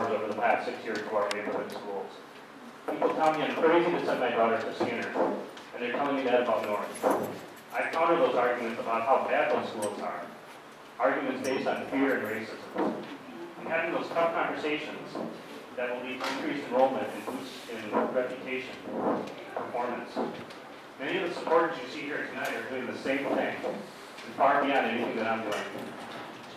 over the past 6 years to our neighborhood schools. People tell me I'm crazy to send my daughter to Skinner, and they're telling me that about North. I counter those arguments about how bad those schools are. Arguments based on fear and racism. And having those tough conversations that will lead to increased enrollment and boosts in reputation, performance. Many of the supporters you see here tonight are doing the same thing, and far beyond anything that I'm doing.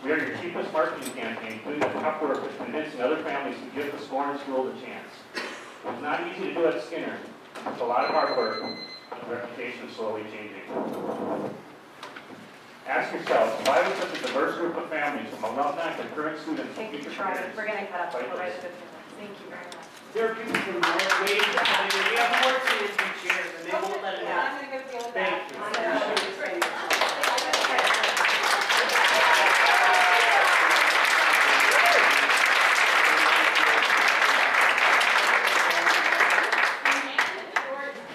We are your cheapest marketing campaign, doing the tough work of convincing other families to give the scorned school a chance. It's not easy to do at Skinner. It's a lot of hard work, but the reputation is slowly changing. Ask yourself, why would such a diverse group of families, from alumni to current students, Thank you, Charlie. We're going to cut up. Right. Thank you very much. There are people from North Wade, we have 14 chairs, and they won't let it Yeah, out. I'm going to go deal with Thank that.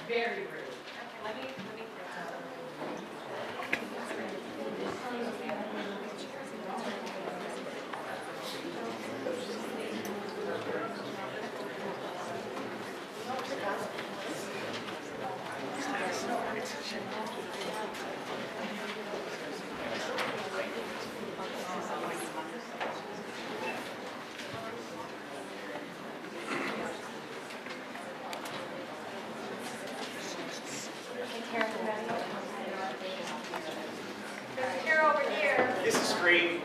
Very rude. Let me This is great.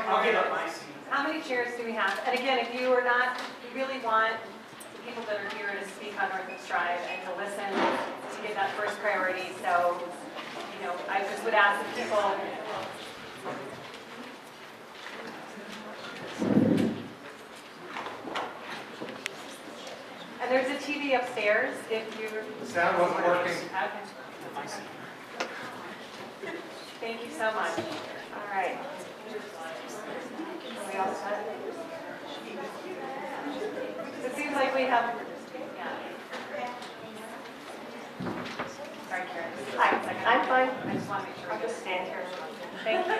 I'll get up my seat. How many chairs do we have? And again, if you are not, you really want the people that are here to speak on Northwest Drive and to listen, to give that first priority. So, you know, I just would ask the people. And there's a TV upstairs if you. The sound wasn't working. Okay. Thank you so much. All right. Are we all set? It seems like we have. Yeah. Sorry, Karen. Hi, one second. I'm fine. I just want to make sure. I'll just stand here. Thank you.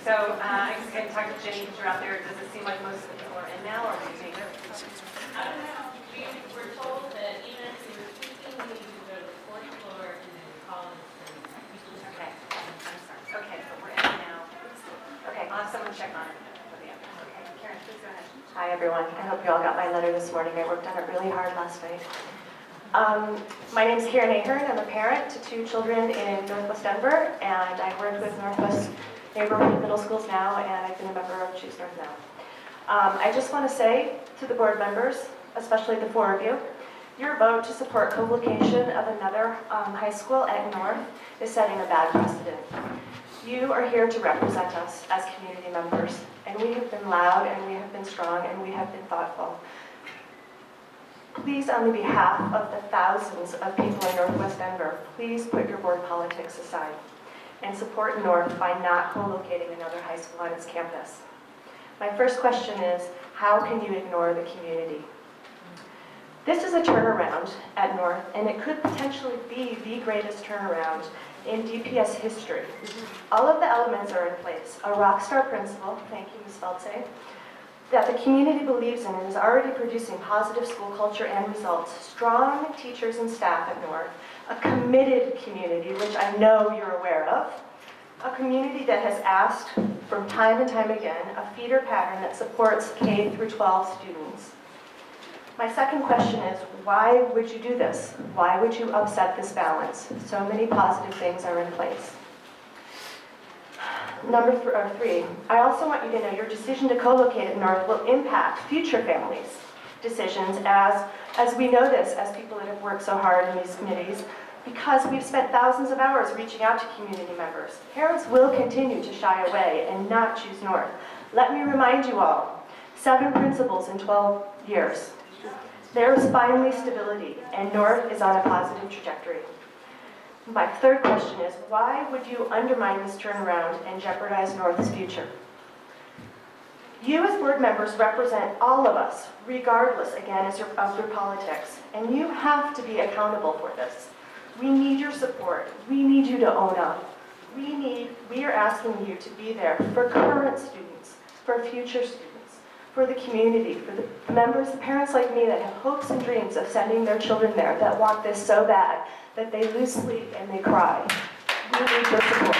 So I'm just going to talk to Jenny because you're out there. Does it seem like most of the people are in now, or do you think? I don't know. We were told that even if we were speaking, we need to go to the fourth floor and then call it. Okay. I'm sorry. Okay, but we're in now. Okay, I'll have someone check on it. Okay, Karen, please go ahead. Hi everyone, I hope you all got my letter this morning. I worked on it really hard last night. My name is Karen Ahern. I'm a parent to 2 children in Northwest Denver, and I work with Northwest Neighborhood Middle Schools now, and I've been a member of Choose North now. I just want to say to the board members, especially the 4 of you, your vote to support co-location of another high school at North is setting a bad precedent. You are here to represent us as community members, and we have been loud, and we have been strong, and we have been thoughtful. Please, on the behalf of the thousands of people in Northwest Denver, please put your board politics aside and support North by not co-locating another high school on its campus. My first question is, how can you ignore the community? This is a turnaround at North, and it could potentially be the greatest turnaround in DPS history. All of the elements are in place. A rock star principal, thank you, Ms. Feltze, that the community believes in and is already producing positive school culture and results. Strong teachers and staff at North, a committed community, which I know you're aware of, a community that has asked from time and time again a feeder pattern that supports K through 12 students. My second question is, why would you do this? Why would you upset this balance? So many positive things are in place. Number 3, I also want you to know your decision to co-locate at North will impact future families' decisions as we know this as people that have worked so hard in these committees, because we've spent thousands of hours reaching out to community members. Parents will continue to shy away and not choose North. Let me remind you all, 7 principals in 12 years. There is finally stability, and North is on a positive trajectory. My third question is, why would you undermine this turnaround and jeopardize North's future? You as board members represent all of us, regardless, again, of your politics, and you have to be accountable for this. We need your support. We need you to own up. We are asking you to be there for current students, for future students, for the community, for the members, the parents like me that have hopes and dreams of sending their children there, that want this so bad that they lose sleep and they cry. We need your support.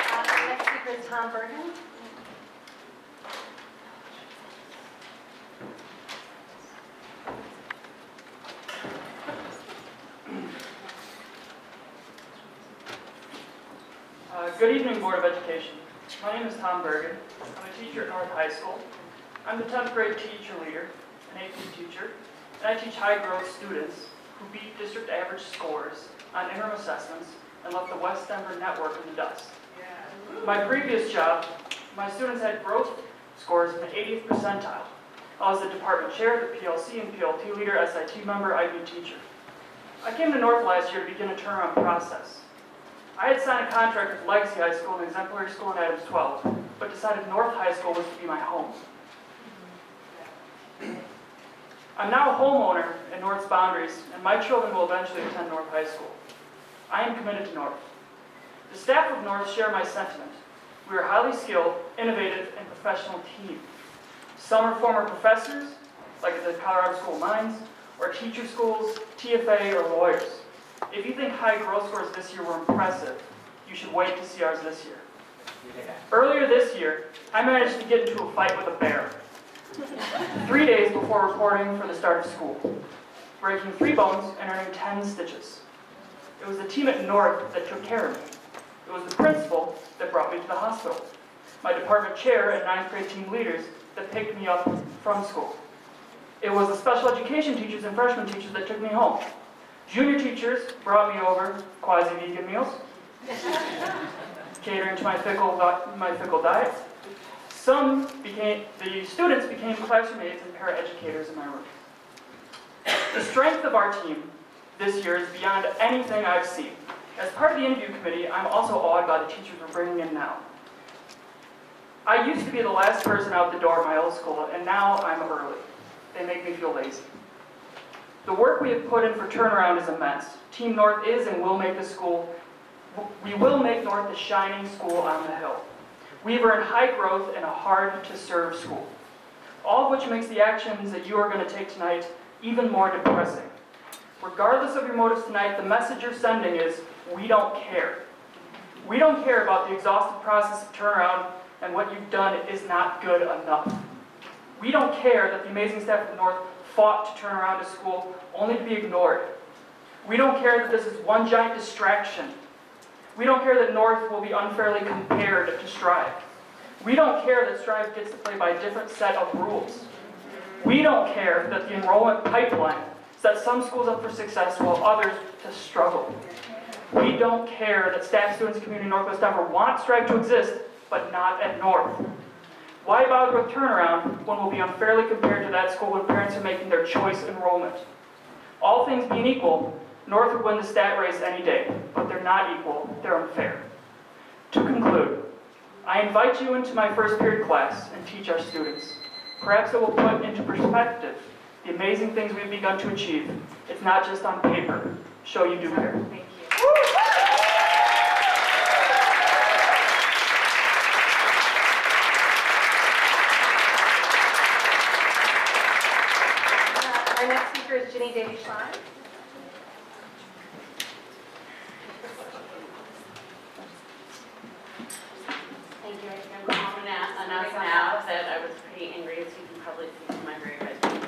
The next speaker is Tom Bergen. Good evening, Board of Education. My name is Tom Bergen. I'm a teacher at North High School. I'm the 10th grade teacher leader, an AP teacher, and I teach high growth students who beat district average scores on interim assessments and left the West Denver network in the dust. My previous job, my students had growth scores in the 80th percentile. I was the department chair, the PLC and PLT leader, SIT member, IB teacher. I came to North last year to begin a turnaround process. I had signed a contract with Legacy High School, an exemplary school in Adams 12, but decided North High School was to be my home. I'm now a homeowner in North's boundaries, and my children will eventually attend North High School. I am committed to North. The staff of North share my sentiment. We are a highly skilled, innovative, and professional team. Some are former professors, like at the Colorado School of Mines, or teacher schools, TFA, or lawyers. If you think high growth scores this year were impressive, you should wait to see ours this year. Earlier this year, I managed to get into a fight with a bear 3 days before reporting for the start of school, breaking 3 bones and earning 10 stitches. It was the team at North that took care of me. It was the principal that brought me to the hospital. My department chair and 9th grade team leaders that picked me up from school. It was the special education teachers and freshman teachers that took me home. Junior teachers brought me over quasi-vegan meals, catering to my fickle diet. The students became classroom aides and paraeducators in my room. The strength of our team this year is beyond anything I've seen. As part of the interview committee, I'm also awed by the teachers we're bringing in now. I used to be the last person out the door at my old school, and now I'm early. They make me feel lazy. The work we have put in for turnaround is immense. Team North is and will make the school, we will make North the shining school on the hill. We've earned high growth and a hard-to-serve school, all of which makes the actions that you are going to take tonight even more depressing. Regardless of your motives tonight, the message you're sending is, we don't care. We don't care about the exhaustive process of turnaround, and what you've done is not good enough. We don't care that the amazing staff of North fought to turn around a school only to be ignored. We don't care that this is one giant distraction. We don't care that North will be unfairly compared to Strive. We don't care that Strive gets to play by a different set of rules. We don't care that the enrollment pipeline sets some schools up for success while others to struggle. We don't care that staff, students, community in Northwest Denver want Strive to exist, but not at North. Why bother with turnaround when we'll be unfairly compared to that school when parents are making their choice enrollment? All things being equal, North would win the stat race any day, but they're not equal, they're unfair. To conclude, I invite you into my first period class and teach our students. Perhaps it will put into perspective the amazing things we've begun to achieve. It's not just on paper. Show you do care. Thank you. Our next speaker is Jenny Davy-Schlein. Thank you. I'm calling announce now that I was pretty angry, as you can probably see from my very red face.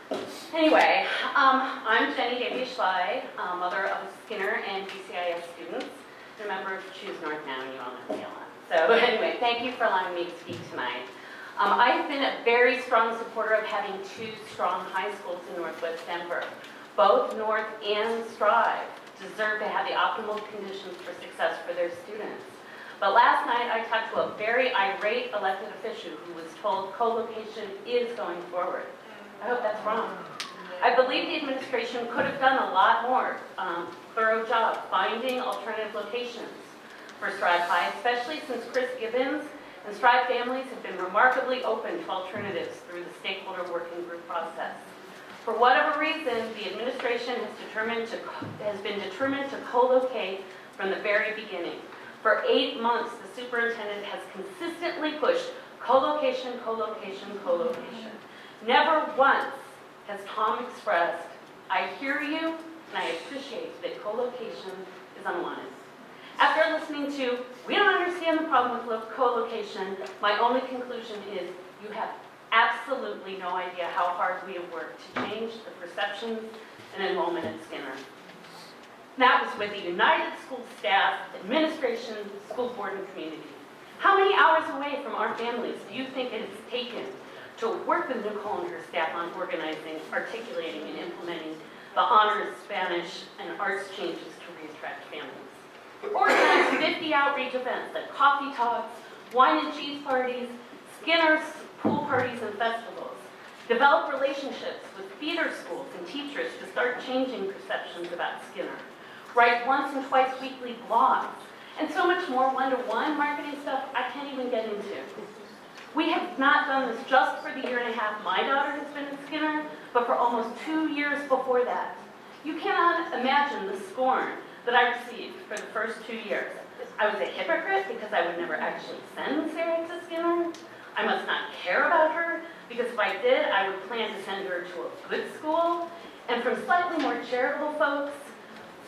So. Anyway, I'm Jenny Davy-Schlein, mother of Skinner and BCIS students, and a member of Choose North Now, and you all know CLN. So anyway, thank you for allowing me to speak tonight. I've been a very strong supporter of having 2 strong high schools in Northwest Denver. Both North and Strive deserve to have the optimal conditions for success for their students. But last night, I talked to a very irate elected official who was told co-location is going forward. I hope that's wrong. I believe the administration could have done a lot more thorough job finding alternative locations for Strive High, especially since Chris Gibbons and Strive families have been remarkably open to alternatives through the stakeholder working group process. For whatever reason, the administration has been determined to co-locate from the very beginning. For 8 months, the superintendent has consistently pushed co-location, co-location, co-location. Never once has Tom expressed, I hear you and I appreciate that co-location is unwanted. After listening to, we don't understand the problem with co-location, my only conclusion is you have absolutely no idea how hard we have worked to change the perceptions and enrollment at Skinner. That was with the United School staff, administration, school board, and community. How many hours away from our families do you think it has taken to work with Nicole and her staff on organizing, articulating, and implementing the honors, Spanish, and arts changes to reattract families? Organize 50 outreach events like coffee talks, wine and cheese parties, Skinner's pool parties and festivals. Develop relationships with feeder schools and teachers to start changing perceptions about Skinner. Write once and twice weekly blogs, and so much more one-to-one marketing stuff I can't even get into. We have not done this just for the year and a half my daughter has been at Skinner, but for almost 2 years before that. You cannot imagine the scorn that I received for the first 2 years. I was a hypocrite because I would never actually send Sarah to Skinner. I must not care about her because if I did, I would plan to send her to a good school. And from slightly more charitable folks,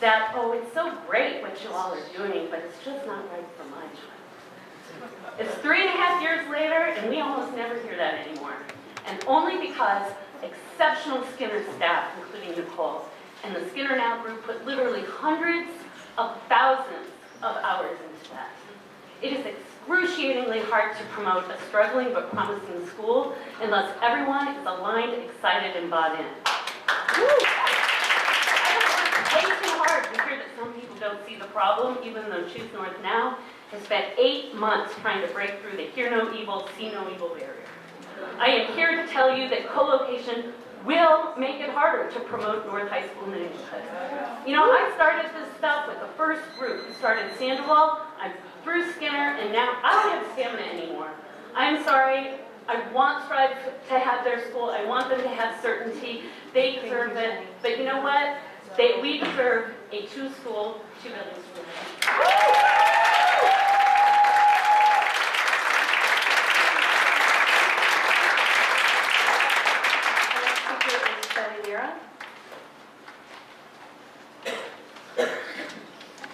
that, oh, it's so great what you all are doing, but it's just not right for my child. It's 3.5 years later, and we almost never hear that anymore. And only because exceptional Skinner staff, including Nicole, and the Skinner Now group put literally hundreds of thousands of hours into that. It is excruciatingly hard to promote a struggling but promising school unless everyone is aligned, excited, and bought in. Way too hard to hear that some people don't see the problem, even though Choose North Now has spent 8 months trying to break through the hear no evil, see no evil barrier. I am here to tell you that co-location will make it harder to promote North High School in the neighborhood. You know, I started this stuff with the first group who started Sandoval, I'm through Skinner, and now I don't have stamina anymore. I'm sorry, I want Strive to have their school, I want them to have certainty, they deserve it, but you know what? We deserve a 2-school, 2-building school.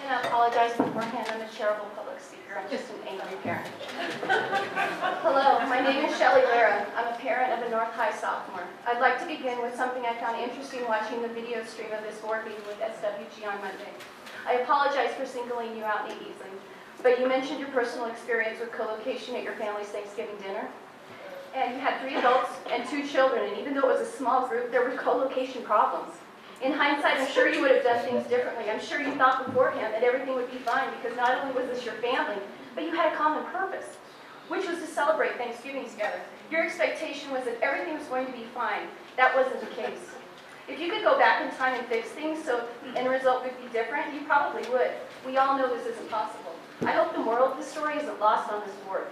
I apologize beforehand, I'm a terrible public speaker, I'm just an angry parent. Hello, my name is Shelley Lara. I'm a parent of a North High sophomore. I'd like to begin with something I found interesting watching the video stream of this board meeting with SWG on Monday. I apologize for singling you out needlessly, but you mentioned your personal experience with co-location at your family's Thanksgiving dinner. And you had 3 adults and 2 children, and even though it was a small group, there were co-location problems. In hindsight, I'm sure you would have done things differently. I'm sure you thought beforehand that everything would be fine because not only was this your family, but you had a common purpose, which was to celebrate Thanksgiving together. Your expectation was that everything was going to be fine. That wasn't the case. If you could go back in time and fix things so the end result would be different, you probably would. We all know this isn't possible. I hope the moral of the story isn't lost on this board.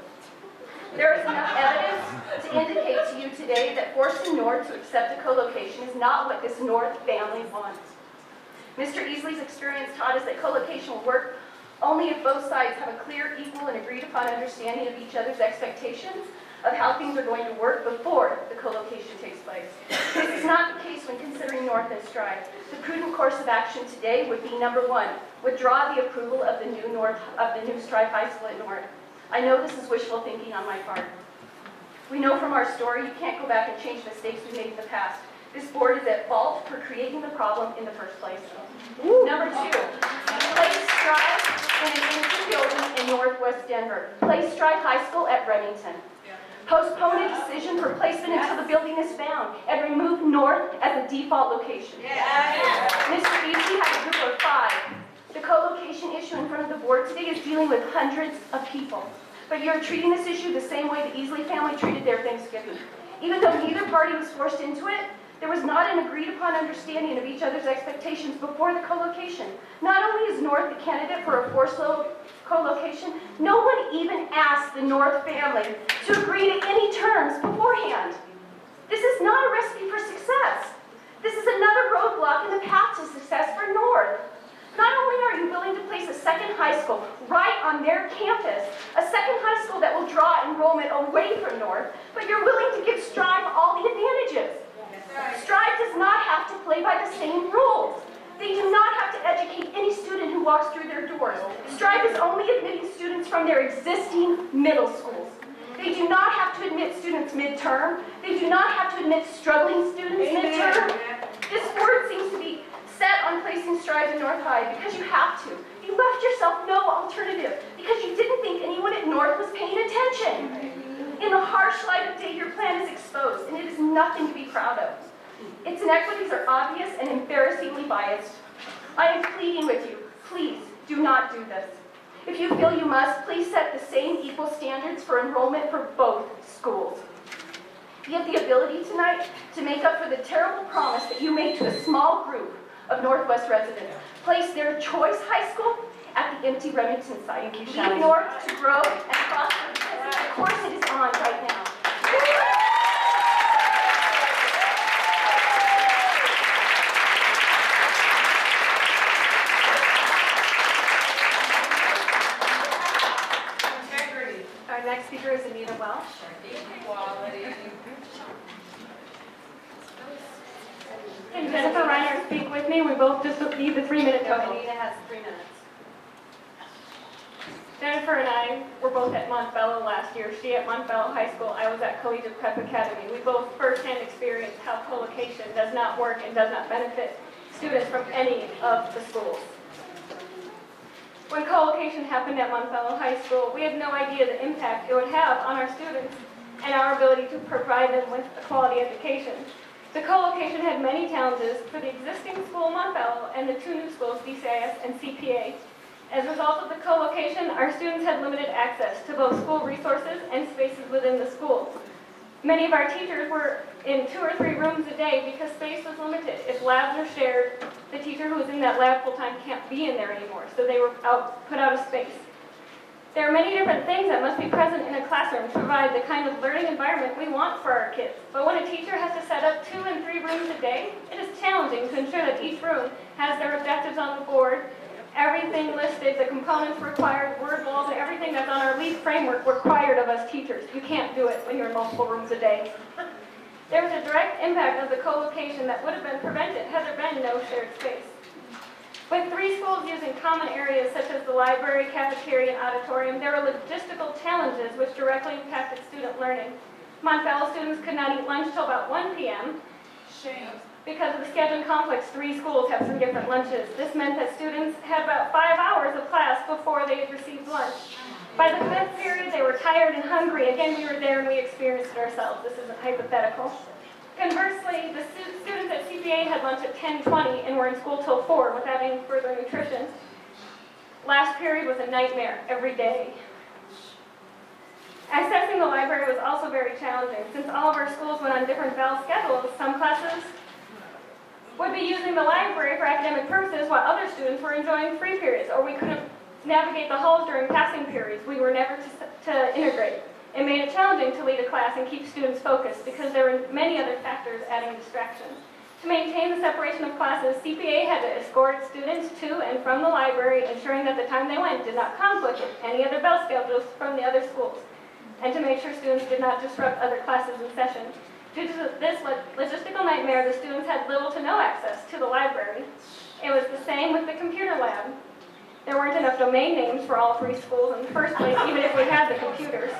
There is enough evidence to indicate to you today that forcing North to accept a co-location is not what this North family wants. Mr. Easley's experience taught us that co-location will work only if both sides have a clear, equal, and agreed upon understanding of each other's expectations of how things are going to work before the co-location takes place. This is not the case when considering North and Strive. The prudent course of action today would be, number 1, withdraw the approval of the new Strive High School at North. I know this is wishful thinking on my part. We know from our story you can't go back and change mistakes we made in the past. This board is at fault for creating the problem in the first place. Number 2, place Strive in an empty building in Northwest Denver. Place Strive High School at Remington. Postpone a decision for placement until the building is found and remove North as a default location. Mr. Easy had a group of 5. The co-location issue in front of the board today is dealing with hundreds of people. But you're treating this issue the same way the Easley family treated their Thanksgiving. Even though neither party was forced into it, there was not an agreed upon understanding of each other's expectations before the co-location. Not only is North the candidate for a forced co-location, no one even asked the North family to agree to any terms beforehand. This is not a recipe for success. This is another roadblock in the path to success for North. Not only are you willing to place a second high school right on their campus, a second high school that will draw enrollment away from North, but you're willing to give Strive all the advantages. Strive does not have to play by the same rules. They do not have to educate any student who walks through their doors. Strive is only admitting students from their existing middle schools. They do not have to admit students midterm. They do not have to admit struggling students midterm. This board seems to be set on placing Strive in North High because you have to. You left yourself no alternative because you didn't think anyone at North was paying attention. In the harsh light of day, your plan is exposed, and it is nothing to be proud of. Its inequities are obvious and embarrassingly biased. I am pleading with you, please do not do this. If you feel you must, please set the same equal standards for enrollment for both schools. You have the ability tonight to make up for the terrible promise that you made to a small group of Northwest residents. Place their choice high school at the empty Remington site. Thank you, Lead Shelley. North to grow and prosper. Of course it is on right now. Our next speaker is Anita Welsh. Can Jennifer Reiner speak with me? We both just need the 3-minute total. Anita has 3 minutes. Jennifer and I were both at Montbello last year. She at Montbello High School, I was at Collegiate Prep Academy. We both firsthand experienced how co-location does not work and does not benefit students from any of the schools. When co-location happened at Montbello High School, we had no idea the impact it would have on our students and our ability to provide them with a quality education. The co-location had many challenges for the existing school Montbello and the 2 new schools, DCIS and CPA. As a result of the co-location, our students had limited access to both school resources and spaces within the school. Many of our teachers were in 2 or 3 rooms a day because space was limited. If labs are shared, the teacher who was in that lab full-time can't be in there anymore, so they were put out of space. There are many different things that must be present in a classroom to provide the kind of learning environment we want for our kids. But when a teacher has to set up 2 and 3 rooms a day, it is challenging to ensure that each room has their objectives on the board, everything listed, the components required, word walls, and everything that's on our LEAD framework required of us teachers. You can't do it when you're in multiple rooms a day. There was a direct impact of the co-location that would have been prevented had there been no shared space. With 3 schools using common areas such as the library, cafeteria, and auditorium, there were logistical challenges which directly impacted student learning. Montbello students could not eat lunch till about 1 p.m. Because of the scheduling conflicts, 3 schools have 3 different lunches. This meant that students had about 5 hours of class before they had received lunch. By the 5th period, they were tired and hungry. Again, we were there and we experienced it ourselves. This isn't hypothetical. Conversely, the students at CPA had lunch at 10:20 and were in school till 4 without any further nutrition. Last period was a nightmare every day. Accessing the library was also very challenging. Since all of our schools went on different bell schedules, some classes would be using the library for academic purposes while other students were enjoying free periods, or we couldn't navigate the halls during passing periods. We were never to integrate. It made it challenging to lead a class and keep students focused because there were many other factors adding distractions. To maintain the separation of classes, CPA had to escort students to and from the library, ensuring that the time they went did not conflict with any other bell schedules from the other schools, and to make sure students did not disrupt other classes in session. Due to this logistical nightmare, the students had little to no access to the library. It was the same with the computer lab. There weren't enough domain names for all 3 schools in the first place, even if we had the computers.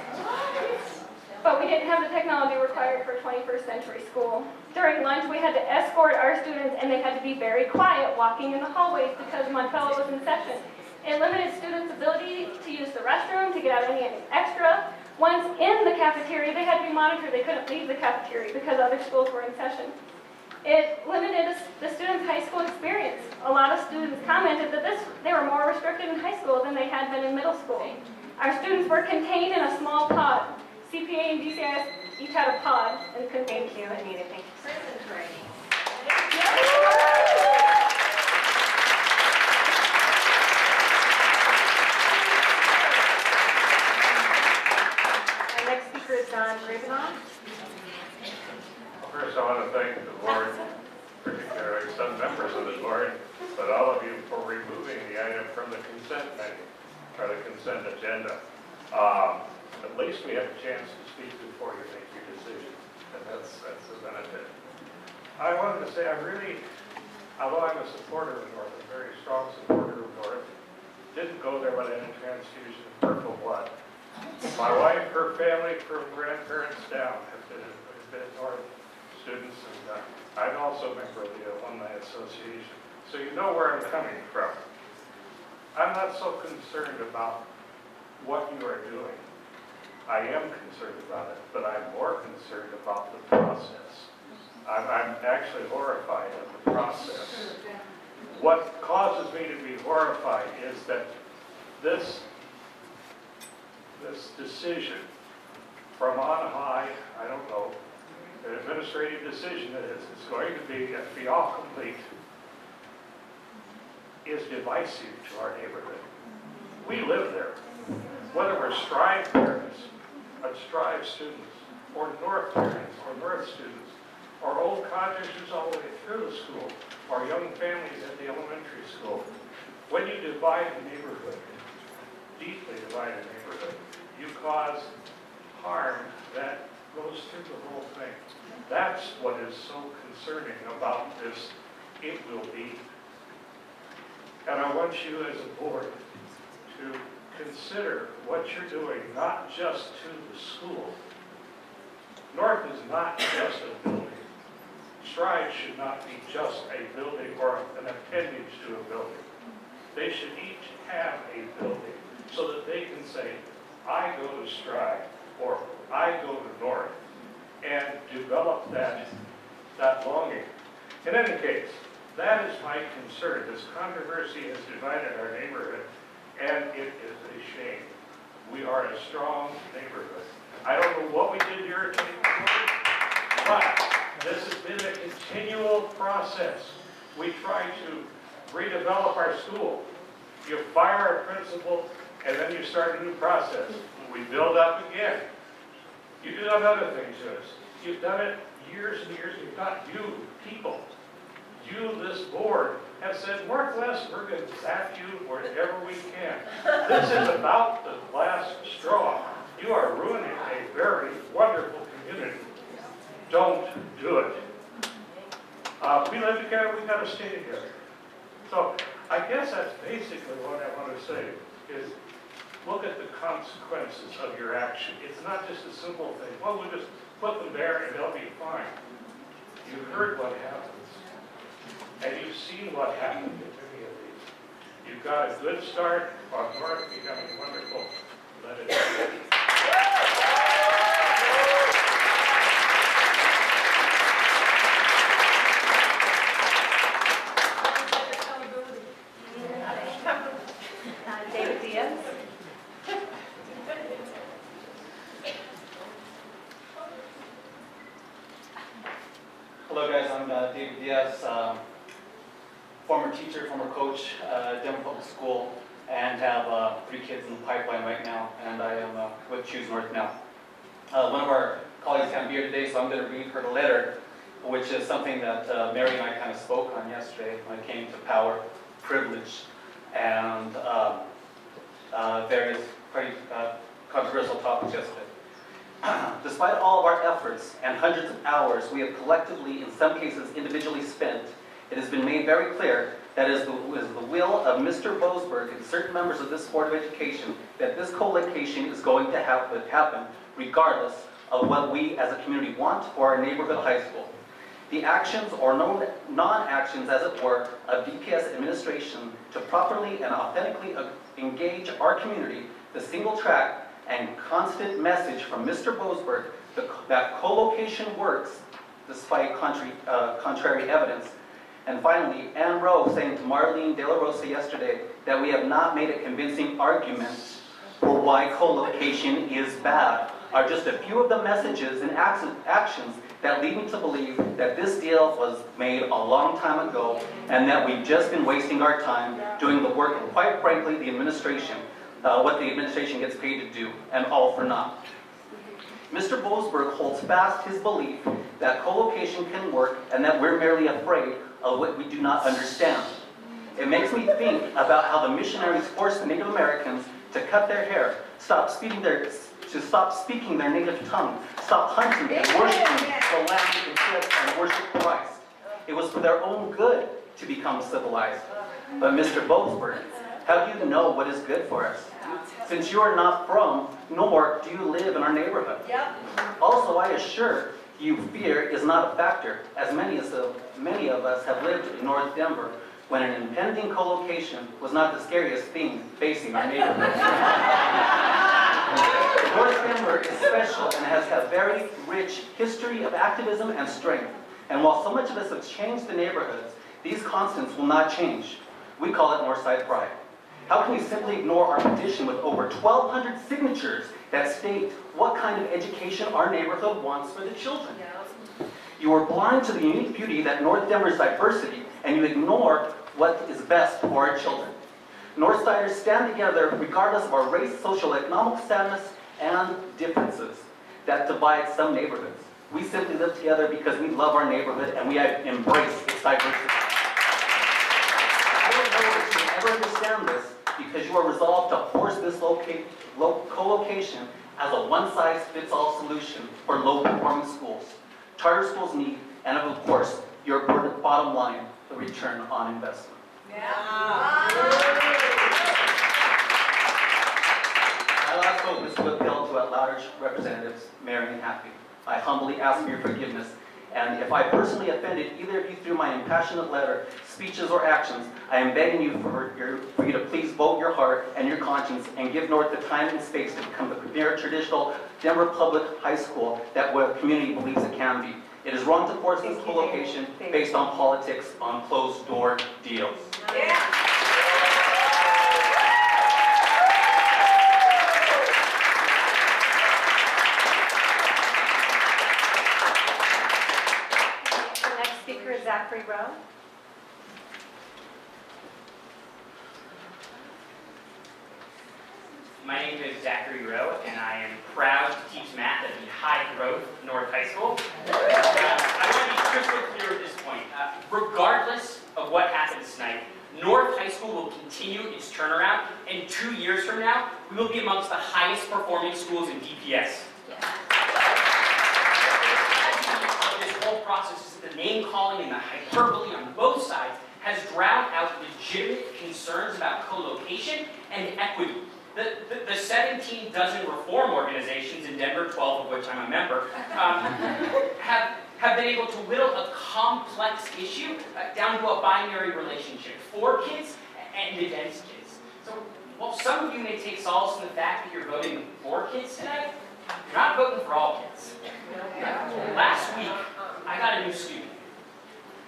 But we didn't have the technology required for a 21st century school. During lunch, we had to escort our students, and they had to be very quiet walking in the hallways because Montbello was in session. It limited students' ability to use the restroom, to get out any extra. Once in the cafeteria, they had to be monitored. They couldn't leave the cafeteria because other schools were in session. it limited the students' high school experience. A lot of students commented that they were more restricted in high school than they had been in middle school. Our students were contained in a small pod. CPA and DCIS each had a pod and contained. Thank you, Anita, thank you. Prison training. Our next speaker is Don Gravenoff. First, I want to thank the board, particularly some members of the board, but all of you for removing the item from the consent menu, or the consent agenda. At least we have a chance to speak before you make your decision, and that's the benefit. I wanted to say, although I'm a supporter of North, a very strong supporter of North, didn't go there without a transfusion of peripheral blood. My wife, her family, from grandparents down, have been North students, and I'm also a member of the Alumni Association, so you know where I'm coming from. I'm not so concerned about what you are doing. I am concerned about it, but I'm more concerned about the process. I'm actually horrified at the process. What causes me to be horrified is that this decision from on high, I don't know, an administrative decision that is going to be all complete, is divisive to our neighborhood. We live there. Whether we're Strive parents, Strive students, or North parents, or North students, or old cottages all the way through the school, or young families at the elementary school, when you divide a neighborhood, deeply divide a neighborhood, you cause harm that goes through the whole thing. That's what is so concerning about this, it will be. And I want you as a board to consider what you're doing, not just to the school. North is not just a building. Strive should not be just a building or an appendage to a building. They should each have a building so that they can say, I go to Strive, or I go to North, and develop that longing. In any case, that is my concern. This controversy has divided our neighborhood, and it is a shame. We are a strong neighborhood. I don't know what we did here at but this has been a continual process. We try to redevelop our school. You fire our principal, and then you start a new process. We build up again. You do other things to us. You've done it years and years. You've got you people. You, this board, have said, Northwest, we're going to zap you wherever we can. This is about the last straw. You are ruining a very wonderful community. Don't do it. We live together, we've got to stay together. So I guess that's basically what I want to say, is look at the consequences of your action. It's not just a simple thing, well, we'll just put them there and they'll be fine. You've heard what happens. And you've seen what happened in many of these. You've got a good start on North becoming wonderful. Let it be. David Diaz. Hello guys, I'm David Diaz, former teacher, former coach at Denver Public School, and have 3 kids in the pipeline right now, and I am with Choose North now. One of our colleagues can't be here today, so I'm going to read her the letter, which is something that Mary and I kind of spoke on yesterday when it came to power, privilege, and various pretty controversial topics yesterday. Despite all of our efforts and hundreds of hours we have collectively, in some cases individually spent, it has been made very clear that it is the will of Mr. Boasberg and certain members of this Board of Education that this co-location is going to happen regardless of what we as a community want for our neighborhood high school. The actions or non-actions, as it were, of DPS administration to properly and authentically engage our community, the single track and constant message from Mr. Boasberg that co-location works despite contrary evidence. And finally, Ann Rowe saying to Marlene De La Rosa yesterday that we have not made a convincing argument for why co-location is bad are just a few of the messages and actions that lead me to believe that this deal was made a long time ago and that we've just been wasting our time doing the work, and quite frankly, the administration, what the administration gets paid to do, and all for naught. Mr. Boasberg holds fast his belief that co-location can work and that we're merely afraid of what we do not understand. It makes me think about how the missionaries forced the Native Americans to cut their hair, stop speaking their native tongue, stop hunting and worshiping the land instead and worship Christ. It was for their own good to become civilized. But Mr. Boasberg, how do you know what is good for us? Since you are not from, nor do you live in our neighborhood. Also, I assure you, fear is not a factor, as many of us have lived in North Denver, when an impending co-location was not the scariest thing facing our neighborhood. North Denver is special and has a very rich history of activism and strength. And while so much of us have changed the neighborhoods, these constants will not change. We call it Northside Pride. How can we simply ignore our petition with over 1,200 signatures that state what kind of education our neighborhood wants for the children? You are blind to the unique beauty that North Denver's diversity, and you ignore what is best for our children. Northsiders stand together regardless of our race, social, economic status, and differences that divide some neighborhoods. We simply live together because we love our neighborhood and we have embraced its diversity. I don't know if you ever understand this because you are resolved to force this co-location as a one-size-fits-all solution for low-performing schools. Charter schools need, and of course, your bottom line, the return on investment. My last hope is to appeal to at-large representatives, Marion Happy. I humbly ask for your forgiveness, and if I personally offended either of you through my impassionate letter, speeches, or actions, I am begging you for you to please vote your heart and your conscience and give North the time and space to become the premier traditional Denver public high school that the community believes it can be. It is wrong to force this co-location based on politics on closed-door deals. The next speaker is Zachary Rowe. My name is Zachary Rowe, and I am proud to teach math at the High Growth North High School. I want to be crystal clear at this point. Regardless of what happens tonight, North High School will continue its turnaround, and 2 years from now, we will be amongst the highest performing schools in DPS. This whole process is the name calling and the hyperbole on both sides has drowned out legitimate concerns about co-location and equity. The 17 dozen reform organizations in Denver, 12 of which I'm a member, have been able to whittle a complex issue down to a binary relationship for kids and against kids. So while some of you may take solace in the fact that you're voting for kids tonight, you're not voting for all kids. Last week, I got a new student.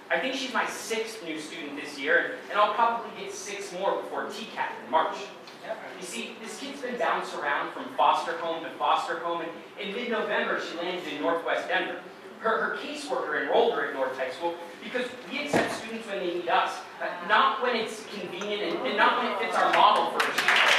I think she's my 6th new student this year, and I'll probably get 6 more before TCAP in March. You see, this kid's been bounced around from foster home to foster home, and in mid-November, she landed in Northwest Denver. Her caseworker enrolled her at North High School because we accept students when they need us, not when it's convenient and not when it fits our model for achievement.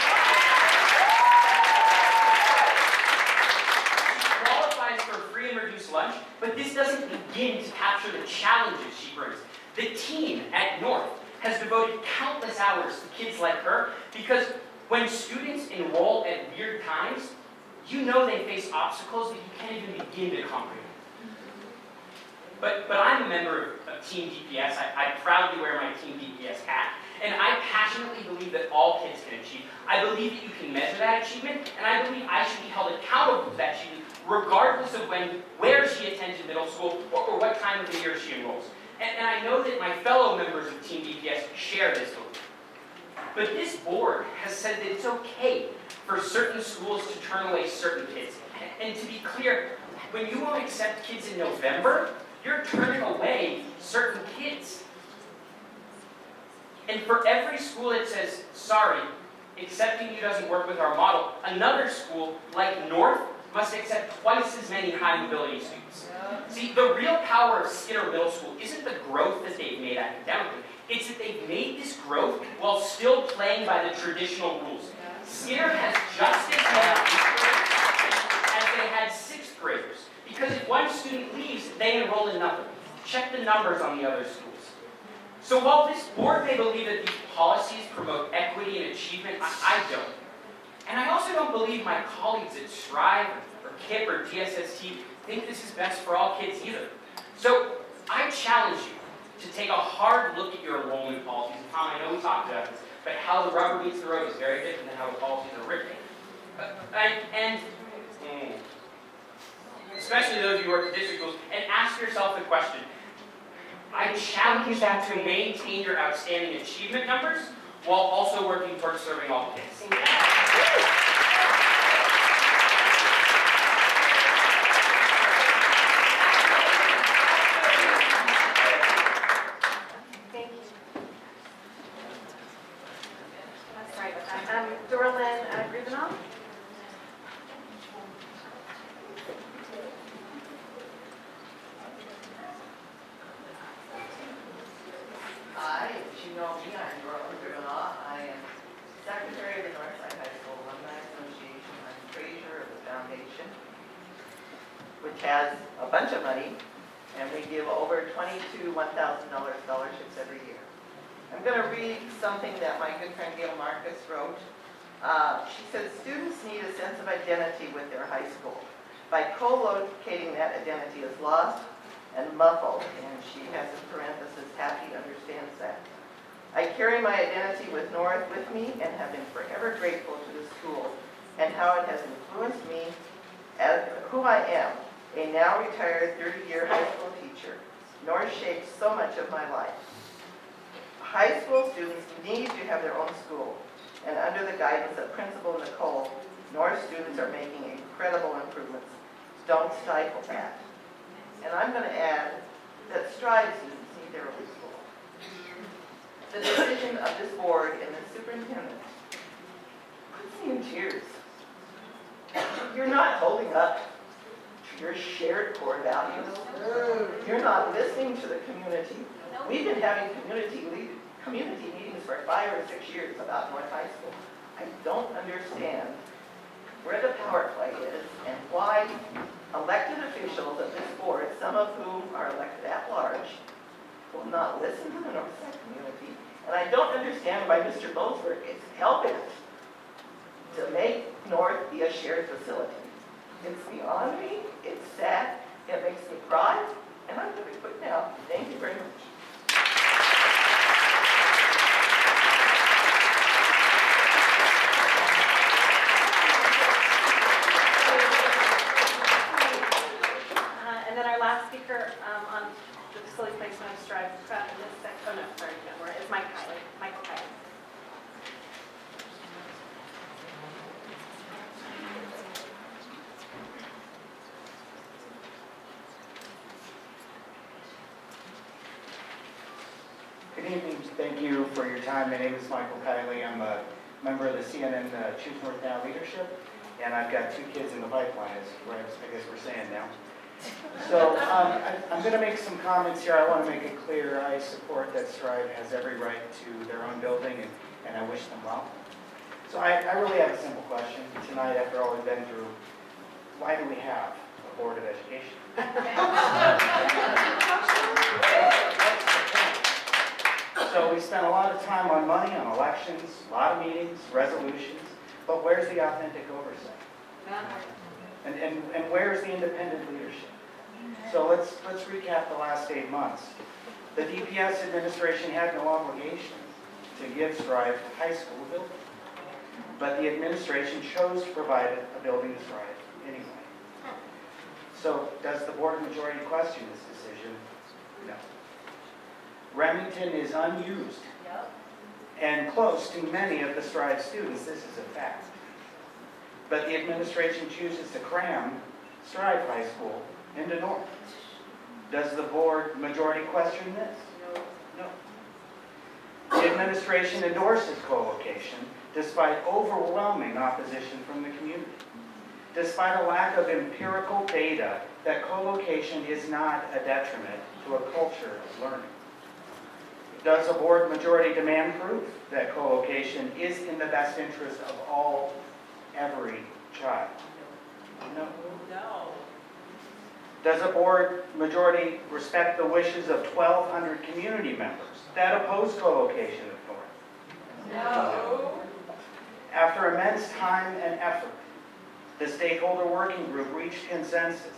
She qualifies for free and reduced lunch, but this doesn't begin to capture the challenges she brings. The team at North has devoted countless hours to kids like her because when students enroll at weird times, you know they face obstacles that you can't even begin to comprehend. But I'm a member of Team DPS. I proudly wear my Team DPS hat, and I passionately believe that all kids can achieve. I believe that you can measure that achievement, and I believe I should be held accountable to that achievement, regardless of where she attended middle school or what time of the year she enrolls. And I know that my fellow members of Team DPS share this belief. But this board has said that it's okay for certain schools to turn away certain kids. And to be clear, when you won't accept kids in November, you're turning away certain kids. And for every school that says, sorry, accepting you doesn't work with our model, another school, like North, must accept twice as many high mobility students. See, the real power of Skinner Middle School isn't the growth that they've made academically, it's that they've made this growth while still playing by the traditional rules. Skinner has just as many 8th graders as they had 6th graders, because if one student leaves, they enroll in nothing. Check the numbers on the other schools. So while this board may believe that these policies promote equity and achievement, I don't. And I also don't believe my colleagues at Strive or KIP or DSST think this is best for all kids either. So I challenge you to take a hard look at your enrollment policies. Tom, I know we talked about this, but how the rubber meets the road is very different than how the policies are written. Especially those of you who work at district schools, and ask yourself the question, I challenge you to maintain your outstanding achievement numbers while also working towards serving all kids. Thank you. That's right with that. Dorlin Grubenow? Hi, as you know me, I'm Dorothy Grubenow. I am Secretary of the Northside High School Alumni Association. I'm treasurer of the foundation, which has a bunch of money, and we give over 22 $1,000 scholarships every year. I'm going to read something that my good friend Gail Marcus wrote. She said, students need a sense of identity with their high school. By co-locating, that identity is lost and muffled, and she has in parentheses, happy understands that. I carry my identity with North with me and have been forever grateful to the school and how it has influenced me as who I am, a now retired 30-year high school teacher. North shaped so much of my life. High school students need to have their own school, and under the guidance of Principal Nicole, North students are making incredible improvements. Don't stifle that. And I'm going to add that Strive students need their own school. The decision of this board and the superintendent puts me in tears. You're not holding up to your shared core values. You're not listening to the community. We've been having community meetings for 5 or 6 years about North High School. I don't understand where the power play is and why elected officials of this board, some of whom are elected at large, will not listen to the Northside community. And I don't understand why Mr. Boasberg is hell-bent to make North be a shared facility. It's beyond me, it's sad, it makes me cry, and I'm going to be put down. Thank you very much. And then our last speaker on the facility placement of Strive Prep in this section, oh no, sorry, no, is Michael Kiley. Good evening. Thank you for your time. My name is Michael Kiley. I'm a member of the CNN Choose North Now leadership, and I've got 2 kids in the pipeline, as I guess we're saying now. So I'm going to make some comments here. I want to make it clear I support that Strive has every right to their own building, and I wish them well. So I really have a simple question tonight after all we've been through. Why do we have a Board of Education? So we spent a lot of time on money, on elections, a lot of meetings, resolutions, but where's the authentic oversight? And where's the independent leadership? So let's recap the last 8 months. The DPS administration had no obligation to give Strive High School a building, but the administration chose to provide a building to Strive anyway. So does the board majority question this decision? No. Remington is unused and close to many of the Strive students. This is a fact. But the administration chooses to cram Strive High School into North. Does the board majority question this? No. The administration endorses co-location despite overwhelming opposition from the community. Despite a lack of empirical data that co-location is not a detriment to a culture of learning. Does the board majority demand proof that co-location is in the best interest of every child? No. No. Does the board majority respect the wishes of 1,200 community members that oppose co-location of North? No. After immense time and effort, the stakeholder working group reached consensus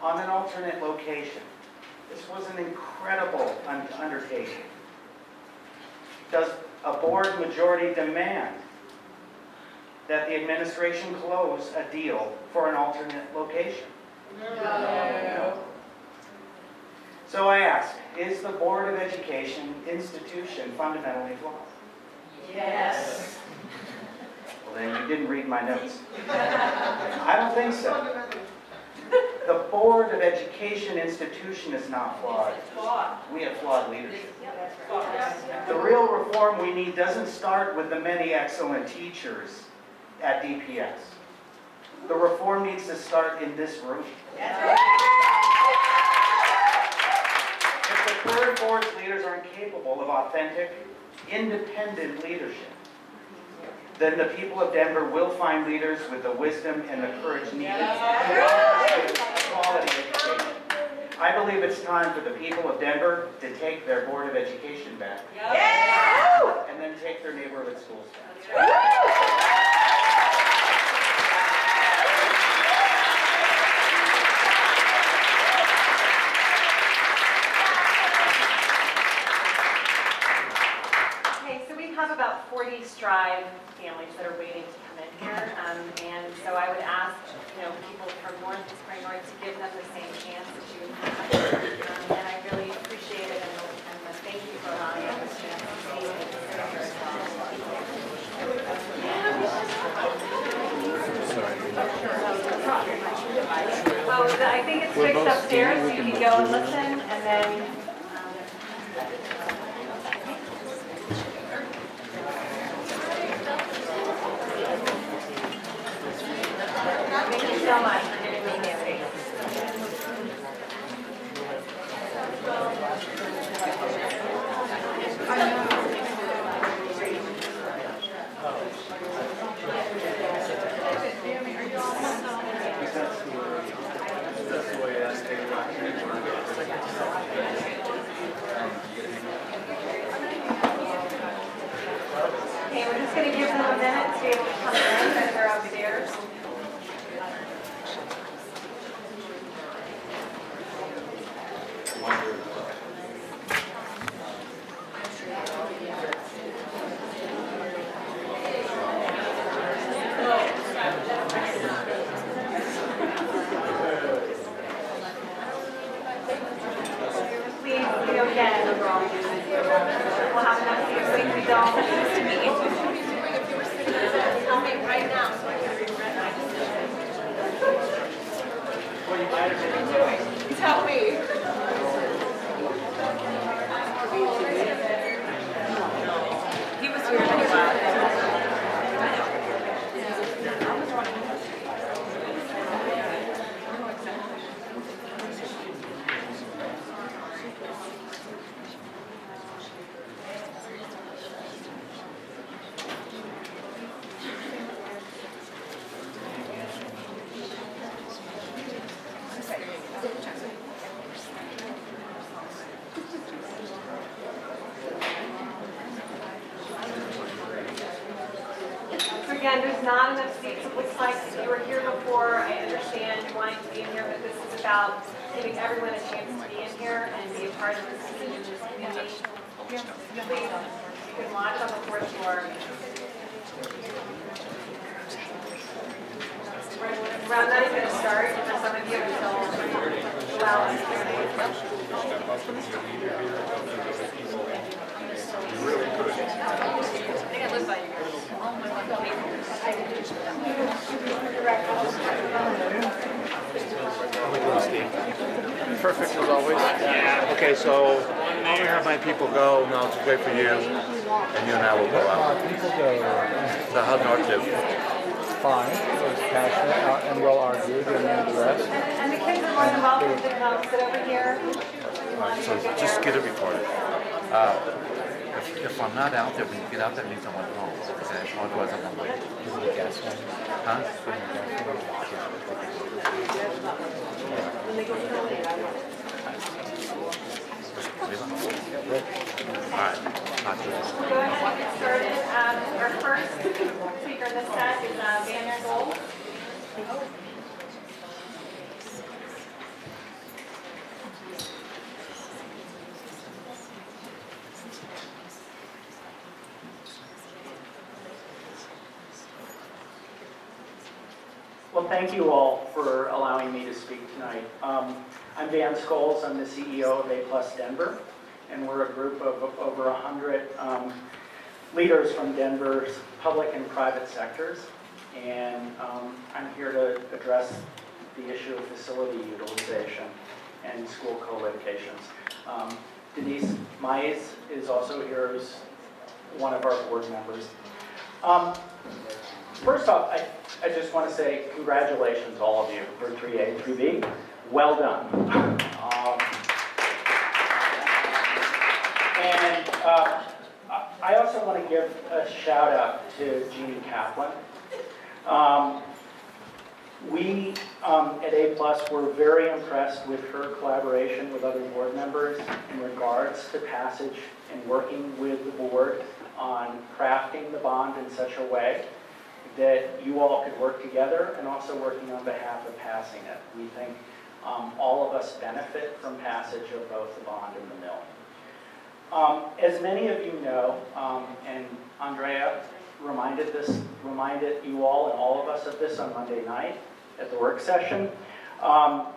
on an alternate location. This was an incredible undertaking. Does a board majority demand that the administration close a deal for an alternate location? No. So I ask, is the Board of Education institution fundamentally flawed? Yes. Well, then you didn't read my notes. I don't think so. The Board of Education institution is not flawed. We have flawed leadership. The real reform we need doesn't start with the many excellent teachers at DPS. The reform needs to start in this room. If the current board's leaders aren't capable of authentic, independent leadership, then the people of Denver will find leaders with the wisdom and the courage needed to quality education. I believe it's time for the people of Denver to take their Board of Education back. And then take their neighborhood schools back. Okay, so we have about 40 Strive families that are waiting to come in here. And so I would ask, people from North and Spring North to give them the same chance that you have. And I really appreciate it and thank you for allowing us this chance to see it. Oh, I think it's fixed upstairs, so you can go and listen, and then thank you so much for giving me the space. Okay, we're just going to give them a minute to be able to come in as they're upstairs. Please, again, we'll have enough seats, please, we don't. Tell me right now so I can regret it. Tell me. He was here when you left. So again, there's not enough seats. It looks like if you were here before, I understand wanting to be in here, but this is about giving everyone a chance to be in here and be a part of this community. Please, you can watch on the fourth floor. We're not even going to start for some of you until allow us to. Perfect as always. Okay, so I'm gonna have my people go. Now it's wait for you, and you and I will go out. So how'd North do? Fine. It was passionate and well argued, and the rest. And the kids are more than welcome to come sit over here. All right, so just get it recorded. If I'm not out there, when you get out, that means I went home. Okay, otherwise I'm gonna wait. Is it a gas one? Huh? All right, not too long. We'll go ahead and get started. Our first speaker in this set is Banner Gold. Well, thank you all for allowing me to speak tonight. I'm Dan Scholes. I'm the CEO of A+ Denver, and we're a group of over 100 leaders from Denver's public and private sectors. And I'm here to address the issue of facility utilization and school co-locations. Denise Mize is also here as one of our board members. First off, I just want to say congratulations, all of you, for 3A, 3B. Well done. I also want to give a shout out to Jeannie Kaplan. We at A+ were very impressed with her collaboration with other board members in regards to passage and working with the board on crafting the bond in such a way that you all could work together and also working on behalf of passing it. We think all of us benefit from passage of both the bond and the mill. As many of you know, and Andrea reminded you all and all of us of this on Monday night at the work session, that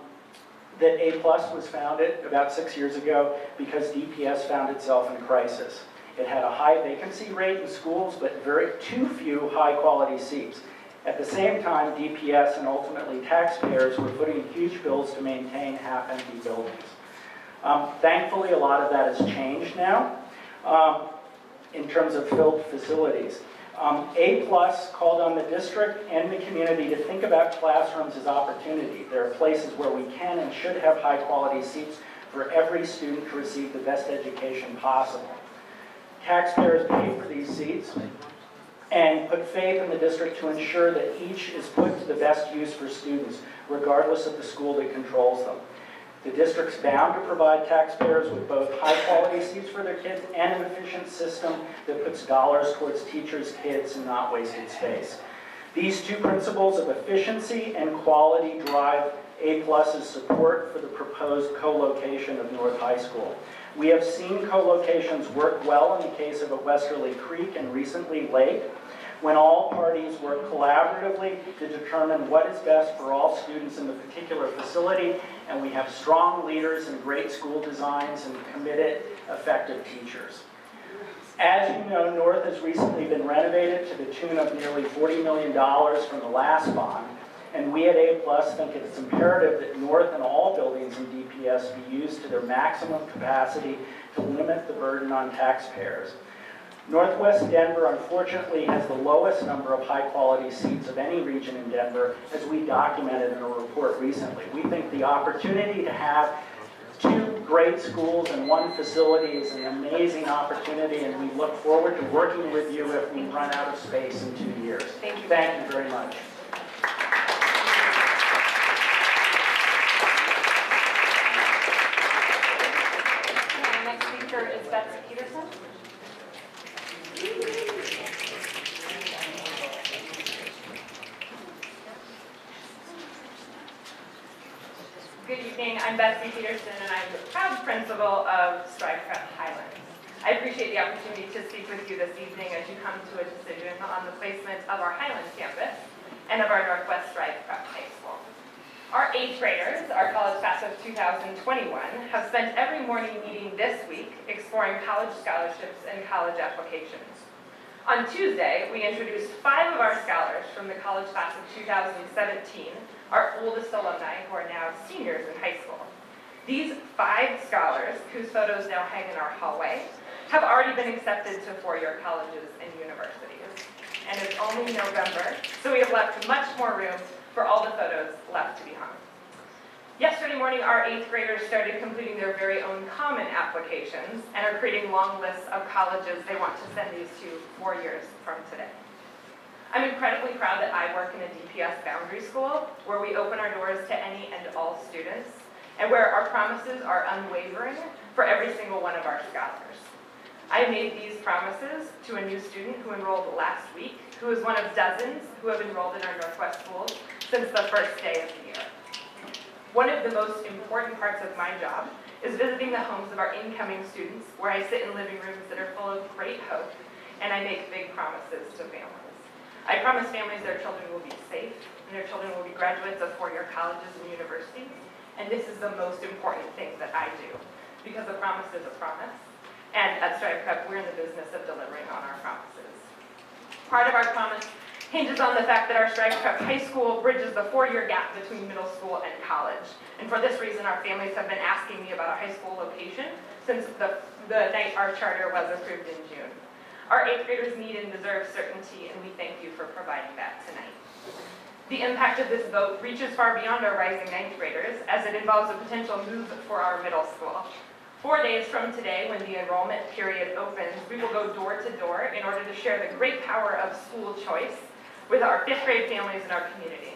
A+ was founded about 6 years ago because DPS found itself in crisis. It had a high vacancy rate in schools, but too few high-quality seats. At the same time, DPS and ultimately taxpayers were putting huge bills to maintain half-empty buildings. Thankfully, a lot of that has changed now in terms of filled facilities. A+ called on the district and the community to think about classrooms as opportunity. There are places where we can and should have high-quality seats for every student to receive the best education possible. Taxpayers pay for these seats and put faith in the district to ensure that each is put to the best use for students, regardless of the school that controls them. The district's bound to provide taxpayers with both high-quality seats for their kids and an efficient system that puts dollars towards teachers, kids, and not wasted space. These two principles of efficiency and quality drive A+'s support for the proposed co-location of North High School. We have seen co-locations work well in the case of a Westerly Creek and recently Lake, when all parties work collaboratively to determine what is best for all students in the particular facility, and we have strong leaders and great school designs and committed, effective teachers. As you know, North has recently been renovated to the tune of nearly $40 million from the last bond, and we at A+ think it's imperative that North and all buildings in DPS be used to their maximum capacity to limit the burden on taxpayers. Northwest Denver, unfortunately, has the lowest number of high-quality seats of any region in Denver, as we documented in a report recently. We think the opportunity to have two great schools in one facility is an amazing opportunity, and we look forward to working with you if we run out of space in 2 years. Thank you very much. The next speaker is Betsy Peterson. Good evening, I'm Betsy Peterson, and I'm the proud principal of Strive Prep Highlands. I appreciate the opportunity to speak with you this evening as you come to a decision on the placement of our Highlands campus and of our Northwest Strive Prep High School. Our 8th graders, our college class of 2021, have spent every morning meeting this week exploring college scholarships and college applications. On Tuesday, we introduced 5 of our scholars from the college class of 2017, our oldest alumni who are now seniors in high school. These 5 scholars, whose photos now hang in our hallway, have already been accepted to 4-year colleges and universities. And it's only November, so we have left much more room for all the photos left to be hung. Yesterday morning, our 8th graders started completing their very own common applications and are creating long lists of colleges they want to send these to 4 years from today. I'm incredibly proud that I work in a DPS boundary school where we open our doors to any and all students and where our promises are unwavering for every single one of our scholars. I made these promises to a new student who enrolled last week, who is one of dozens who have enrolled in our Northwest schools since the first day of the year. One of the most important parts of my job is visiting the homes of our incoming students, where I sit in living rooms that are full of great hope, and I make big promises to families. I promise families their children will be safe, and their children will be graduates of 4-year colleges and universities, and this is the most important thing that I do, because a promise is a promise, and at Strive Prep, we're in the business of delivering on our promises. Part of our promise hinges on the fact that our Strive Prep High School bridges the 4-year gap between middle school and college. And for this reason, our families have been asking me about a high school location since the night our charter was approved in June. Our 8th graders need and deserve certainty, and we thank you for providing that tonight. The impact of this vote reaches far beyond our rising 9th graders, as it involves a potential move for our middle school. 4 days from today, when the enrollment period opens, we will go door to door in order to share the great power of school choice with our 5th grade families in our community.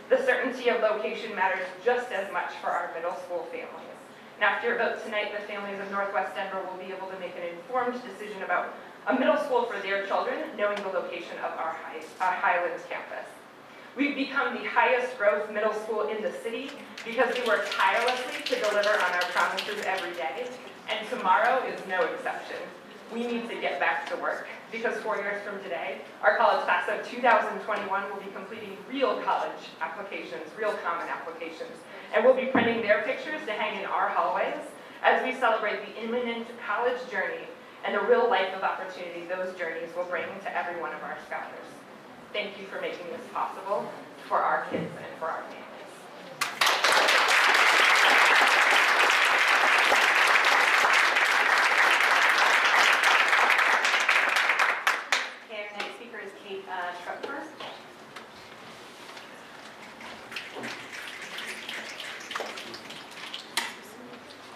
The certainty of location matters just as much for our middle school families. And after your vote tonight, the families of Northwest Denver will be able to make an informed decision about a middle school for their children, knowing the location of our Highlands campus. We've become the highest growth middle school in the city because we work tirelessly to deliver on our promises every day, and tomorrow is no exception. We need to get back to work, because 4 years from today, our college class of 2021 will be completing real college applications, real common applications, and we'll be printing their pictures to hang in our hallways as we celebrate the imminent college journey and the real life of opportunity those journeys will bring to every one of our scholars. Thank you for making this possible for our kids and for our families.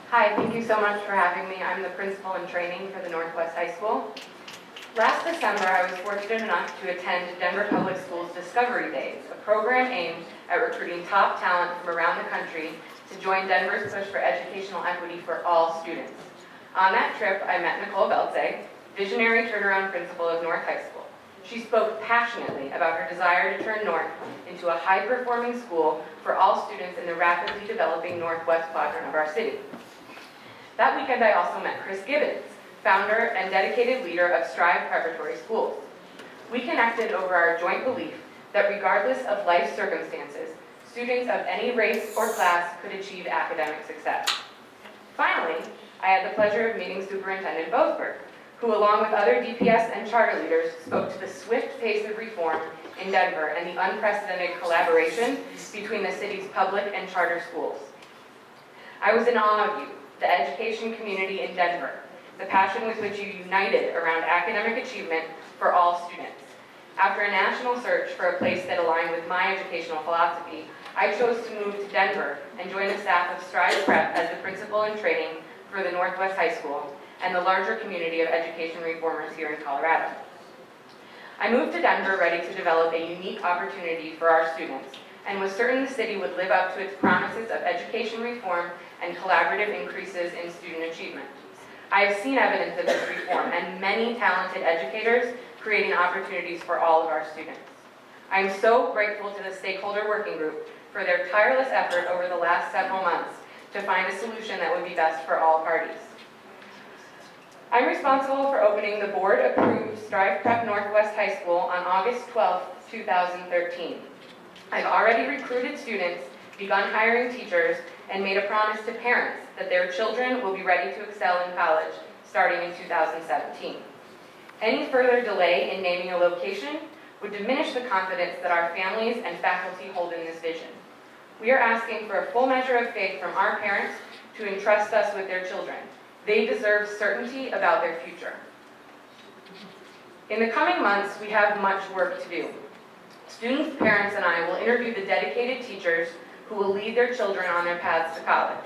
Hi, thank you so much for having me. I'm the principal in training for the Northwest High School. Last December, I was fortunate enough to attend Denver Public Schools Discovery Days, a program aimed at recruiting top talent from around the country to join Denver's push for educational equity for all students. On that trip, I met Nicole Belze, visionary turnaround principal of North High School. She spoke passionately about her desire to turn North into a high-performing school for all students in the rapidly developing Northwest quadrant of our city. That weekend, I also met Chris Gibbons, founder and dedicated leader of Strive Preparatory Schools. We connected over our joint belief that regardless of life circumstances, students of any race or class could achieve academic success. Finally, I had the pleasure of meeting Superintendent Boasberg, who along with other DPS and charter leaders spoke to the swift pace of reform in Denver and the unprecedented collaboration between the city's public and charter schools. I was in awe of you, the education community in Denver, the passion with which you united around academic achievement for all students. After a national search for a place that aligned with my educational philosophy, I chose to move to Denver and join the staff of Strive Prep as the principal in training for the Northwest High School and the larger community of education reformers here in Colorado. I moved to Denver ready to develop a unique opportunity for our students and was certain the city would live up to its promises of education reform and collaborative increases in student achievement. I have seen evidence of this reform and many talented educators creating opportunities for all of our students. I am so grateful to the stakeholder working group for their tireless effort over the last several months to find a solution that would be best for all parties. I'm responsible for opening the board-approved Strive Prep Northwest High School on August 12, 2013. I've already recruited students begun hiring teachers, and made a promise to parents that their children will be ready to excel in college starting in 2017. Any further delay in naming a location would diminish the confidence that our families and faculty hold in this vision. We are asking for a full measure of faith from our parents to entrust us with their children. They deserve certainty about their future. In the coming months, we have much work to do. Students, parents, and I will interview the dedicated teachers who will lead their children on their paths to college.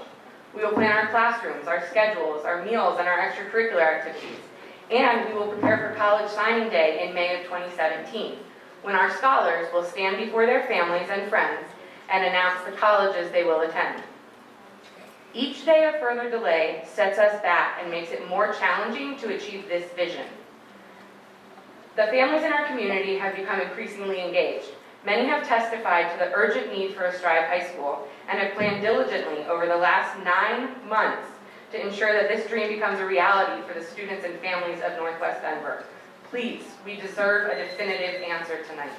We will plan our classrooms, our schedules, our meals, and our extracurricular activities. And we will prepare for college signing day in May of 2017, when our scholars will stand before their families and friends and announce the colleges they will attend. Each day of further delay sets us back and makes it more challenging to achieve this vision. The families in our community have become increasingly engaged. Many have testified to the urgent need for a Strive High School and have planned diligently over the last 9 months to ensure that this dream becomes a reality for the students and families of Northwest Denver. Please, we deserve a definitive answer tonight.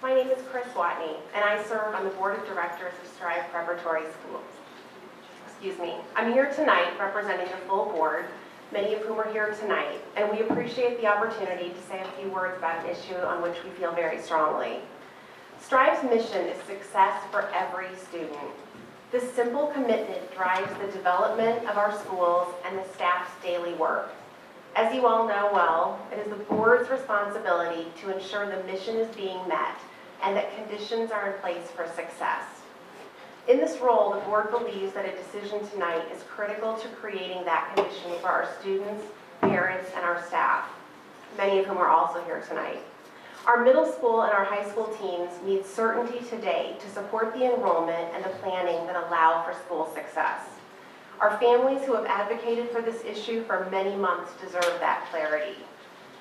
My name is Chris Watney, and I serve on the Board of Directors of Strive Preparatory Schools. Excuse me. I'm here tonight representing the full board, many of whom are here tonight, and we appreciate the opportunity to say a few words about an issue on which we feel very strongly. Strive's mission is success for every student. This simple commitment drives the development of our schools and the staff's daily work. As you all know well, it is the board's responsibility to ensure the mission is being met and that conditions are in place for success. In this role, the board believes that a decision tonight is critical to creating that condition for our students, parents, and our staff, many of whom are also here tonight. Our middle school and our high school teams need certainty today to support the enrollment and the planning that allow for school success. Our families who have advocated for this issue for many months deserve that clarity.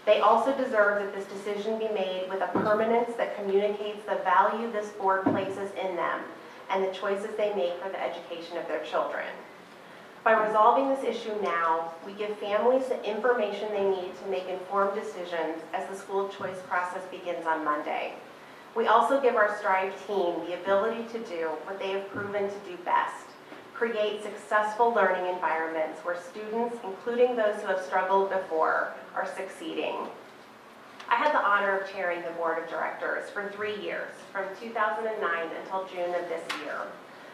They also deserve that this decision be made with a permanence that communicates the value this board places in them and the choices they make for the education of their children. By resolving this issue now, we give families the information they need to make informed decisions as the school choice process begins on Monday. We also give our Strive team the ability to do what they have proven to do best: create successful learning environments where students, including those who have struggled before, are succeeding. I had the honor of chairing the board of directors for 3 years, from 2009 until June of this year,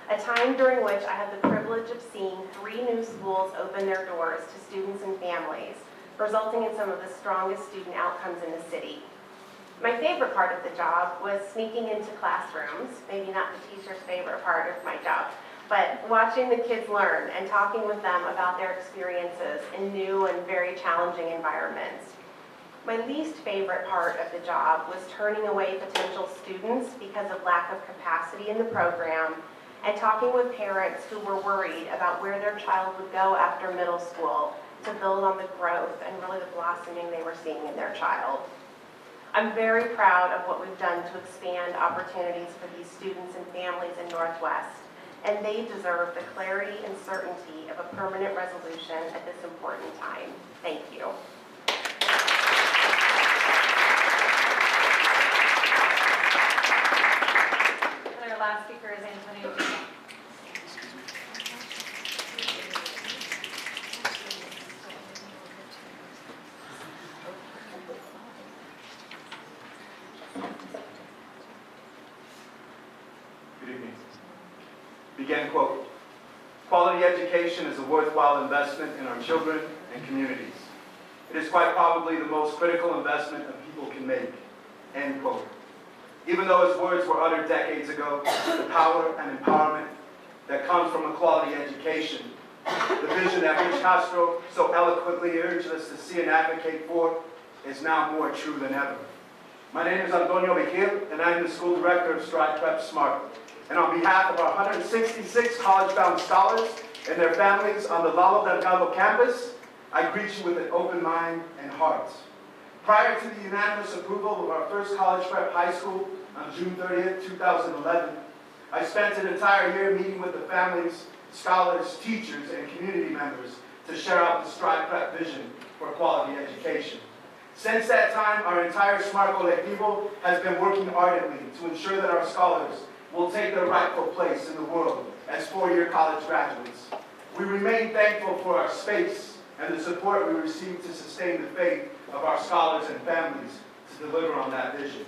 a time during which I had the privilege of seeing 3 new schools open their doors to students and families, resulting in some of the strongest student outcomes in the city. My favorite part of the job was sneaking into classrooms, maybe not the teacher's favorite part of my job, but watching the kids learn and talking with them about their experiences in new and very challenging environments. My least favorite part of the job was turning away potential students because of lack of capacity in the program and talking with parents who were worried about where their child would go after middle school to build on the growth and really the blossoming they were seeing in their child. I'm very proud of what we've done to expand opportunities for these students and families in Northwest, and they deserve the clarity and certainty of a permanent resolution at this important time. Thank you. And our last speaker is Antonio. Good evening. Begin quote. Quality education is a worthwhile investment in our children and communities. It is quite probably the most critical investment a people can make. End quote. Even though his words were uttered decades ago, the power and empowerment that comes from a quality education, the vision that Rich Castro so eloquently urged us to see and advocate for, is now more true than ever. My name is Antonio Vigil, and I am the school director of Strive Prep Smart. And on behalf of our 166 college-bound scholars and their families on the Lalo Delgado campus, I greet you with an open mind and heart. Prior to the unanimous approval of our first college prep high school, on June 30th, 2011, I spent an entire year meeting with the families, scholars, teachers, and community members to share out the Strive Prep vision for quality education. Since that time, our entire SMART Colectivo has been working ardently to ensure that our scholars will take their rightful place in the world as four-year college graduates. We remain thankful for our space and the support we receive to sustain the faith of our scholars and families to deliver on that vision.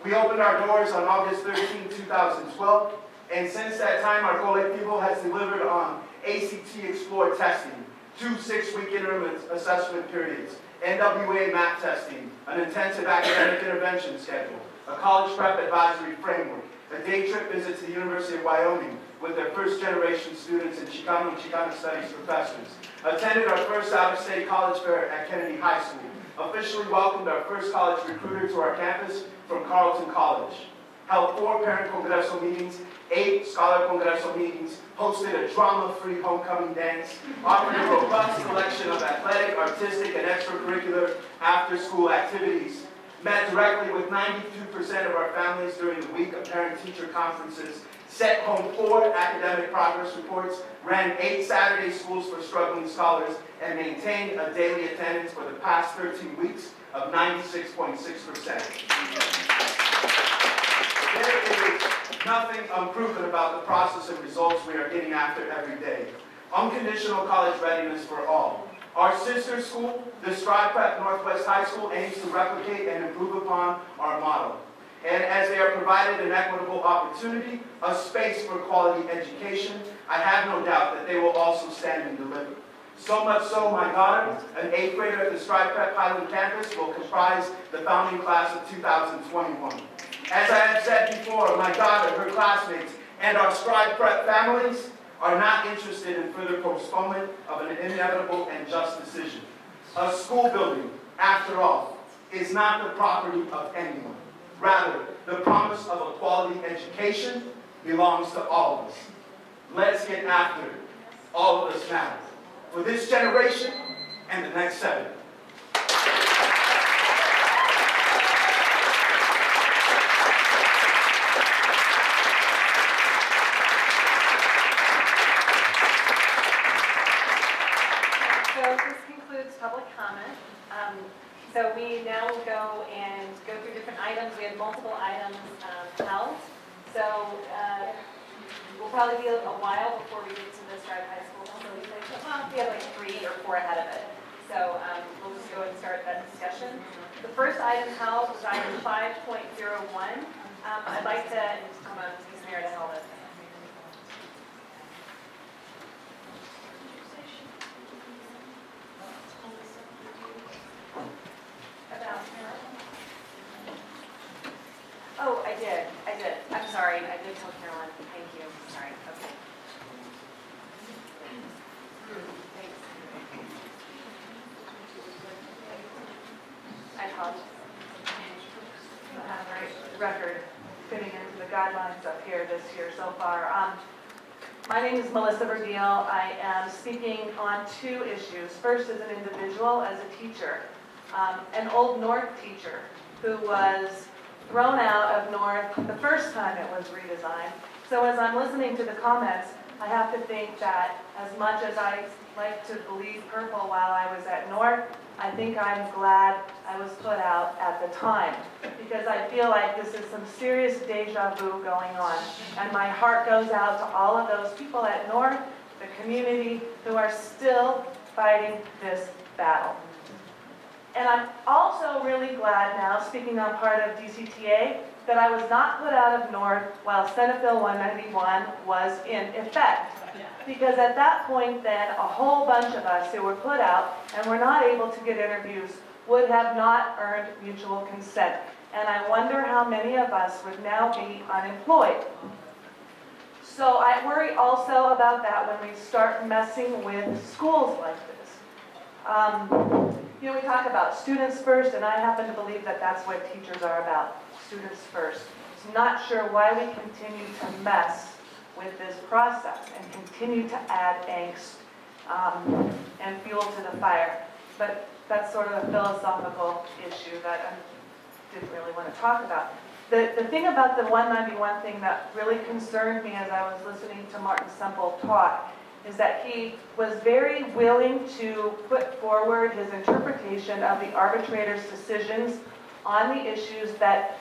We opened our doors on August 13, 2012, and since that time, our Colectivo has delivered on ACT Explore testing, 2 6-week interim assessment periods, NWA MAP testing, an intensive academic intervention schedule, a college prep advisory framework, a day trip visit to the University of Wyoming with their first-generation students and Chicano and Chicana studies professors, attended our first out-of-state college fair at Kennedy High School, officially welcomed our first college recruiter to our campus from Carleton College, held 4 parent congreso meetings, 8 scholar congreso meetings, hosted a drama-free homecoming dance, offered a robust selection of athletic, artistic, and extracurricular after-school activities, met directly with 92% of our families during the week of parent-teacher conferences, sent home 4 academic progress reports, ran 8 Saturday schools for struggling scholars, and maintained a daily attendance for the past 13 weeks of 96.6%. There is nothing unproven about the process and results we are getting after every day. Unconditional college readiness for all. Our sister school, the Strive Prep Northwest High School, aims to replicate and improve upon our model. And as they are provided an equitable opportunity, a space for quality education, I have no doubt that they will also stand and deliver. So much so, my daughter, an 8th grader at the Strive Prep Highland campus, will comprise the founding class of 2021. As I have said before, my daughter, her classmates, and our Strive Prep families are not interested in further postponement of an inevitable and just decision. A school building, after all, is not the property of anyone. Rather, the promise of a quality education belongs to all of us. Let's get after it. All of us matter. For this generation and the next 7. So this concludes public comment. So we now will go and go through different items. We have multiple items held. So we'll probably be a while before we get to the Strive High School facility. Well, we have like 3 or 4 ahead of it. So we'll just go and start that discussion. The first item held was item 5.01. I'd like to, come on, please, Mayor, to hold it. Oh, I did. I'm sorry, I did tell Caroline. Thank you. Sorry, okay. Thanks. I apologize. Record fitting into the guidelines up here this year so far. My name is Melissa Verdeel. I am speaking on 2 issues. First, as an individual, as a teacher, an Old North teacher who was thrown out of North the first time it was redesigned. So as I'm listening to the comments, I have to think that as much as I like to believe purple while I was at North, I think I'm glad I was put out at the time, because I feel like this is some serious deja vu going on. And my heart goes out to all of those people at North, the community, who are still fighting this battle. And I'm also really glad now, speaking on part of DCTA, that I was not put out of North while Senate Bill 191 was in effect. Because at that point then, a whole bunch of us who were put out and were not able to get interviews would have not earned mutual consent. And I wonder how many of us would now be unemployed. So I worry also about that when we start messing with schools like this. You know, we talk about students first, and I happen to believe that that's what teachers are about, students first. I'm not sure why we continue to mess with this process and continue to add angst and fuel to the fire. But that's sort of a philosophical issue that I didn't really want to talk about. The thing about the 191 thing that really concerned me as I was listening to Martin Semple talk is that he was very willing to put forward his interpretation of the arbitrator's decisions on the issues that,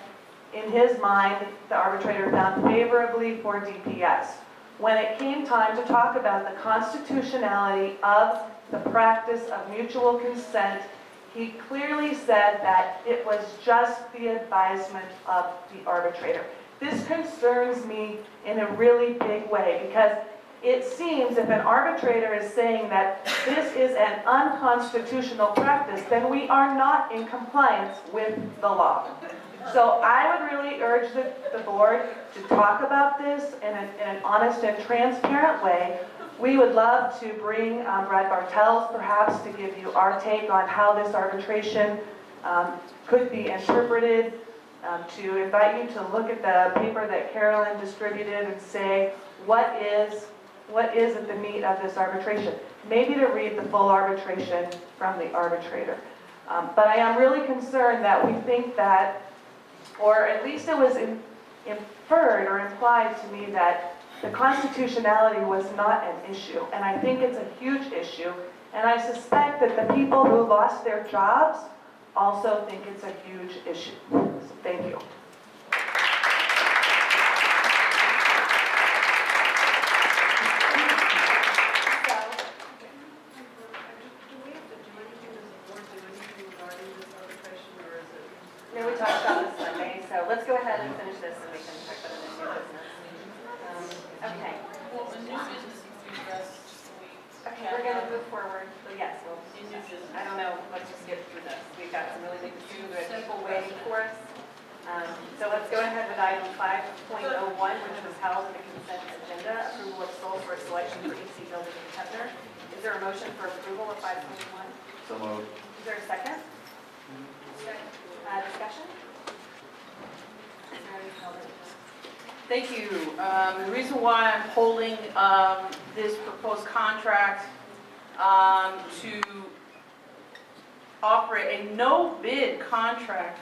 in his mind, the arbitrator found favorably for DPS. When it came time to talk about the constitutionality of the practice of mutual consent, he clearly said that it was just the advisement of the arbitrator. This concerns me in a really big way because it seems if an arbitrator is saying that this is an unconstitutional practice, then we are not in compliance with the law. So I would really urge the board to talk about this in an honest and transparent way. We would love to bring Brad Bartels perhaps to give you our take on how this arbitration could be interpreted, to invite you to look at the paper that Carolyn distributed and say, what is at the meat of this arbitration? Maybe to read the full arbitration from the arbitrator. But I am really concerned that we think that, or at least it was inferred or implied to me that the constitutionality was not an issue. And I think it's a huge issue. And I suspect that the people who lost their jobs also think it's a huge issue. So thank you. No, we talked about this Sunday, so let's go ahead and finish this and we can talk about the new business. Okay. Well, the new business needs to be addressed just so we. Okay, we're gonna move forward, so yes, well, I don't know, let's just get through this. We've got some really big decisions, we have people waiting for us. So let's go ahead with item 5.01, which was held in the consent agenda, approval of sole source selection for EC Building in Kepner. Is there a motion for approval of 5.1? So moved. Is there a second? Discussion? Is there any comment? Thank you. The reason why I'm holding this proposed contract to offer a no-bid contract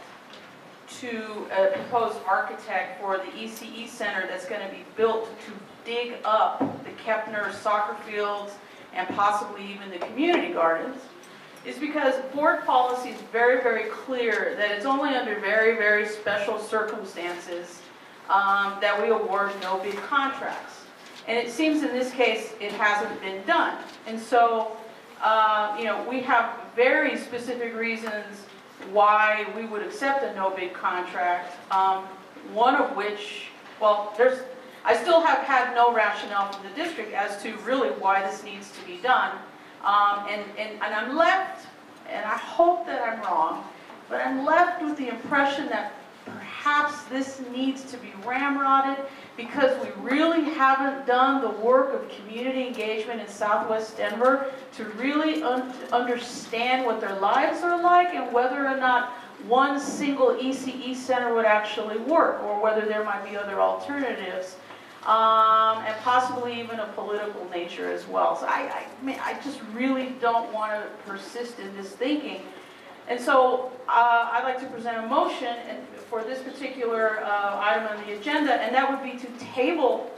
to a proposed architect for the ECE Center that's going to be built to dig up the Kepner soccer fields and possibly even the community gardens is because board policy is very, very clear that it's only under very, very special circumstances that we award no-bid contracts. And it seems in this case it hasn't been done. And so, we have very specific reasons why we would accept a no-bid contract. One of which, well, I still have had no rationale from the district as to really why this needs to be done. And I'm left, and I hope that I'm wrong, but I'm left with the impression that perhaps this needs to be ramrodded because we really haven't done the work of community engagement in Southwest Denver to really understand what their lives are like and whether or not one single ECE center would actually work or whether there might be other alternatives. And possibly even a political nature as well. So I just really don't want to persist in this thinking. And so I'd like to present a motion for this particular item on the agenda, and that would be to table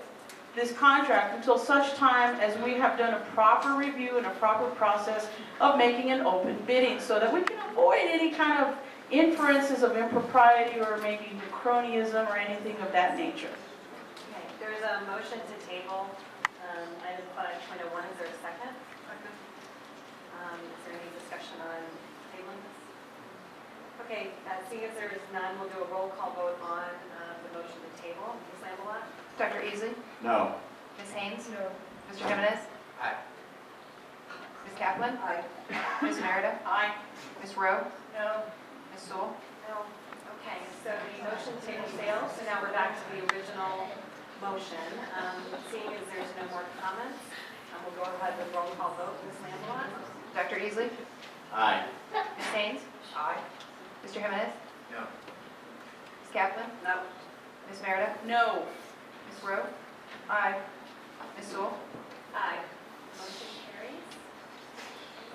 this contract until such time as we have done a proper review and a proper process of making an open bidding so that we can avoid any kind of inferences of impropriety or maybe cronyism or anything of that nature. There's a motion to table item 5.01. Is there a second? Is there any discussion on tabling this? Okay, seeing as there is none, we'll do a roll call vote on the motion to table. Ms. Lambelat? Dr. Easley? No. Ms. Haynes? No. Mr. Jimenez? Aye. Ms. Kaplan? Aye. Ms. Merida? Aye. Ms. Rowe? No. Ms. Sewell? No. Okay, so the motion to table fails, so now we're back to the original motion. Seeing as there's no more comments, we'll go ahead with roll call vote. Ms. Lambelat? Dr. Easley? Aye. Ms. Haynes? Aye. Mr. Jimenez? No. Ms. Kaplan? No. Ms. Merida? No. Ms. Rowe? Aye. Ms. Sewell? Aye. Motion carries.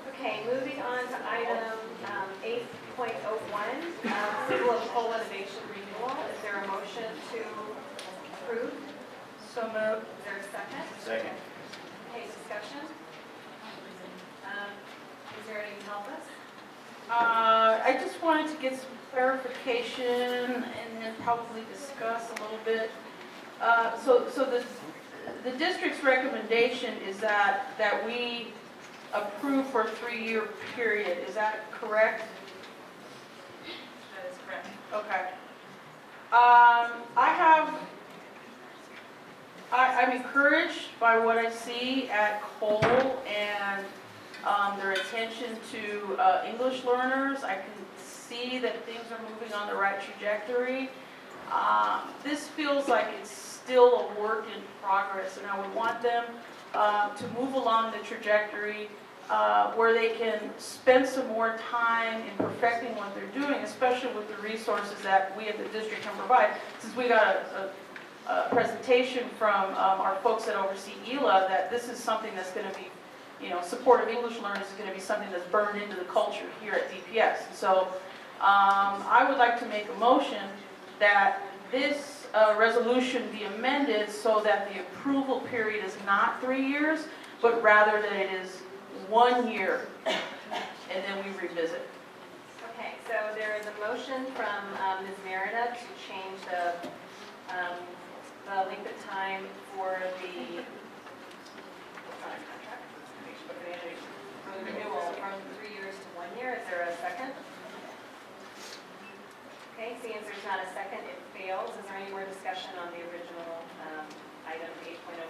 Okay. Okay, moving on to item 8.01, approval of whole innovation renewal. Is there a motion to approve? So moved. Is there a second? Second. Okay, discussion? Is there any help us? I just wanted to get some clarification and then probably discuss a little bit. So the district's recommendation is that we approve for a 3-year period. Is that correct? That is correct. Okay. I'm encouraged by what I see at Cole and their attention to English learners. I can see that things are moving on the right trajectory. This feels like it's still a work in progress, and I would want them to move along the trajectory where they can spend some more time in perfecting what they're doing, especially with the resources that we at the district can provide. Since we got a presentation from our folks that oversee ELA, that this is something that's going to be, supportive English learners is going to be something that's burned into the culture here at DPS. So I would like to make a motion that this resolution be amended so that the approval period is not 3 years, but rather that it is 1 year, and then we revisit. Okay, so there is a motion from Ms. Merida to change the length of time for the renewal from 3 years to 1 year. Is there a second? Okay, seeing as there's not a second, it fails. Is there any more discussion on the original item 8.01?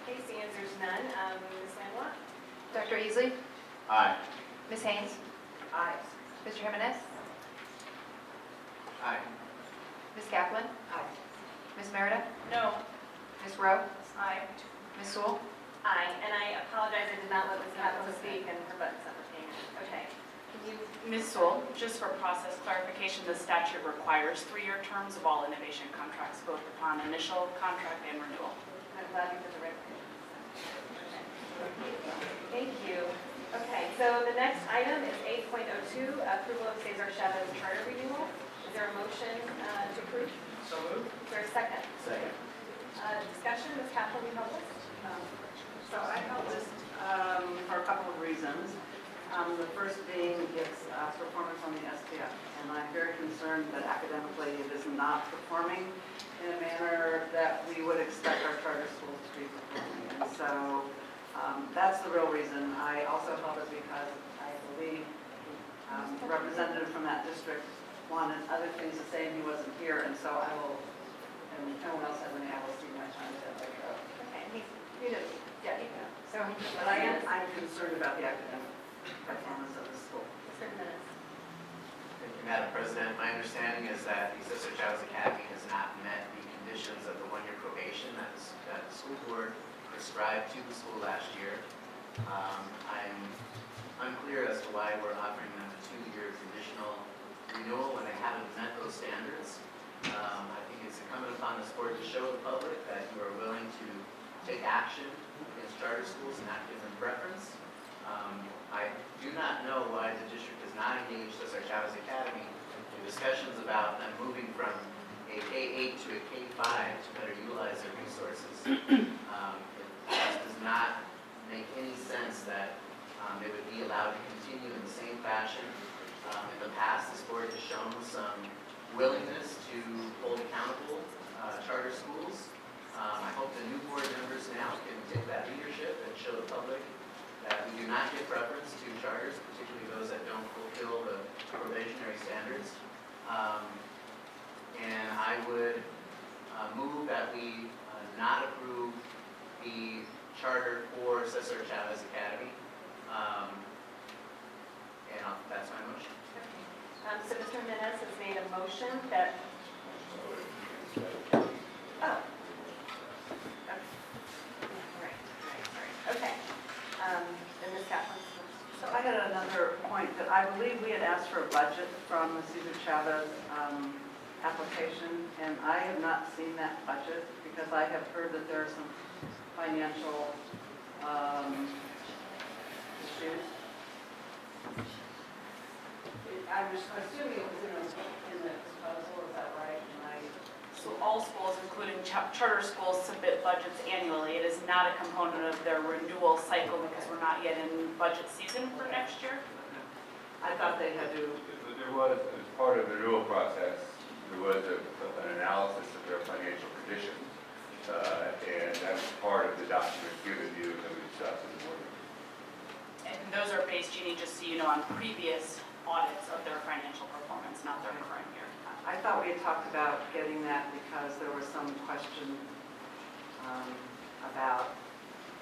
Okay, seeing as there's none, Ms. Langlois? Dr. Easley? Aye. Ms. Haynes? Aye. Mr. Jimenez? Aye. Ms. Kaplan? Aye. Ms. Merida? No. Ms. Rowe? Aye. Ms. Sewell? Aye, and I apologize, I did not let Ms. Kaplan speak and her button's not working. Okay. Can you, Ms. Sewell, just for process clarification, the statute requires 3-year terms of all innovation contracts, both upon initial contract and renewal. I'm glad you put the right. Thank you. Okay, so the next item is 8.02, approval of Cesar Chavez charter renewal. Is there a motion to approve? So moved. Is there a second? Second. Discussion, Ms. Kaplan, will you help us? So I help this for a couple of reasons. The first being its performance on the STF. And I'm very concerned that academically it is not performing in a manner that we would expect our charter schools to be performing. And so that's the real reason. I also help it because I believe the representative from that district wanted other things to say and he wasn't here. And so I will, and if no one else has any, I will see my time to later. Okay, you know, yeah, you know. So, But I'm concerned about the academic performance of the school. Mr. Jimenez. Thank you, Madam President. My understanding is that the Cesar Chavez Academy has not met the conditions of the 1-year probation that the school board prescribed to the school last year. I'm unclear as to why we're offering them a 2-year additional renewal when they haven't met those standards. I think it's incumbent upon this board to show the public that you are willing to take action against charter schools and not give them preference. I do not know why the district has not engaged Cesar Chavez Academy in discussions about them moving from a K-8 to a K-5 to better utilize their resources. It just does not make any sense that they would be allowed to continue in the same fashion. In the past, this board has shown some willingness to hold accountable charter schools. I hope the new board members now can take that leadership and show the public that we do not give preference to charters, particularly those that don't fulfill the probationary standards. And I would move that we not approve the charter for Cesar Chavez Academy. And that's my motion. So Mr. Jimenez has made a motion that, oh. Right, okay. And Ms. Kaplan. So I had another point that I believe we had asked for a budget from the Cesar Chavez application, and I have not seen that budget because I have heard that there are some financial issues. I'm just assuming it was in the proposal, is that right? So all schools, including charter schools, submit budgets annually. It is not a component of their renewal cycle because we're not yet in budget season for next year. I thought they had to. There was, as part of the renewal process, there was an analysis of their financial conditions, and that was part of the document given to you that we discussed in the morning. And those are based, Jeannie, just so you know, on previous audits of their financial performance, not their current year. I thought we had talked about getting that because there was some question about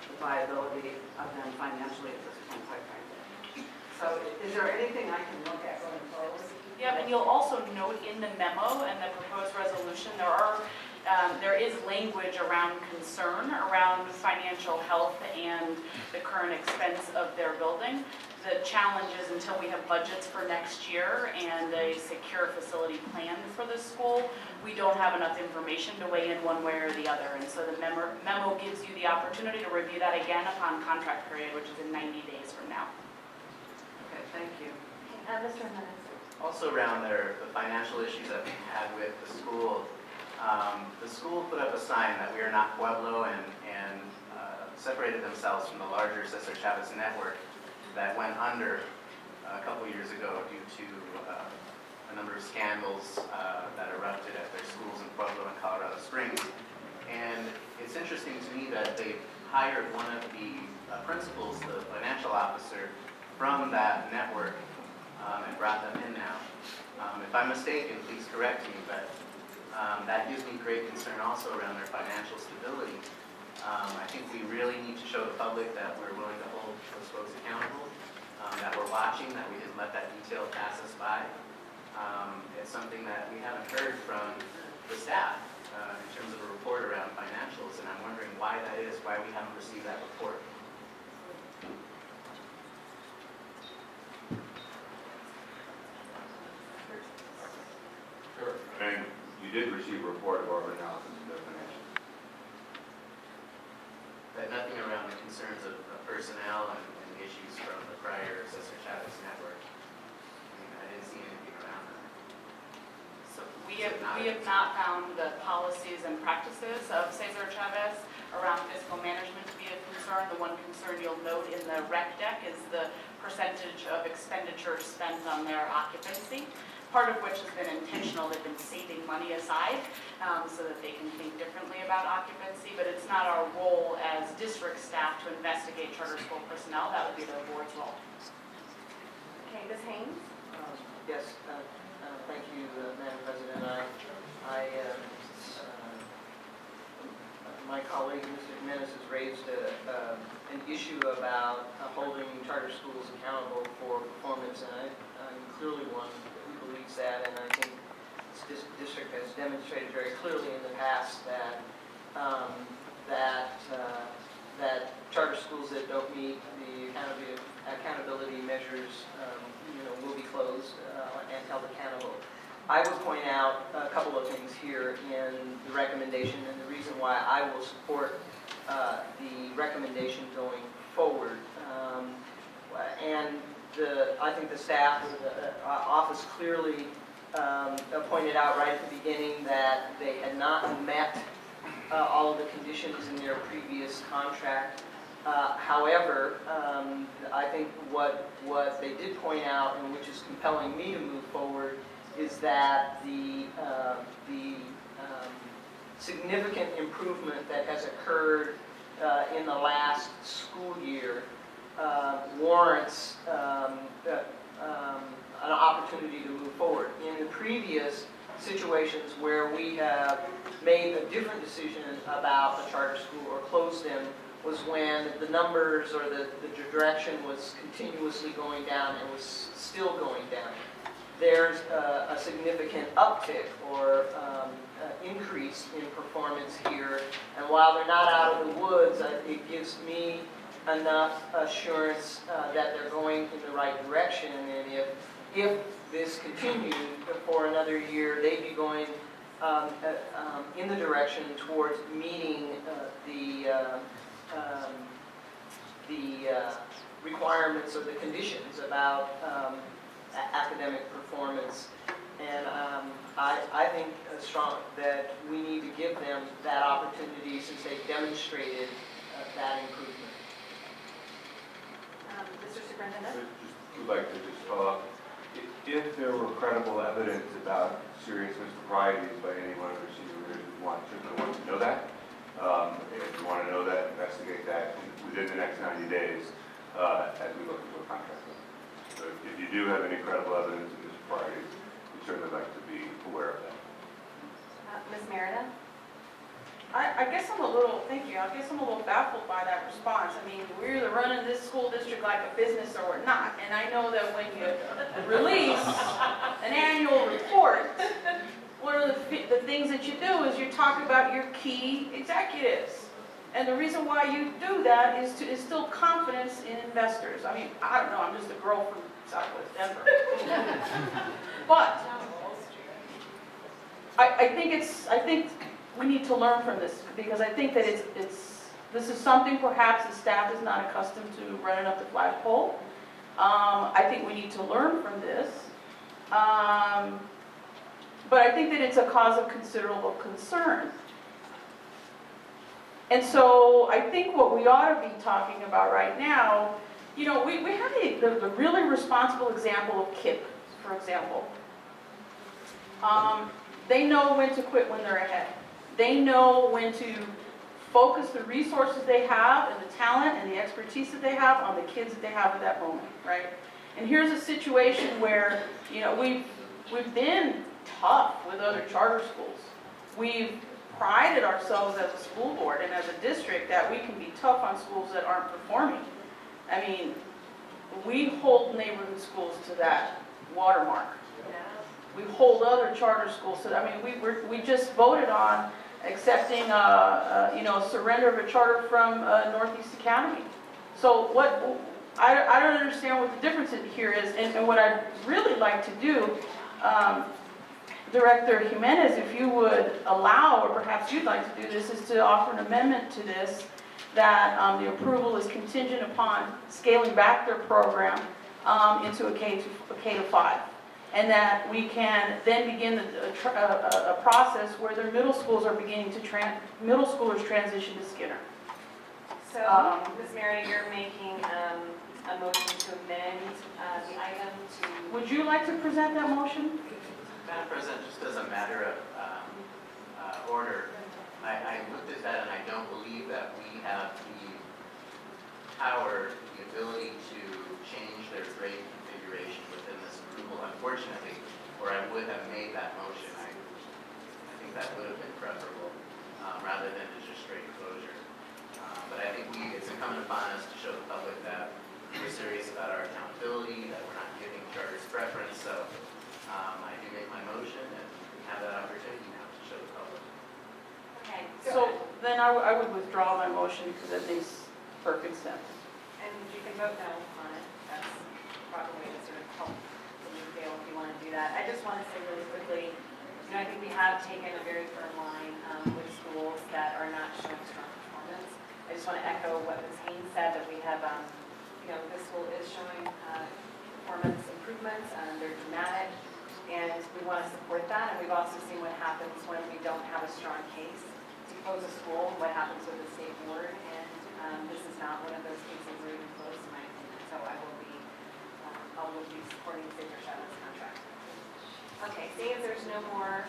the viability of them financially at this point, quite frankly. So is there anything I can look at going forward? Yeah, and you'll also note in the memo and the proposed resolution, there is language around concern around financial health and the current expense of their building. The challenge is until we have budgets for next year and a secure facility plan for the school, we don't have enough information to weigh in one way or the other. And so the memo gives you the opportunity to review that again upon contract period, which is in 90 days from now. Okay, thank you. Mr. Jimenez. Also around the financial issues that we had with the school put up a sign that we are not Pueblo and separated themselves from the larger Cesar Chavez network that went under a couple years ago due to a number of scandals that erupted at their schools in Pueblo and Colorado Springs. And it's interesting to me that they hired one of the principals, the financial officer, from that network and brought them in now. If I'm mistaken, please correct me, but that gives me great concern also around their financial stability. I think we really need to show the public that we're willing to hold those folks accountable, that we're watching, that we didn't let that detail pass us by. It's something that we haven't heard from the staff in terms of a report around financials, and I'm wondering why that is, why we haven't received that report. Sure. And you did receive a report of our analysis of the financials. But nothing around the concerns of personnel and issues from the prior Cesar Chavez network. I mean, I didn't see anything around that. So we have not found the policies and practices of Cesar Chavez around fiscal management to be a concern. The one concern you'll note in the rec deck is the percentage of expenditure spent on their occupancy, part of which has been intentional. They've been saving money aside so that they can think differently about occupancy, but it's not our role as district staff to investigate charter school personnel. That would be the board's role. Okay, Ms. Haynes? Yes, thank you, Madam President. My colleague, Mr. Jimenez, has raised an issue about holding charter schools accountable for performance, and I'm clearly one who believes that, and I think this district has demonstrated very clearly in the past that charter schools that don't meet the accountability measures will be closed and held accountable. I would point out a couple of things here in the recommendation, and the reason why I will support the recommendation going forward. I think the staff of the office clearly pointed out right at the beginning that they had not met all of the conditions in their previous contract. However, I think what they did point out, and which is compelling me to move forward, is that the significant improvement that has occurred in the last school year warrants an opportunity to move forward. In the previous situations where we have made a different decision about a charter school or closed them was when the numbers or the direction was continuously going down and was still going down. There's a significant uptick or increase in performance here, and while they're not out of the woods, it gives me enough assurance that they're going in the right direction, and if this continued for another year, they'd be going in the direction towards meeting the requirements or the conditions about academic performance. And I think that we need to give them that opportunity since they've demonstrated that improvement. Mr. Superintendent? Would like to just follow up. If there were credible evidence about serious improprieties by any one of the senior leaders, we want to know that. If you want to know that, investigate that within the next 90 days as we look into a contract. So if you do have any credible evidence of improprieties, we'd certainly like to be aware of that. Ms. Merida? I guess I'm a little, thank you, I guess I'm a little baffled by that response. I mean, we're either running this school district like a business or we're not. And I know that when you release an annual report, one of the things that you do is you talk about your key executives. And the reason why you do that is to instill confidence in investors. I mean, I don't know, I'm just a girl from Southwest Denver. But I think we need to learn from this, because I think that this is something perhaps the staff is not accustomed to running up the flagpole. I think we need to learn from this. But I think that it's a cause of considerable concern. And so I think what we ought to be talking about right now, you know, we have the really responsible example of KIP, for example. They know when to quit when they're ahead. They know when to focus the resources they have and the talent and the expertise that they have on the kids that they have at that moment, right? And here's a situation where, you know, we've been tough with other charter schools. We've prided ourselves as a school board and as a district that we can be tough on schools that aren't performing. I mean, we hold neighborhood schools to that watermark. We hold other charter schools to that. I mean, we just voted on accepting surrender of a charter from Northeast Academy. So I don't understand what the difference here is, and what I'd really like to do, Director Jimenez, if you would allow, or perhaps you'd like to do this, is to offer an amendment to this, that the approval is contingent upon scaling back their program into a K-5. And that we can then begin a process where their middle schools are beginning to middle schoolers transition to Skinner. So, Ms. Merida, you're making a motion to amend the item to... Would you like to present that motion? Madam President, just as a matter of order, I looked at that and I don't believe that we have the power, the ability to change their grade configuration within this approval, unfortunately, or I would have made that motion. I think that would have been preferable rather than just straight closure. But I think it's incumbent upon us to show the public that we're serious about our accountability, that we're not giving charters preference. So I do make my motion and have that opportunity now to show the public. Okay. So then I would withdraw my motion because it makes perfect sense. And you can vote no on it. That's the proper way to sort of help the new deal if you want to do that. I just want to say really quickly, you know, I think we have taken a very firm line with schools that are not showing strong performance. I just want to echo what Ms. Haynes said, that we have, this school is showing performance improvements, they're dramatic, and we want to support that. And we've also seen what happens when we don't have a strong case to close a school, what happens with the state board, and this is not one of those cases where even close, in my opinion. So I will be supporting Safer Shadow's contract. Okay, seeing as there's no more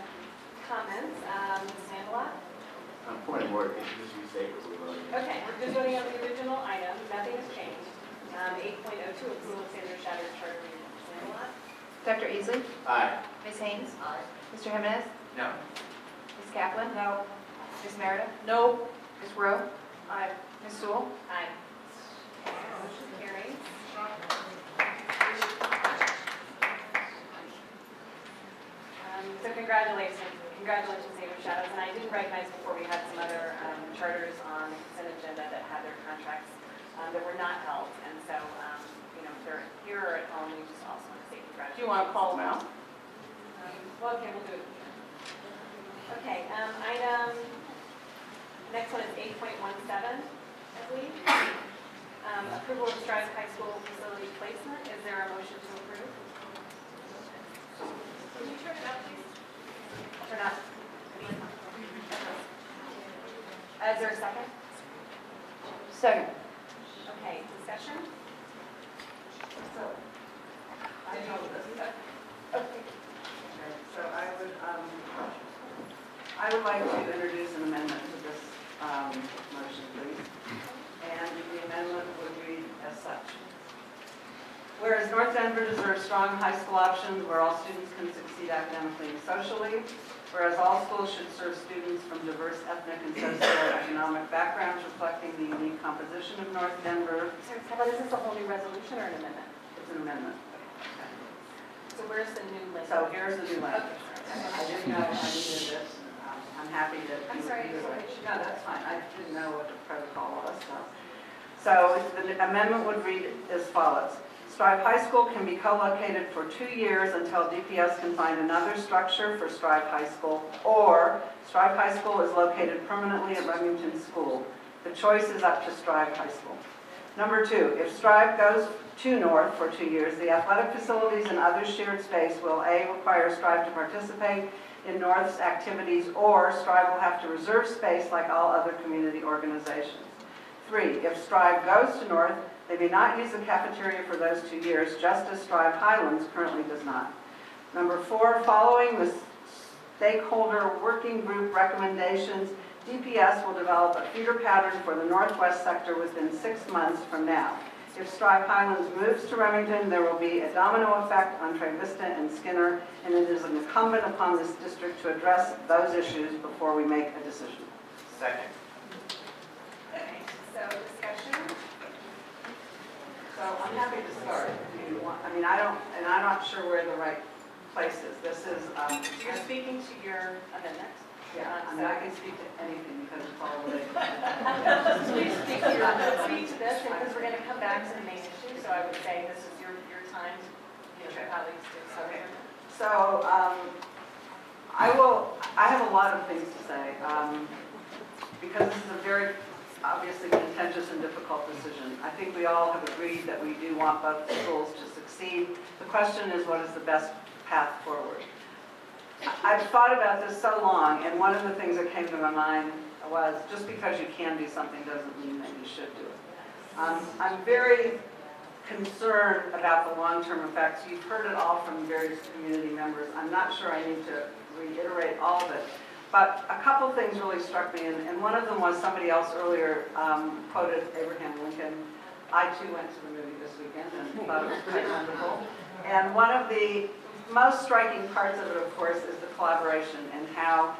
comments, Ms. Sandalot? Point of order, just restate what we voted. Okay, we're just voting on the original item, nothing has changed. 8.02, approval of Safer Shadow's charter reading. Ms. Sandalot? Dr. Easley? Aye. Ms. Haynes? Aye. Mr. Jimenez? No. Ms. Kaplan? No. Ms. Merida? No. Ms. Rowe? Aye. Ms. Sewell? Aye. Motion carries. So congratulations, Safer Shadows. And I didn't recognize before we had some other charters on the consent agenda that had their contracts that were not held. And so, if they're here or at home, we just also want to say congratulations. Do you want to call them out? Well, okay, we'll do it. Okay, next one is 8.17, I believe. Approval of Strive High School facility placement. Is there a motion to approve? Can you turn it up, please? Turn up. Is there a second? Second. Okay, discussion? So, I know this. Okay. So I would like to introduce an amendment to this motion, please. And the amendment would read as such. Whereas North Denver deserves strong high school options where all students can succeed academically and socially, whereas all schools should serve students from diverse ethnic and socioeconomic backgrounds reflecting the unique composition of North Denver. So how about, is this a whole new resolution or an amendment? It's an amendment. So where's the new language? So here's the new language. I didn't know I needed this. I'm happy that. I'm sorry. No, that's fine. I didn't know what the protocol was. So the amendment would read as follows. Strive High School can be co-located for 2 years until DPS can find another structure for Strive High School, or Strive High School is located permanently at Remington School. The choice is up to Strive High School. Number 2, if Strive goes to North for 2 years, the athletic facilities and other shared space will A, require Strive to participate in North's activities, or Strive will have to reserve space like all other community organizations. 3, if Strive goes to North, they may not use the cafeteria for those 2 years, just as Strive Highlands currently does not. Number 4, following the stakeholder working group recommendations, DPS will develop a feeder pattern for the Northwest sector within 6 months from now. If Strive Highlands moves to Remington, there will be a domino effect on Trey Vista and Skinner, and it is incumbent upon this district to address those issues before we make a decision. Second. Okay, so discussion? So I'm happy to start if you want. I mean, I'm not sure where the right place is. This is, You're speaking to your amendment? yeah, I mean, I can speak to anything because it's all related. Please speak to this, because we're going to come back to the main issue, so I would say this is your time to, your colleagues to. Okay. So I have a lot of things to say because this is a very obviously contentious and difficult decision. I think we all have agreed that we do want both schools to succeed. The question is, what is the best path forward? I've thought about this so long, and one of the things that came to my mind was just because you can do something doesn't mean that you should do it. I'm very concerned about the long-term effects. You've heard it all from various community members. I'm not sure I need to reiterate all of it. But a couple things really struck me, and one of them was somebody else earlier quoted Abraham Lincoln. I too went to the movie this weekend and thought it was pretty wonderful. And one of the most striking parts of it, of course, is the collaboration and how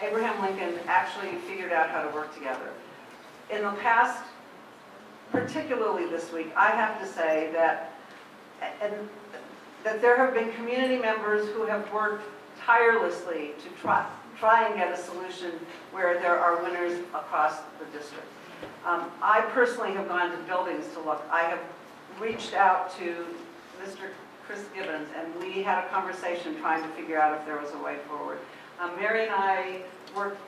Abraham Lincoln actually figured out how to work together. In the past, particularly this week, I have to say that there have been community members who have worked tirelessly to try and get a solution where there are winners across the district. I personally have gone to buildings to look. I have reached out to Mr. Chris Gibbons, and we had a conversation trying to figure out if there was a way forward. Mary and I worked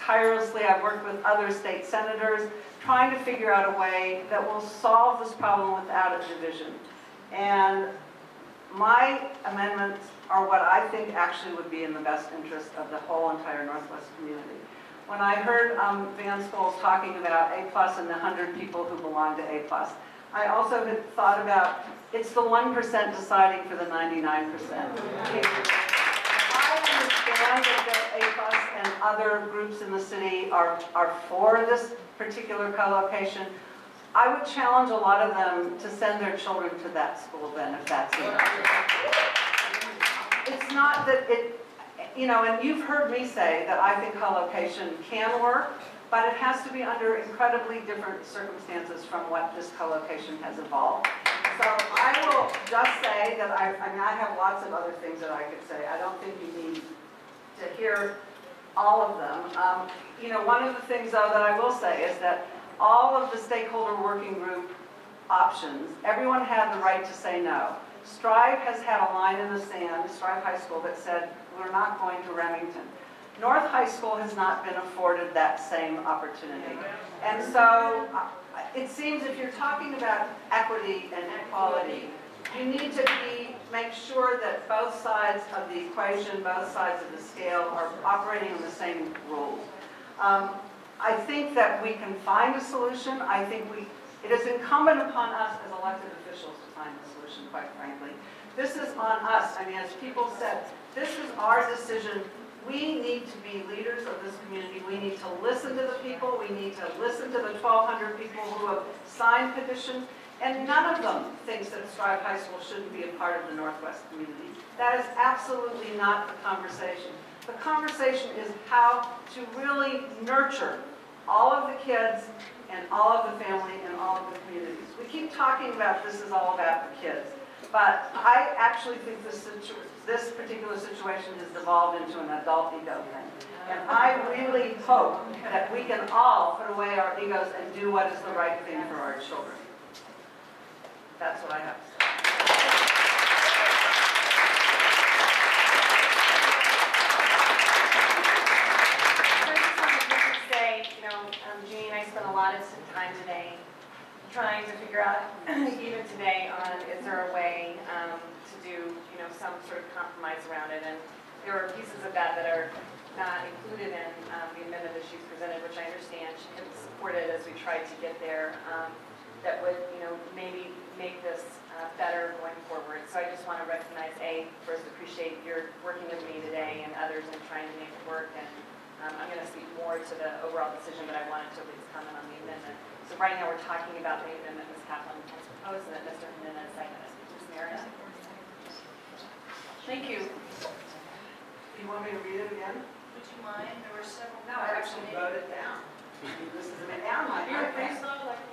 tirelessly. I've worked with other state senators trying to figure out a way that will solve this problem without a division. And my amendments are what I think actually would be in the best interest of the whole entire Northwest community. When I heard Van Scholes talking about A+ and the 100 people who belong to A+, I also had thought about it's the 1% deciding for the 99%. I understand that A+ and other groups in the city are for this particular co-location. I would challenge a lot of them to send their children to that school then, if that's it. It's not that it, and you've heard me say that I think co-location can work, but it has to be under incredibly different circumstances from what this co-location has evolved. So I will just say that I have lots of other things that I could say. I don't think you need to hear all of them. One of the things, though, that I will say is that all of the stakeholder working group options, everyone had the right to say no. Strive has had a line in the sand, Strive High School, that said, we're not going to Remington. North High School has not been afforded that same opportunity. And so it seems if you're talking about equity and equality you need to make sure that both sides of the equation, both sides of the scale are operating on the same rules. I think that we can find a solution. I think it is incumbent upon us as elected officials to find a solution, quite frankly. This is on us. I mean, as people said, this is our decision. We need to be leaders of this community. We need to listen to the people. We need to listen to the 1,200 people who have signed petitions. And none of them thinks that Strive High School shouldn't be a part of the Northwest community. That is absolutely not the conversation. The conversation is how to really nurture all of the kids and all of the family and all of the communities. We keep talking about this is all about the kids, but I actually think this particular situation has devolved into an adult ego thing. And I really hope that we can all put away our egos and do what is the right thing for our children. That's what I have to say. Jean, I spent a lot of time today trying to figure out, even today, on is there a way to do, some sort of compromise around it. And there are pieces of that that are not included in the amendment that she's presented, which I understand she can support it as we try to get there. That would, maybe make this better going forward. So I just want to recognize, first appreciate your working with me today and others in trying to make it work. And I'm going to speak more to the overall decision, but I wanted to at least comment on the amendment. So right now we're talking about the amendment Ms. Kaplan has proposed and that Mr. Jimenez seconded. Ms. Meredith? Thank you. Do you want me to read it again? Would you mind? There were several. No, I actually wrote it down. This is down my iPad.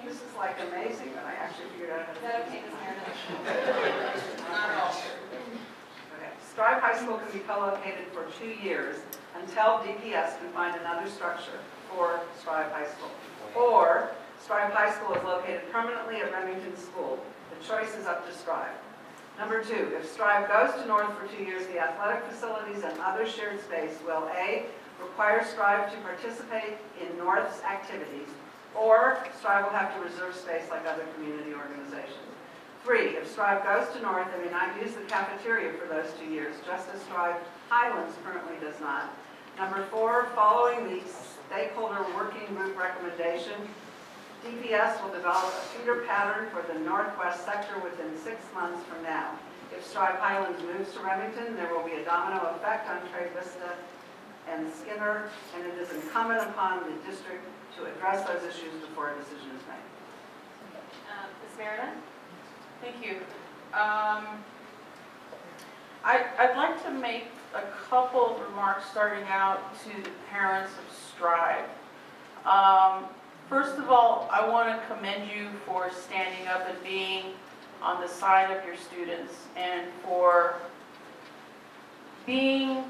This is like amazing, but I actually figured out how to do it. Is that okay, Ms. Meredith? Not at all. Okay. Strive High School can be co-located for 2 years until DPS can find another structure for Strive High School. Or Strive High School is located permanently at Remington School. The choice is up to Strive. Number 2, if Strive goes to North for 2 years, the athletic facilities and other shared space will A, require Strive to participate in North's activities, or Strive will have to reserve space like other community organizations. 3, if Strive goes to North, they may not use the cafeteria for those 2 years, just as Strive Highlands currently does not. Number 4, following the stakeholder working group recommendation, DPS will develop a feeder pattern for the Northwest sector within 6 months from now. If Strive Highlands moves to Remington, there will be a domino effect on Trade Vista and Skinner, and it is incumbent upon the district to address those issues before a decision is made. Ms. Meredith? Thank you. I'd like to make a couple of remarks starting out to the parents of Strive. First of all, I want to commend you for standing up and being on the side of your students and for being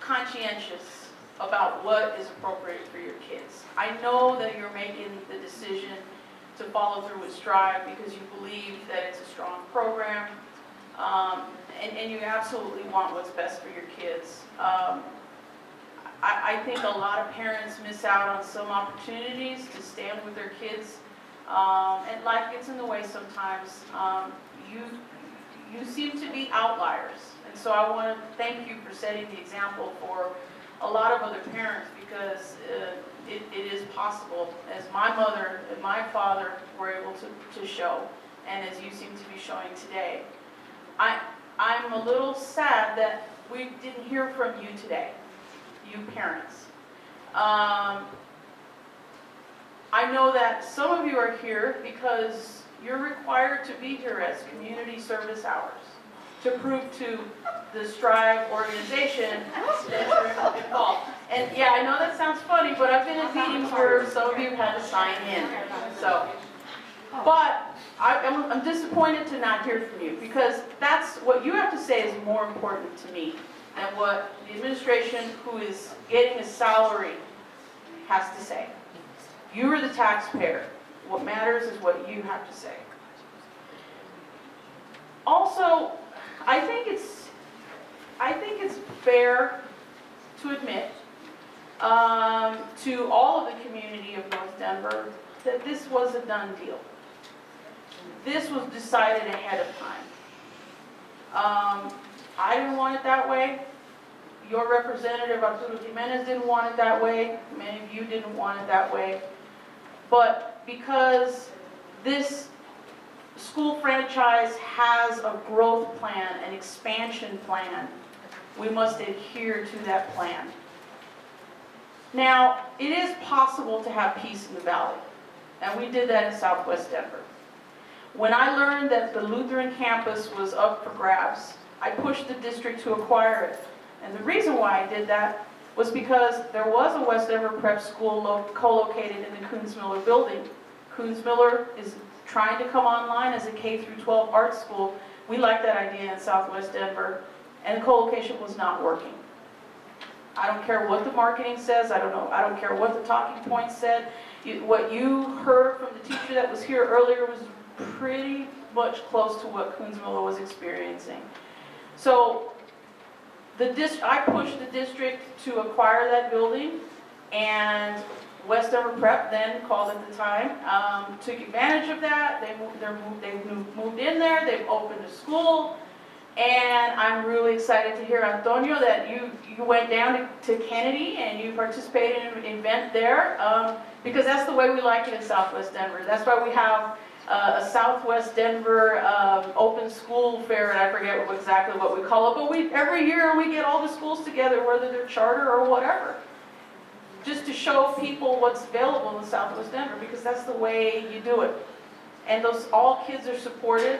conscientious about what is appropriate for your kids. I know that you're making the decision to follow through with Strive because you believe that it's a strong program, and you absolutely want what's best for your kids. I think a lot of parents miss out on some opportunities to stand with their kids, and life gets in the way sometimes. You seem to be outliers, and so I want to thank you for setting the example for a lot of other parents, because it is possible, as my mother and my father were able to show, and as you seem to be showing today. I'm a little sad that we didn't hear from you today, you parents. I know that some of you are here because you're required to be here as community service hours to prove to the Strive organization that you're involved. And yeah, I know that sounds funny, but I've been in meetings where some of you had to sign in. So, but I'm disappointed to not hear from you, because that's what you have to say is more important to me than what the administration, who is getting a salary, has to say. You are the taxpayer. What matters is what you have to say. Also, I think it's fair to admit to all of the community of North Denver that this was a done deal. this was decided ahead of time. I didn't want it that way. Your representative, Arturo Jimenez, didn't want it that way. Many of you didn't want it that way. But because this school franchise has a growth plan, an expansion plan, we must adhere to that plan. Now, it is possible to have peace in the valley, and we did that in Southwest Denver. When I learned that the Lutheran campus was up for grabs, I pushed the district to acquire it. And the reason why I did that was because there was a West Denver prep school co-located in the Coons-Miller building. Coons-Miller is trying to come online as a K-12 art school. We like that idea in Southwest Denver, and the co-location was not working. I don't care what the marketing says, I don't care what the talking points said. What you heard from the teacher that was here earlier was pretty much close to what Coons-Miller was experiencing. So I pushed the district to acquire that building, and West Denver Prep, then called at the time, took advantage of that. They moved in there, they've opened a school, and I'm really excited to hear, Antonio, that you went down to Kennedy and you participated in an event there, because that's the way we like it in Southwest Denver. That's why we have a Southwest Denver open school fair, and I forget exactly what we call it, but every year we get all the schools together, whether they're charter or whatever, just to show people what's available in Southwest Denver, because that's the way you do it. And all kids are supported,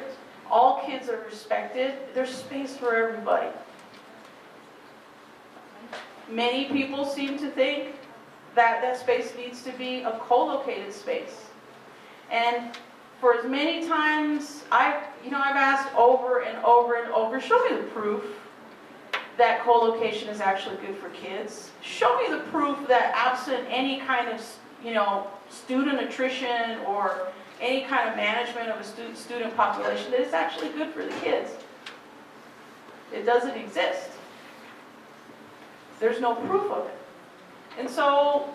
all kids are respected, there's space for everybody. Many people seem to think that that space needs to be a co-located space. And for as many times, I've asked over and over and over, show me the proof that co-location is actually good for kids. Show me the proof that absent any kind of, student attrition or any kind of management of a student population, that it's actually good for the kids. It doesn't exist. There's no proof of it. And so,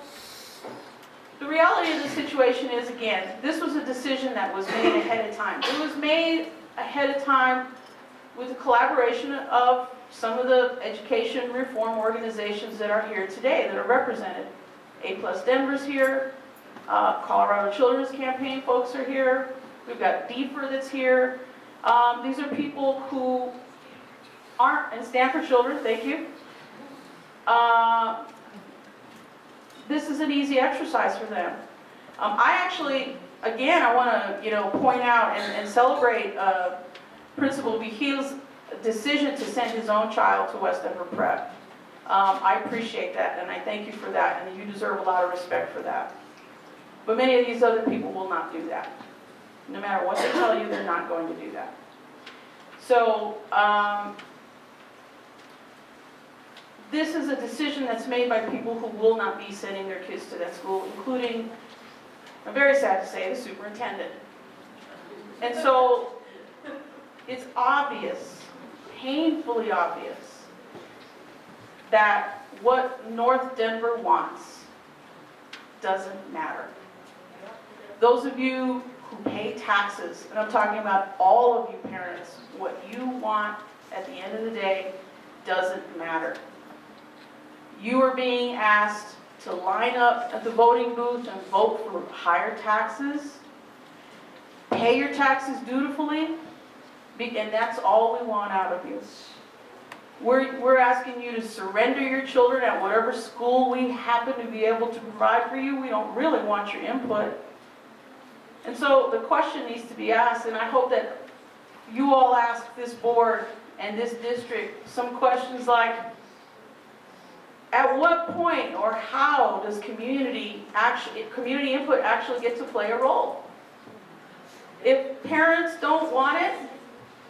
the reality of the situation is, again, this was a decision that was made ahead of time. It was made ahead of time with the collaboration of some of the education reform organizations that are here today, that are represented. A+ Denver's here, Colorado Children's Campaign folks are here, we've got DEFR that's here. These are people who aren't, and Stanford Children, thank you. This is an easy exercise for them. I actually, again, I want to, point out and celebrate Principal Vigil's decision to send his own child to West Denver Prep. I appreciate that, and I thank you for that, and you deserve a lot of respect for that. But many of these other people will not do that. No matter what they tell you, they're not going to do that. So, this is a decision that's made by people who will not be sending their kids to that school, including, I'm very sad to say, the superintendent. And so, it's obvious, painfully obvious, that what North Denver wants doesn't matter. Those of you who pay taxes, and I'm talking about all of you parents, what you want at the end of the day doesn't matter. You are being asked to line up at the voting booth and vote for higher taxes, pay your taxes dutifully, and that's all we want out of you. We're asking you to surrender your children at whatever school we happen to be able to provide for you. We don't really want your input. And so the question needs to be asked, and I hope that you all ask this board and this district some questions like, at what point or how does community input actually get to play a role? If parents don't want it,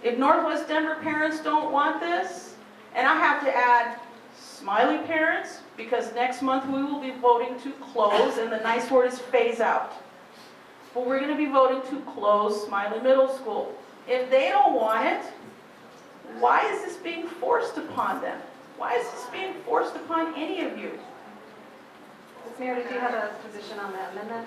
if Northwest Denver parents don't want this, and I have to add Smiley parents, because next month we will be voting to close, and the nice word is phase out. But we're going to be voting to close Smiley Middle School. If they don't want it, why is this being forced upon them? Why is this being forced upon any of you? Mayor, did you have a position on the amendment?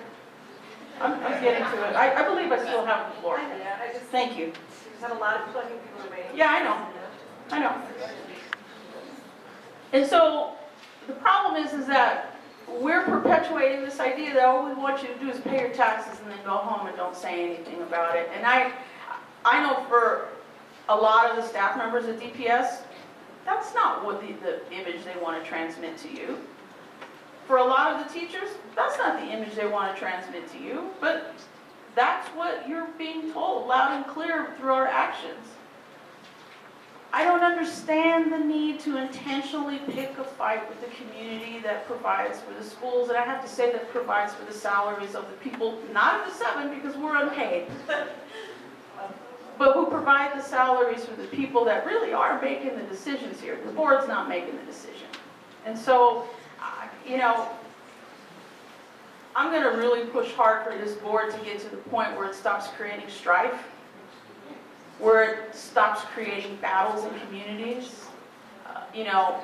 I'm getting to it. I believe I still have the floor. I just, Thank you. you just had a lot of people, I think people are waiting. Yeah, I know. And so the problem is that we're perpetuating this idea that all we want you to do is pay your taxes and then go home and don't say anything about it. And I know for a lot of the staff members at DPS, that's not what the image they want to transmit to you. For a lot of the teachers, that's not the image they want to transmit to you, but that's what you're being told loud and clear through our actions. I don't understand the need to intentionally pick a fight with the community that provides for the schools, and I have to say that provides for the salaries of the people, not of the 7 because we're unpaid, but who provide the salaries for the people that really are making the decisions here. The board's not making the decision. And so, you know, I'm going to really push hard for this board to get to the point where it stops creating strife, where it stops creating battles in communities. You know,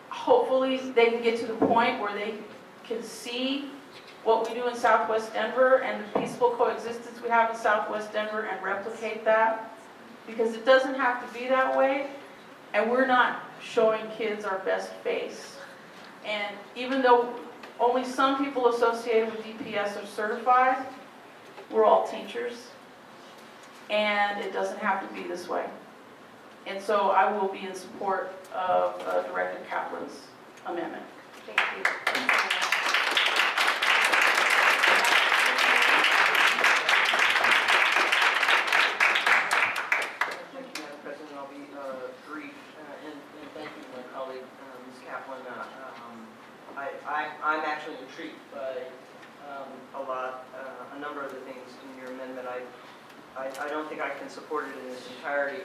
hopefully they can get to the point where they can see what we do in Southwest Denver and the peaceful coexistence we have in Southwest Denver and replicate that. Because it doesn't have to be that way, and we're not showing kids our best face. And even though only some people associated with DPS are certified, we're all teachers. And it doesn't have to be this way. And so I will be in support of Director Kaplan's amendment. Thank you. Thank you, Madam President. I'll be brief, and thank you, my colleague, Ms. Kaplan. I'm actually intrigued by a number of the things in your amendment. I don't think I can support it in its entirety,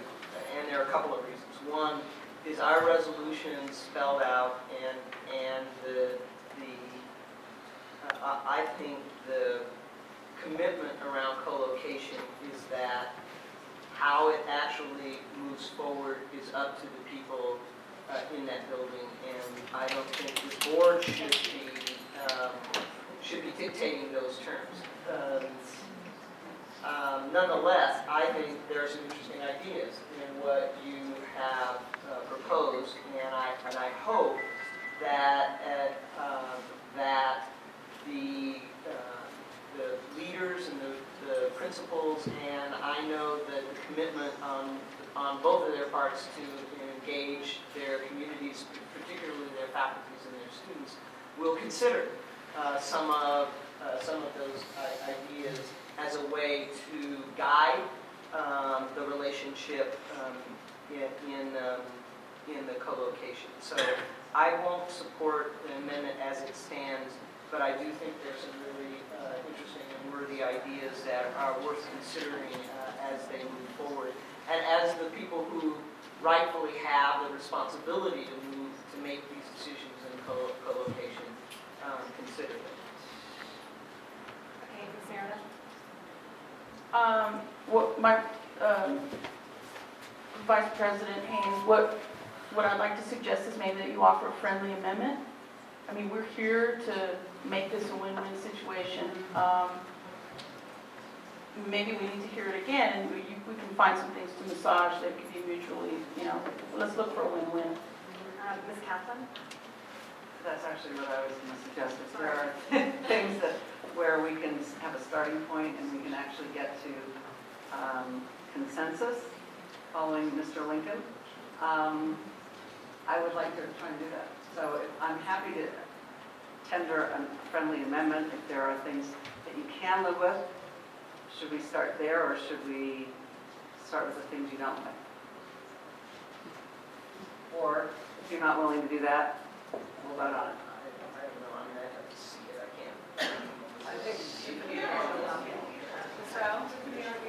and there are a couple of reasons. One is our resolution spelled out, and I think the commitment around co-location is that how it actually moves forward is up to the people in that building, and I don't think the board should be dictating those terms. Nonetheless, I think there are some interesting ideas in what you have proposed, and I hope that that the leaders and the principals, and I know that the commitment on both of their parts to engage their communities, particularly their faculties and their students, will consider some of those ideas as a way to guide the relationship in the co-location. So I won't support the amendment as it stands, but I do think there's some really interesting and worthy ideas that are worth considering as they move forward, and as the people who rightfully have the responsibility to make these decisions in co-location consider them. Okay, Ms. Meredith? What my Vice President Haynes, what I'd like to suggest is maybe that you offer a friendly amendment. I mean, we're here to make this a win-win situation. Maybe we need to hear it again, and we can find some things to massage that could be mutually, you know, let's look for a win-win. Ms. Kaplan? That's actually what I was going to suggest. Is there are things where we can have a starting point and we can actually get to consensus following Mr. Lincoln. I would like to try and do that. So I'm happy to tender a friendly amendment if there are things that you can live with. Should we start there, or should we start with the things you don't like? Or if you're not willing to do that, we'll vote on it. I don't know. I mean, I have to see it. I can't. Ms. Rowe?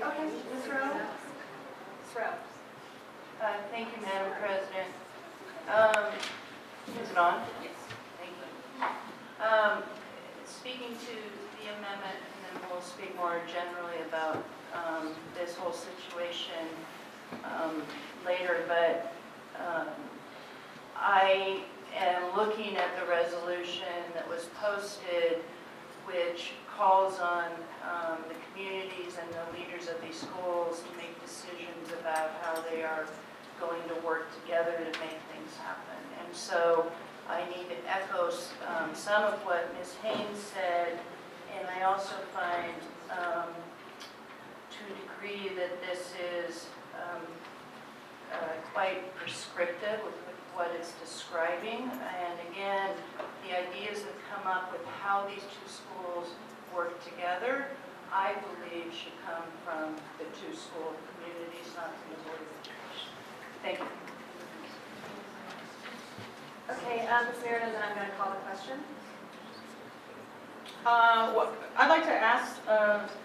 Okay, Ms. Rowe? Ms. Rowe? Thank you, Madam President. Is it on? Yes. Thank you. Speaking to the amendment, and then we'll speak more generally about this whole situation later, but I am looking at the resolution that was posted, which calls on the communities and the leaders of these schools to make decisions about how they are going to work together to make things happen. And so I need to echo some of what Ms. Haynes said, and I also find to a degree that this is quite prescriptive with what it's describing. And again, the ideas that come up with how these two schools work together, I believe should come from the two school communities, not from the Board of Education. Thank you. Okay, Ms. Meredith, then I'm going to call the question. I'd like to ask,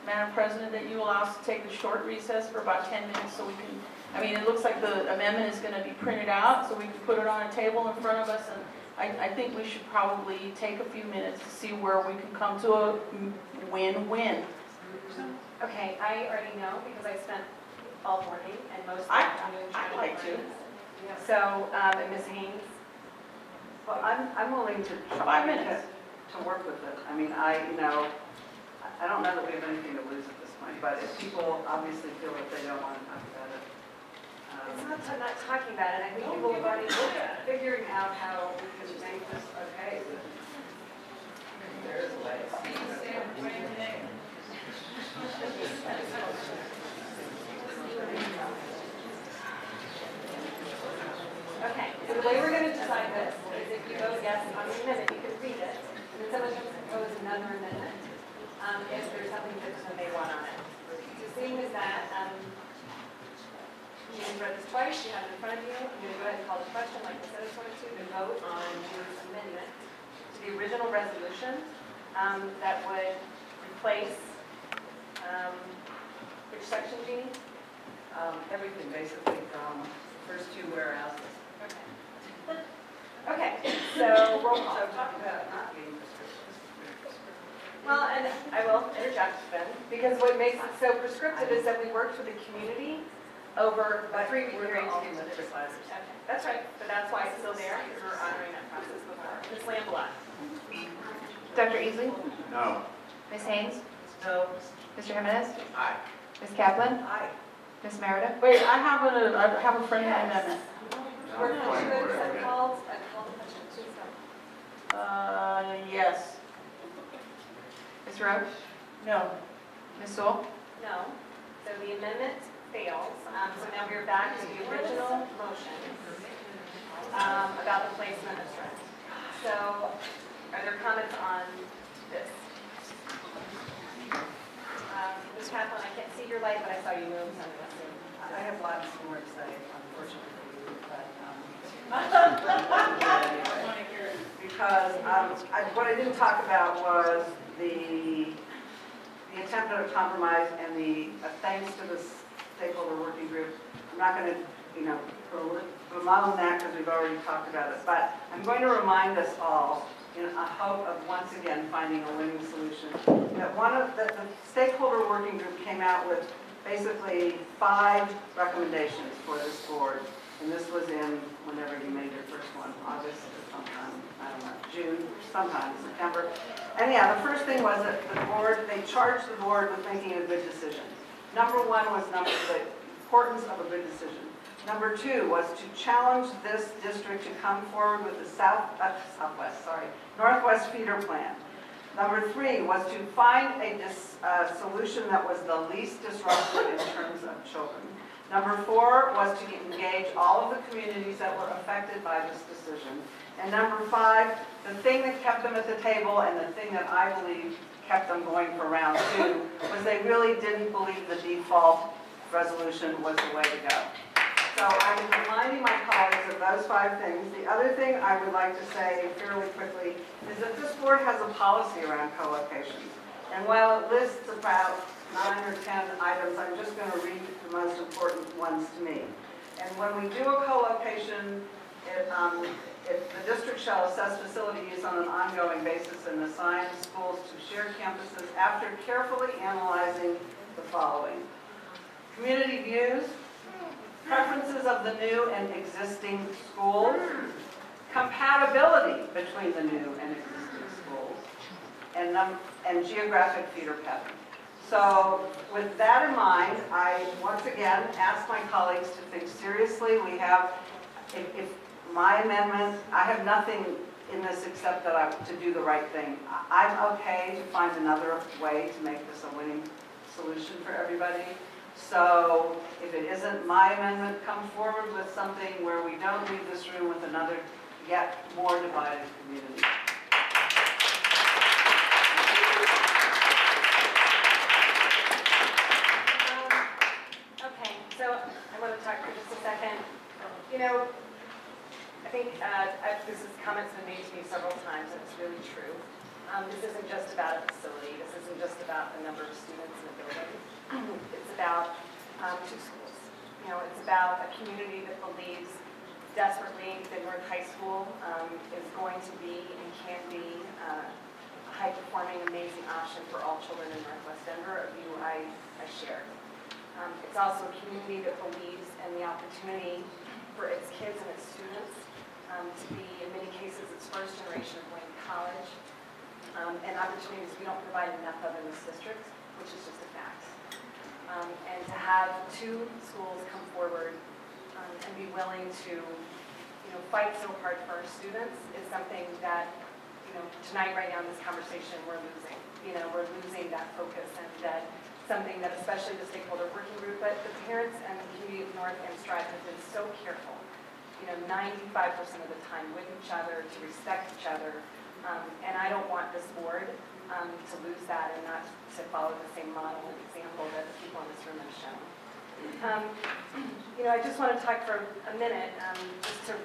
Madam President, that you allow us to take a short recess for about 10 minutes so we can, I mean, it looks like the amendment is going to be printed out, so we can put it on a table in front of us, and I think we should probably take a few minutes to see where we can come to a win-win. Okay, I already know because I spent all morning and most of the I'd afternoon trying like to to. find it. So, and Ms. Haynes? Well, I'm willing to 5 minutes. to work with it. I mean, I don't know that we have anything to lose at this point, but if people obviously feel that they don't want to talk about it. It's not talking about it. I think people have already figuring out how we can make this okay. There's a way. Okay, so the way we're going to decide this is if you vote yes on the amendment, you can read it, and then someone can propose another amendment if there's something that they want on it. So seeing as that, you've read this twice, you have it in front of you, I'm going to go ahead and call the question like I said I was going to vote on June's amendment to the original resolution that would replace, which section, Jeannie? Everything basically from the first two whereases. Okay, so roll call. So talk about not being prescriptive. Well, and I will interject then, because what makes it so prescriptive is that we worked with the community over a 3-week period to get to this. Okay, that's right, but that's why it's still there, because we're honoring that process before. Ms. Lamblot? Dr. Easley? No. Ms. Haynes? No. Mr. Jimenez? Aye. Ms. Kaplan? Aye. Ms. Meredith? Wait, I have a friendly amendment. We're going to call the question, please go. Yes. Ms. Roach? No. Ms. Sewell? No, so the amendment fails. So now we're back to the original motion about the placement of stress. So are there comments on this? Ms. Kaplan, I can't see your light, but I saw you move, so I'm going to assume. I have lots more to say, unfortunately, but because what I didn't talk about was the attempt at a compromise and the thanks to the stakeholder working group. I'm not going to prolong that because we've already talked about it, but I'm going to remind us all in a hope of once again finding a winning solution that the stakeholder working group came out with basically 5 recommendations for this board, and this was in whenever you made your first one, August or sometime, I don't know, June, sometime, September. And yeah, the first thing was that they charged the board with making a good decision. Number 1 was the importance of a good decision. Number 2 was to challenge this district to come forward with the Northwest feeder plan. Number 3 was to find a solution that was the least disruptive in terms of children. Number 4 was to engage all of the communities that were affected by this decision. And number 5, the thing that kept them at the table and the thing that I believe kept them going for round 2 was they really didn't believe the default resolution was the way to go. So I'm reminding my colleagues of those 5 things. The other thing I would like to say fairly quickly is that this board has a policy around co-locations. And while it lists about 9 or 10 items, I'm just going to read the most important ones to me. And when we do a co-location, the district shall assess facility use on an ongoing basis and assign schools to shared campuses after carefully analyzing the following: community views, preferences of the new and existing schools, compatibility between the new and existing schools, and and geographic feeder pattern. So with that in mind, I once again ask my colleagues to think seriously. We have, if my amendment, I have nothing in this except that to do the right thing. I'm okay to find another way to make this a winning solution for everybody. So if it isn't my amendment, come forward with something where we don't leave this room with another yet more divided community. Okay, so I want to talk for just a second. You know, I think this comments been made to me several times, and it's really true. This isn't just about a facility. This isn't just about the number of students in the building. It's about two schools. You know, it's about a community that believes desperately that North High School is going to be and can be a high-performing, amazing option for all children in Northwest Denver, a view I share. It's also a community that believes in the opportunity for its kids and its students to be, in many cases, its first generation of going to college, and opportunities we don't provide enough of in this district, which is just a fact. And to have two schools come forward and be willing to, fight so hard for our students is something that, tonight, right now in this conversation, we're losing. We're losing that focus, and that something that especially the stakeholder working group, but the parents and the community of North and Strive have been so careful, 95% of the time with each other, to respect each other. And I don't want this board to lose that and not to follow the same model and example that the people in this room have shown. I just want to talk for a minute just to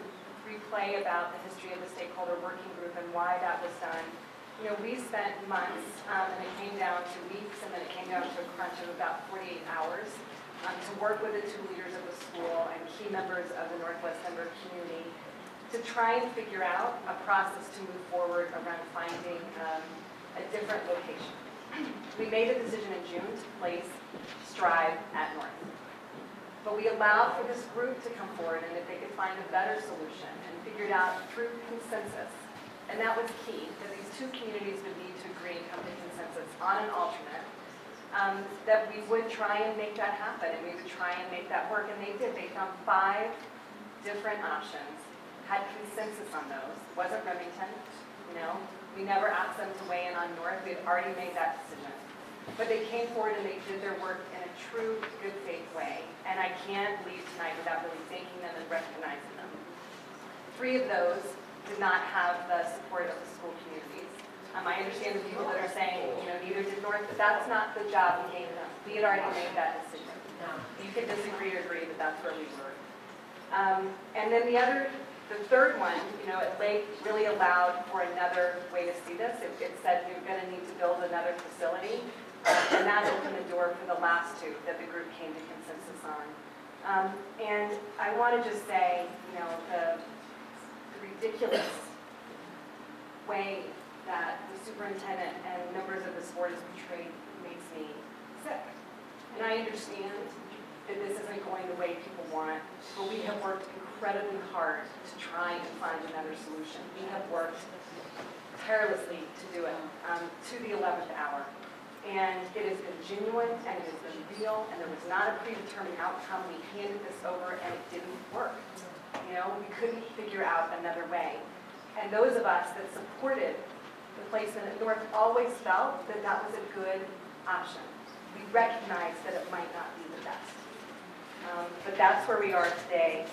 replay about the history of the stakeholder working group and why that was done. We spent months, and it came down to weeks, and then it came down to a crunch of about 48 hours to work with the two leaders of the school and key members of the Northwest Denver community to try and figure out a process to move forward around finding a different location. We made a decision in June to place Strive at North. But we allowed for this group to come forward and if they could find a better solution and figure it out through consensus. And that was key, that these two communities would need to agree and come to consensus on an alternate, that we would try and make that happen and we would try and make that work. And they did. They found 5 different options, had consensus on those. It wasn't Remington, We never asked them to weigh in on North. We had already made that decision. But they came forward and they did their work in a true good faith way. And I can't leave tonight without really thanking them and recognizing them. 3 of those did not have the support of the school communities. I understand the people that are saying, neither did North, but that's not the job we gave them. We had already made that decision. You could disagree or agree, but that's where we were. And then the third one, it really allowed for another way to see this. It said you're going to need to build another facility, and that opened the door for the last 2 that the group came to consensus on. And I want to just say, the ridiculous way that the superintendent and members of this board is portrayed makes me sick. And I understand that this isn't going the way people want, but we have worked incredibly hard to try and find another solution. We have worked tirelessly to do it to the 11th hour. And it has been genuine and it has been real and there was not a predetermined outcome. We handed this over and it didn't work. We couldn't figure out another way. And those of us that supported the placement at North always felt that that was a good option. We recognized that it might not be the best. But that's where we are today.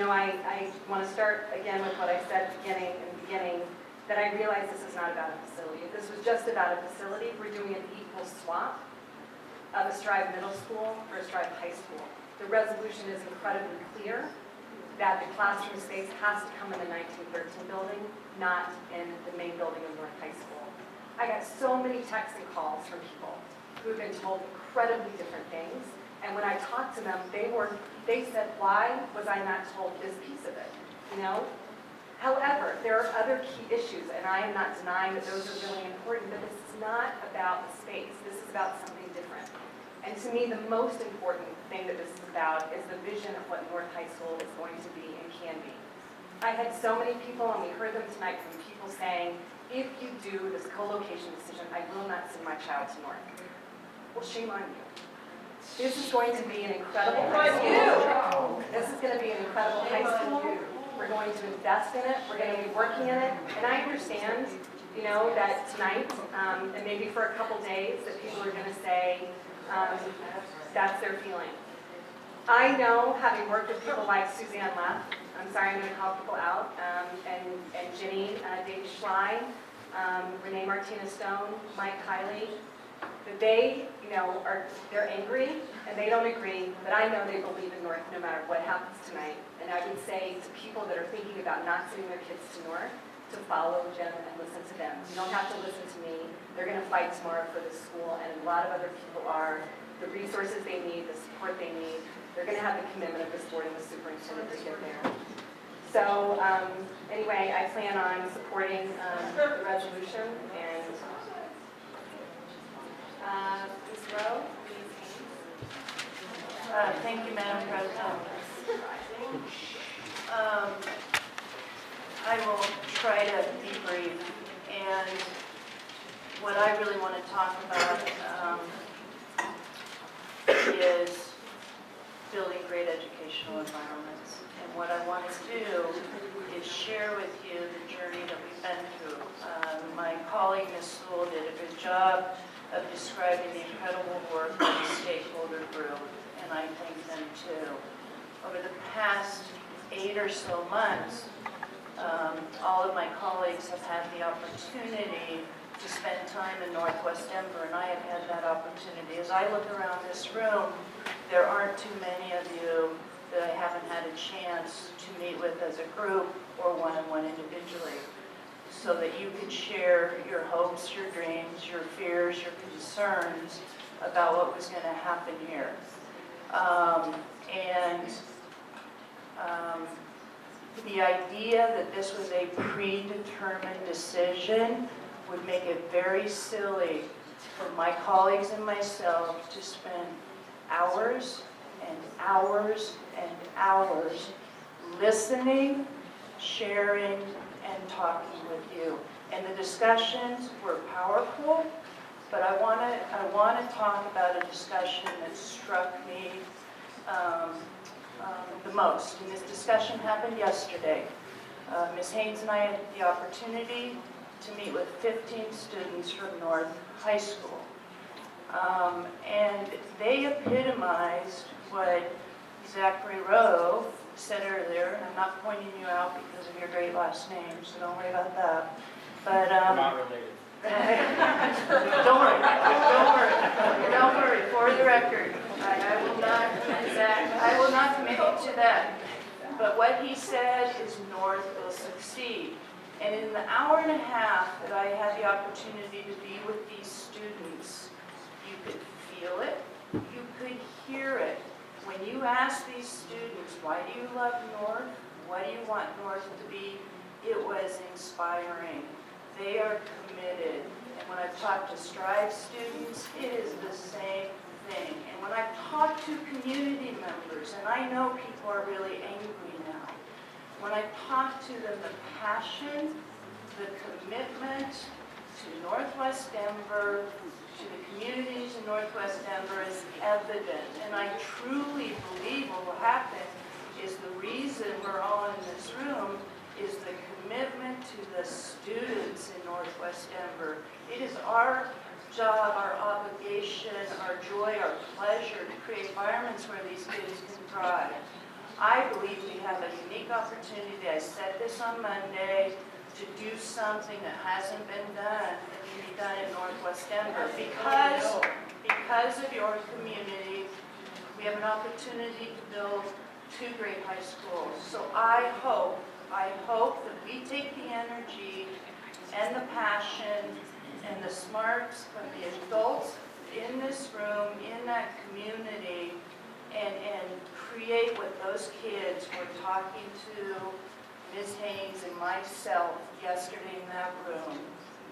I want to start again with what I said in the beginning, that I realize this is not about a facility. If this was just about a facility, we're doing an equal swap of a Strive Middle School for a Strive High School. The resolution is incredibly clear that the classroom space has to come in the 1913 building, not in the main building of North High School. I got so many texts and calls from people who have been told incredibly different things. And when I talked to them, they said, why was I not told this piece of it? However, there are other key issues, and I am not denying that those are really important, but this is not about the space. This is about something different. And to me, the most important thing that this is about is the vision of what North High School is going to be and can be. I had so many people, and we heard them tonight from people saying, if you do this co-location decision, I will not send my child to North. Well, shame on you. This is going to be an incredible high school. This is going to be an incredible high school. We're going to invest in it. We're going to be working in it. And I understand, you know, that tonight, and maybe for a couple days, that people are going to say that's their feeling. I know, having worked with people like Suzanne Leff, I'm sorry, I'm going to call people out, and Ginny Davis Schley, Renee Martinez-Stone, Mike Kiley, that they, you know, they're angry and they don't agree, but I know they believe in North no matter what happens tonight. And I would say to people that are thinking about not sending their kids to North, to follow Jen and listen to them. You don't have to listen to me. They're going to fight tomorrow for the school, and a lot of other people are. The resources they need, the support they need, they're going to have the commitment of this board and the superintendent to get there. So anyway, I plan on supporting the resolution, and Ms. Rowe, Ms. Haynes. Thank you, Madam President. I will try to debrief, and what I really want to talk about is building great educational environments. And what I want to do is share with you the journey that we've been through. My colleague, Ms. Sewell, did a good job of describing the incredible work of the stakeholder group, and I thank them too. Over the past 8 or so months, all of my colleagues have had the opportunity to spend time in Northwest Denver, and I have had that opportunity. As I look around this room, there aren't too many of you that I haven't had a chance to meet with as a group or one-on-one individually, so that you could share your hopes, your dreams, your fears, your concerns about what was going to happen here. The idea that this was a predetermined decision would make it very silly for my colleagues and myself to spend hours and hours and hours listening, sharing, and talking with you. And the discussions were powerful, but I want to talk about a discussion that struck me the most. And this discussion happened yesterday. Ms. Haynes and I had the opportunity to meet with 15 students from North High School. And they epitomized what Zachary Rowe said earlier, and I'm not pointing you out because of your great last name, so don't worry about that. But Not related. Don't worry. For the record, I will not commit you to that. But what he said is North will succeed. And in the hour and a half that I had the opportunity to be with these students, you could feel it, you could hear it. When you ask these students, why do you love North? What do you want North to be? It was inspiring. They are committed. And when I've talked to Strive students, it is the same thing. And when I've talked to community members, and I know people are really angry now, when I talk to them, the passion, the commitment to Northwest Denver, to the communities in Northwest Denver is evident. And I truly believe what will happen is the reason we're all in this room is the commitment to the students in Northwest Denver. It is our job, our obligation, our joy, our pleasure to create environments where these kids can thrive. I believe we have a unique opportunity, I said this on Monday, to do something that hasn't been done, that can be done in Northwest Denver. Because of your community, we have an opportunity to build 2 great high schools. So I hope that we take the energy and the passion and the smarts from the adults in this room, in that community, and create what those kids were talking to Ms. Haynes and myself yesterday in that room.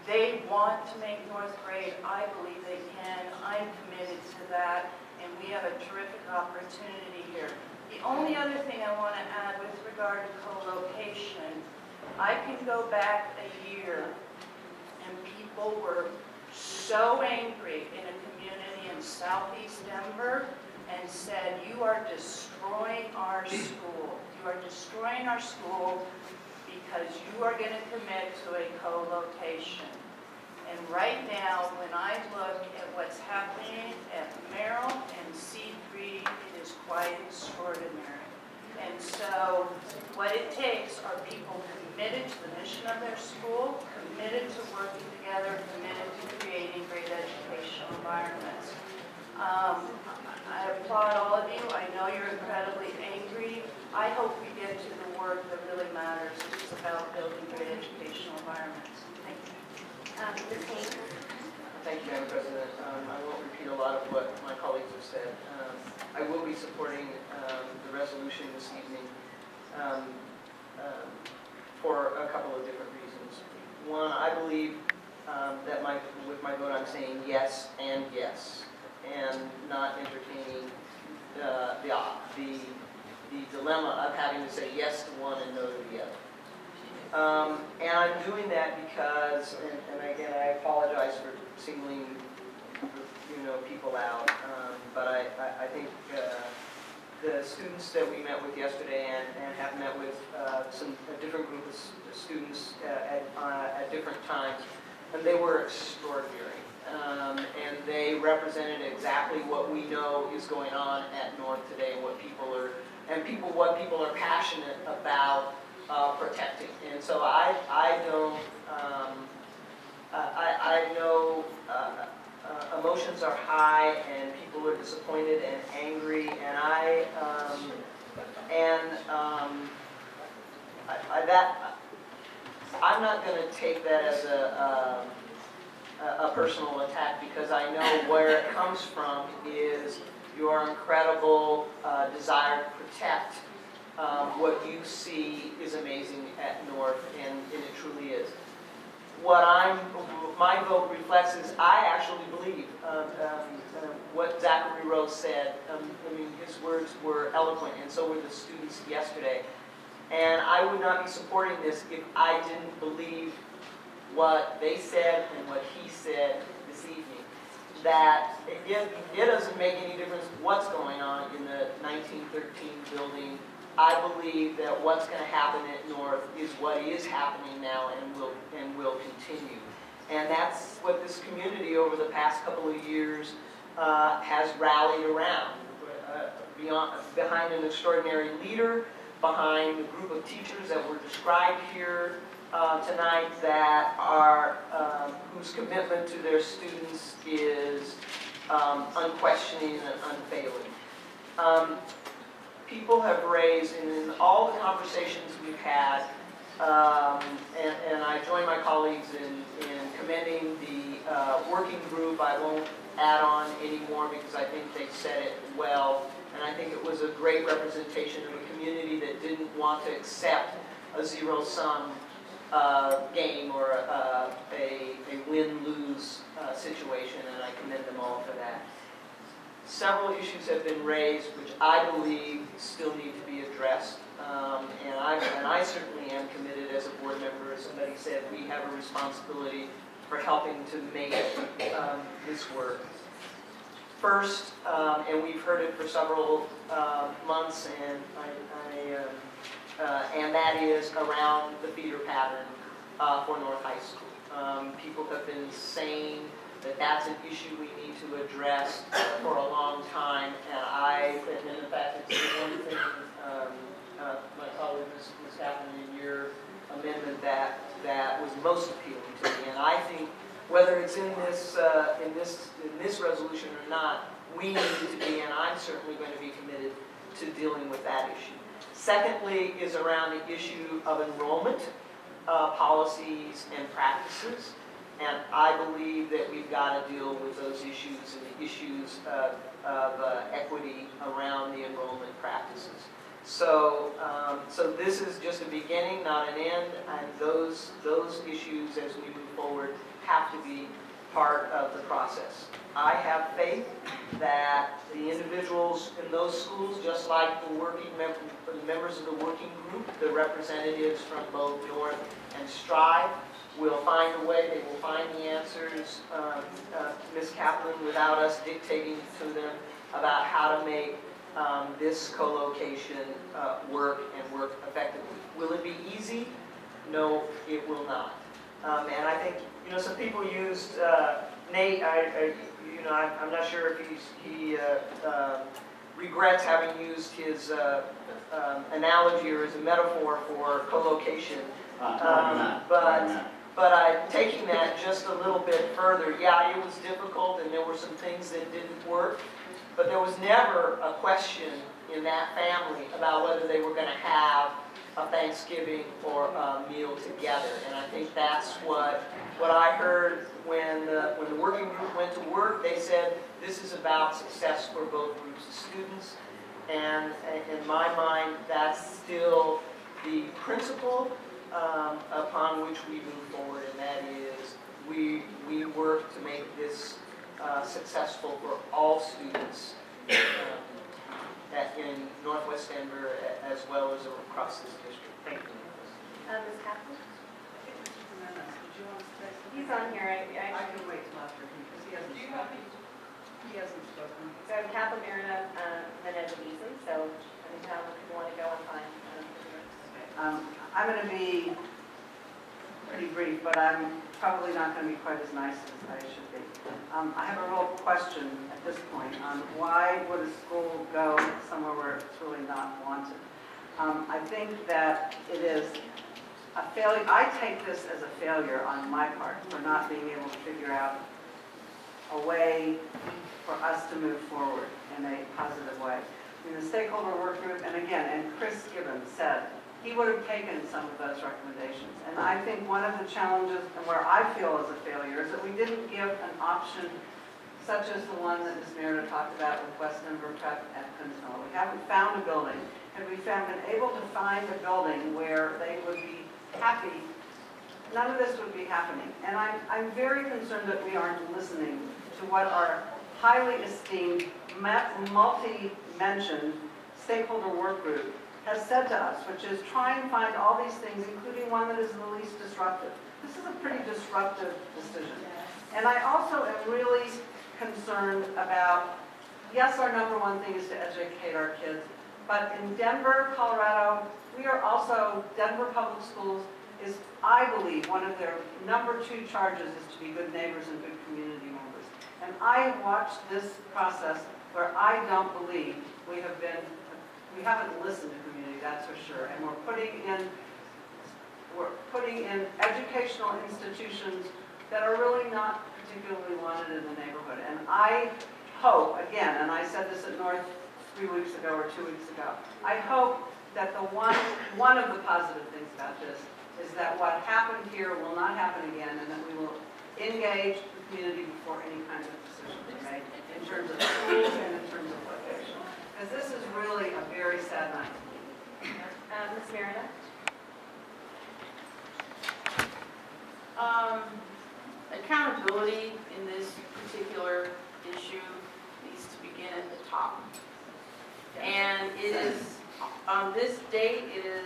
They want to make North great. I believe they can. I'm committed to that, and we have a terrific opportunity here. The only other thing I want to add with regard to co-location, I can go back a year people were so angry in a community in southeast Denver and said, you are destroying our school. You are destroying our school because you are going to commit to a co-location. And right now, when I look at what's happening at Merrill and C3, it is quite extraordinary. And so what it takes are people committed to the mission of their school, committed to working together, committed to creating great educational environments. I applaud all of you. I know you're incredibly angry. I hope we get to the work that really matters, which is about building great educational environments. Thank you. Ms. Haynes? Thank you, Madam President. I won't repeat a lot of what my colleagues have said. I will be supporting the resolution this evening for a couple of different reasons. One, I believe that with my vote I'm saying yes, and not entertaining the dilemma of having to say yes to one and no to the other. And I'm doing that because, and again, I apologize for singling people out, but I think the students that we met with yesterday and have met with a different group of students at different times, and they were extraordinary. And they represented exactly what we know is going on at North today, and what people are passionate about protecting. And so I know emotions are high and people are disappointed and angry, and I'm not going to take that as a personal attack, because I know where it comes from is your incredible desire to protect what you see is amazing at North, and it truly is. My vote reflects is I actually believe what Zachary Rose said. His words were eloquent, and so were the students yesterday. And I would not be supporting this if I didn't believe what they said and what he said this evening. That it doesn't make any difference what's going on in the 1913 building. I believe that what's going to happen at North is what is happening now and will continue. And that's what this community over the past couple of years has rallied around. Behind an extraordinary leader, behind a group of teachers that were described here tonight that are whose commitment to their students is unquestioning and unfailing. People have raised, and in all the conversations we've had, and I join my colleagues in commending the working group. I won't add on anymore because I think they said it well, and I think it was a great representation of a community that didn't want to accept a zero-sum game or a win-lose situation, and I commend them all for that. Several issues have been raised which I believe still need to be addressed, and I certainly am committed as a board member. As somebody said, we have a responsibility for helping to make this work. First, and we've heard it for several months, and that is around the feeder pattern for North High School. People have been saying that that's an issue we need to address for a long time, and in fact, it's the one thing my colleague, Ms. Kaplan, in your amendment that was most appealing to me. And I think whether it's in this resolution or not, we need to be, and I'm certainly going to be committed to dealing with that issue. Secondly is around the issue of enrollment policies and practices. And I believe that we've got to deal with those issues and the issues of equity around the enrollment practices. So this is just a beginning, not an end, and those issues as we move forward have to be part of the process. I have faith that the individuals in those schools, just like the members of the working group, the representatives from both North and Strive, will find a way, they will find the answers, Ms. Kaplan, without us dictating to them about how to make this co-location work and work effectively. Will it be easy? No, it will not. And I think, some people used, Nate, I'm not sure if he regrets having used his analogy or his metaphor for co-location. But taking that just a little bit further, yeah, it was difficult and there were some things that didn't work, but there was never a question in that family about whether they were going to have a Thanksgiving or a meal together. And I think that's what I heard when the working group went to work. They said this is about success for both groups of students. And in my mind, that's still the principle upon which we move forward, and that is we work to make this successful for all students in Northwest Denver as well as across this district. Thank you. Ms. Kaplan? He's on here. I can wait till after him because he hasn't spoken. He hasn't spoken. So I have Kaplan, Marina, Menez, and Eason. So anytime people want to go, I'm fine. I'm going to be pretty brief, but I'm probably not going to be quite as nice as I should be. I have a real question at this point on why would a school go somewhere where it's really not wanted. I think that it is a failure. I take this as a failure on my part for not being able to figure out a way for us to move forward in a positive way. In the stakeholder work group, and again, and Chris Gibbons said, he would have taken some of those recommendations. And I think one of the challenges, and where I feel is a failure, is that we didn't give an option such as the one that Ms. Merida talked about with West Denver Prep at Princeton. We haven't found a building. Had we been able to find a building where they would be happy, none of this would be happening. And I'm very concerned that we aren't listening to what our highly esteemed, multi-mentioned stakeholder work group has said to us, which is try and find all these things, including one that is the least disruptive. This is a pretty disruptive decision. And I also am really concerned about, yes, our number one thing is to educate our kids, but in Denver, Colorado, we are also, Denver Public Schools is, I believe, one of their number 2 charges is to be good neighbors and good community members. And I have watched this process where I don't believe we haven't listened to community, that's for sure. And we're putting in educational institutions that are really not particularly wanted in the neighborhood. And I hope, again, and I said this at North 3 weeks ago or 2 weeks ago, I hope that the one of the positive things about this is that what happened here will not happen again, and that we will engage the community before any kind of decision is made in terms of schools and in terms of location. Because this is really a very sad night. Ms. Merida? Accountability in this particular issue needs to begin at the top. And it is, on this date, it is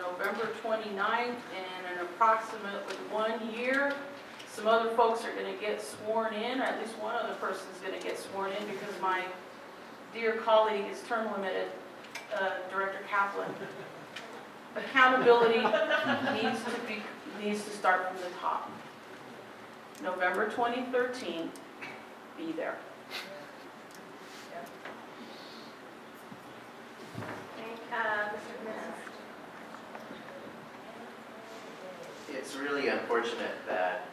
November 29th, and in approximately 1 year, some other folks are going to get sworn in, or at least one other person is going to get sworn in because my dear colleague is term limited, Director Kaplan. Accountability needs to start from the top. November 2013, be there. Mr. Menez? It's really unfortunate that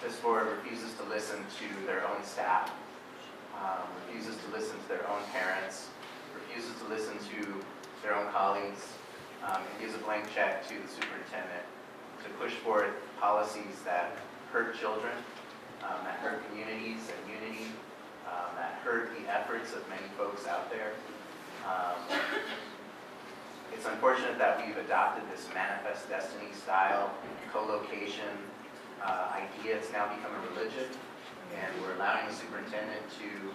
this board refuses to listen to their own staff, refuses to listen to their own parents, refuses to listen to their own colleagues, and gives a blank check to the superintendent to push forward policies that hurt children, that hurt communities and unity, that hurt the efforts of many folks out there. It's unfortunate that we've adopted this manifest destiny style co-location idea. It's now become a religion, and we're allowing the superintendent to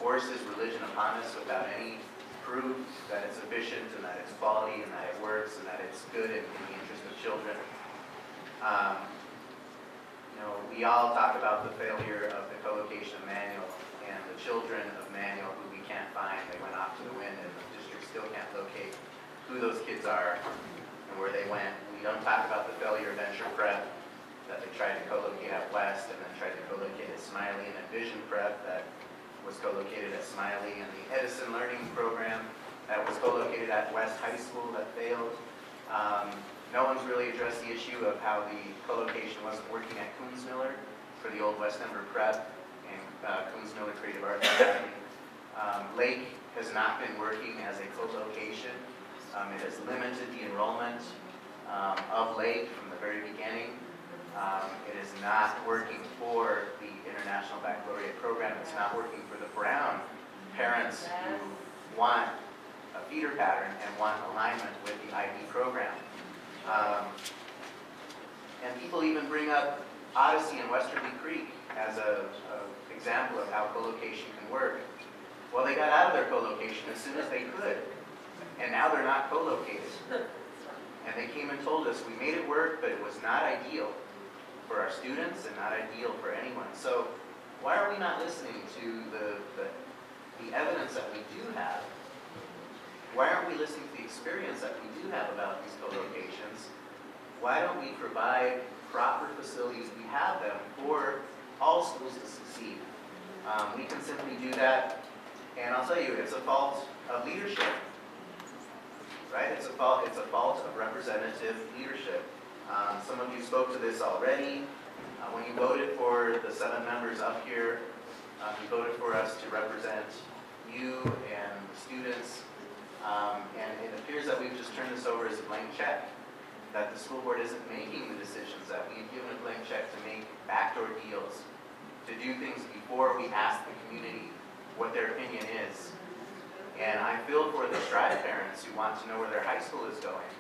force his religion upon us without any proof that it's efficient and that it's quality and that it works and that it's good and in the interest of children. We all talk about the failure of the co-location of Manual and the children of Manual who we can't find. They went off to the wind and the district still can't locate who those kids are and where they went. We don't talk about the failure of Venture Prep that they tried to co-locate at West and then tried to co-locate at Smiley, and then Vision Prep that was co-located at Smiley, and the Edison Learning Program that was co-located at West High School that failed. No one's really addressed the issue of how the co-location wasn't working at Coons Miller for the old West Denver Prep and Coons Miller Creative Arts Academy. Lake has not been working as a co-location. It has limited the enrollment of Lake from the very beginning. It is not working for the International Baccalaureate program. It's not working for the Brown parents who want a feeder pattern and want alignment with the IB program. And people even bring up Odyssey and Westerly Creek as an example of how co-location can work. Well, they got out of their co-location as soon as they could, and now they're not co-located. And they came and told us, we made it work, but it was not ideal for our students and not ideal for anyone. So why are we not listening to the evidence that we do have? Why aren't we listening to the experience that we do have about these co-locations? Why don't we provide proper facilities? We have them for all schools to succeed. We can simply do that, and I'll tell you, it's a fault of leadership, right? It's a fault of representative leadership. Some of you spoke to this already. When you voted for the 7 members up here, you voted for us to represent you and the students. And it appears that we've just turned this over as a blank check, that the school board isn't making the decisions, that we've given a blank check to make backdoor deals, to do things before we ask the community what their opinion is. And I feel for the Strive parents who want to know where their high school is going.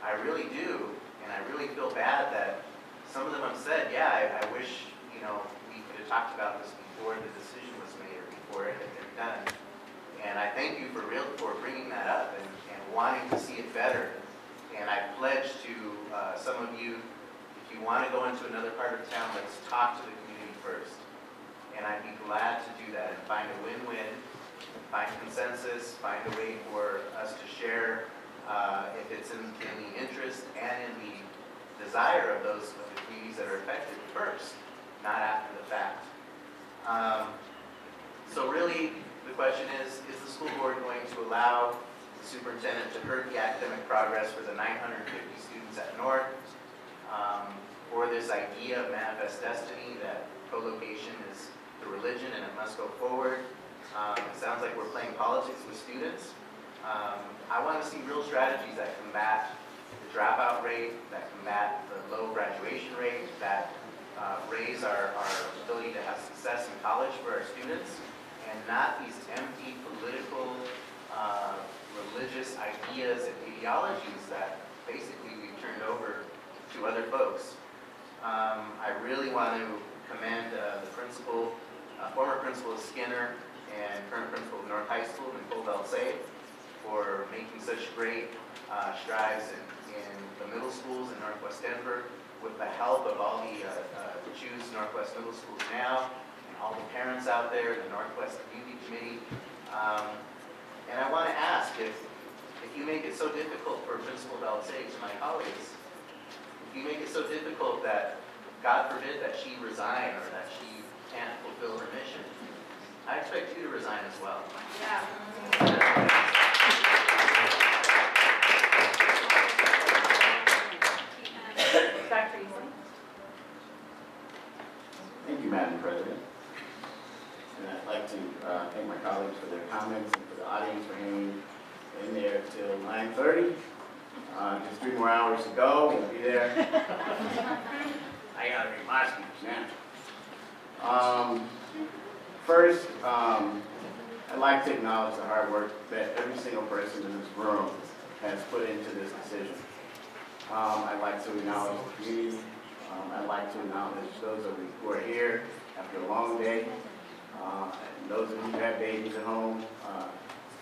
I really do, and I really feel bad that some of them have said, yeah, I wish, we could have talked about this before the decision was made or before it had been done. And I thank you for bringing that up and wanting to see it better. And I pledge to some of you, if you want to go into another part of town, let's talk to the community first. And I'd be glad to do that and find a win-win, find consensus, find a way for us to share if it's in the interest and in the desire of the communities that are affected first, not after the fact. So really, the question is the school board going to allow the superintendent to hurt the academic progress for the 950 students at North, for this idea of manifest destiny that co-location is the religion and it must go forward? It sounds like we're playing politics with students. I want to see real strategies that combat the dropout rate, that combat the low graduation rate, that raise our ability to have success in college for our students, and not these empty political, religious ideas and ideologies that basically we've turned over to other folks. I really want to commend the principal, former principal of Skinner and current principal of North High School, Nicole Belsae, for making such great strides in the middle schools in Northwest Denver, with the help of all the Choose Northwest Middle Schools Now, and all the parents out there, the Northwest Community Committee. And I want to ask, if you make it so difficult for Principal Belsae, to my colleagues, if you make it so difficult that, God forbid, that she resign or that she can't fulfill her mission, I expect you to resign as well. Yeah. Dr. Easley. Thank you, Madam President. And I'd like to thank my colleagues for their comments and for the audience for hanging in there till 9:30. Just 3 more hours to go. We'll be there. I gotta read my speech now. First, I'd like to acknowledge the hard work that every single person in this room has put into this decision. I'd like to acknowledge the community. I'd like to acknowledge those of you who are here after a long day. And those of you who have babies at home,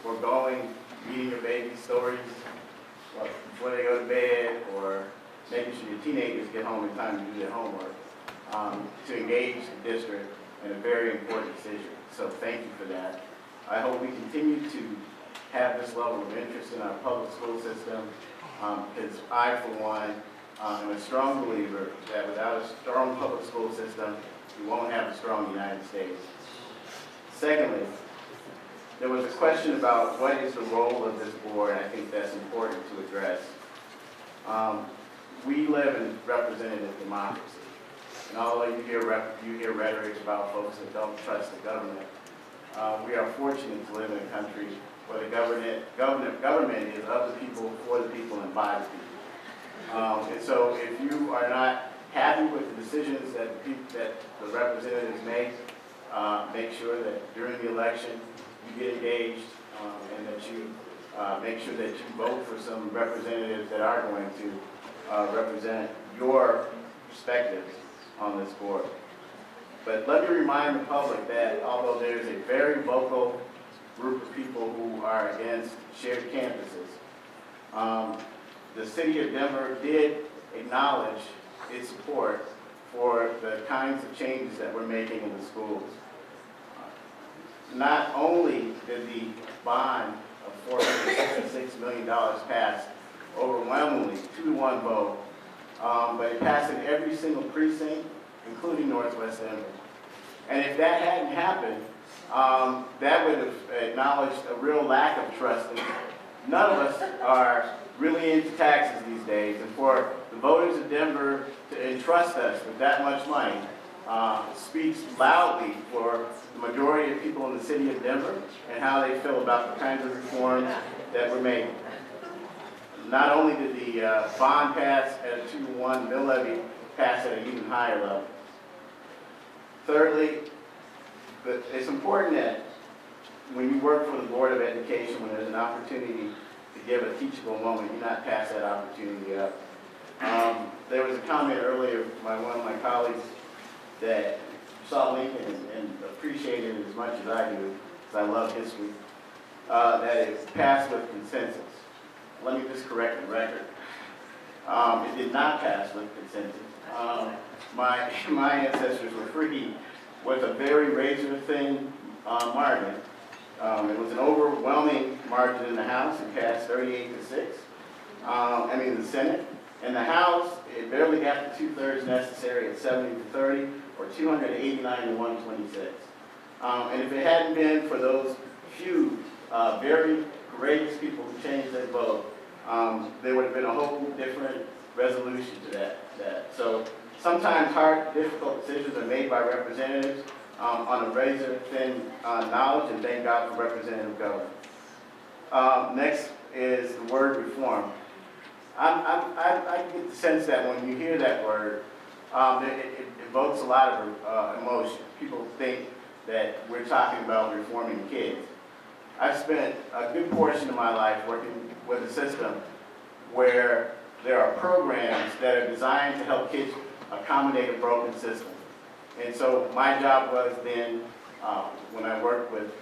foregoing reading your baby stories before they go to bed, or making sure your teenagers get home in time to do their homework, to engage the district in a very important decision. So thank you for that. I hope we continue to have this level of interest in our public school system, because I, for one, am a strong believer that without a strong public school system, we won't have a strong United States. Secondly, there was a question about what is the role of this board, and I think that's important to address. We live in representative democracy, and although you hear rhetoric about folks that don't trust the government, we are fortunate to live in a country where the government is of the people, for the people, and by the people. And so if you are not happy with the decisions that the representatives make sure that during the election you get engaged, and that you make sure that you vote for some representatives that are going to represent your perspectives on this board. But let me remind the public that although there's a very vocal group of people who are against shared campuses, the city of Denver did acknowledge its support for the kinds of changes that we're making in the schools. Not only did the bond of $466 million pass overwhelmingly 2-to-1 vote, but it passed in every single precinct, including Northwest Denver. And if that hadn't happened, that would have acknowledged a real lack of trust. And none of us are really into taxes these days, and for the voters of Denver to entrust us with that much money speaks loudly for the majority of people in the city of Denver and how they feel about the kinds of reforms that were made. Not only did the bond pass at a 2-to-1, mill levy pass at an even higher level. Thirdly, it's important that when you work for the Board of Education, when there's an opportunity to give a teachable moment, you not pass that opportunity up. There was a comment earlier by one of my colleagues that saw Lincoln and appreciated it as much as I do, because I love history, that it passed with consensus. Let me just correct the record. It did not pass with consensus. My ancestors were freed with a very razor-thin margin. It was an overwhelming margin in the House. It passed 38-6. The Senate. In the House, it barely got the 2/3 necessary at 70-30, or 289-126. And if it hadn't been for those few very courageous people who changed their vote, there would have been a whole different resolution to that. So sometimes hard, difficult decisions are made by representatives on a razor-thin knowledge, and thank God for Representative Governor. Next is the word reform. I get the sense that when you hear that word, it evokes a lot of emotion. People think that we're talking about reforming kids. I've spent a good portion of my life working with a system where there are programs that are designed to help kids accommodate a broken system. And so my job was then, when I worked with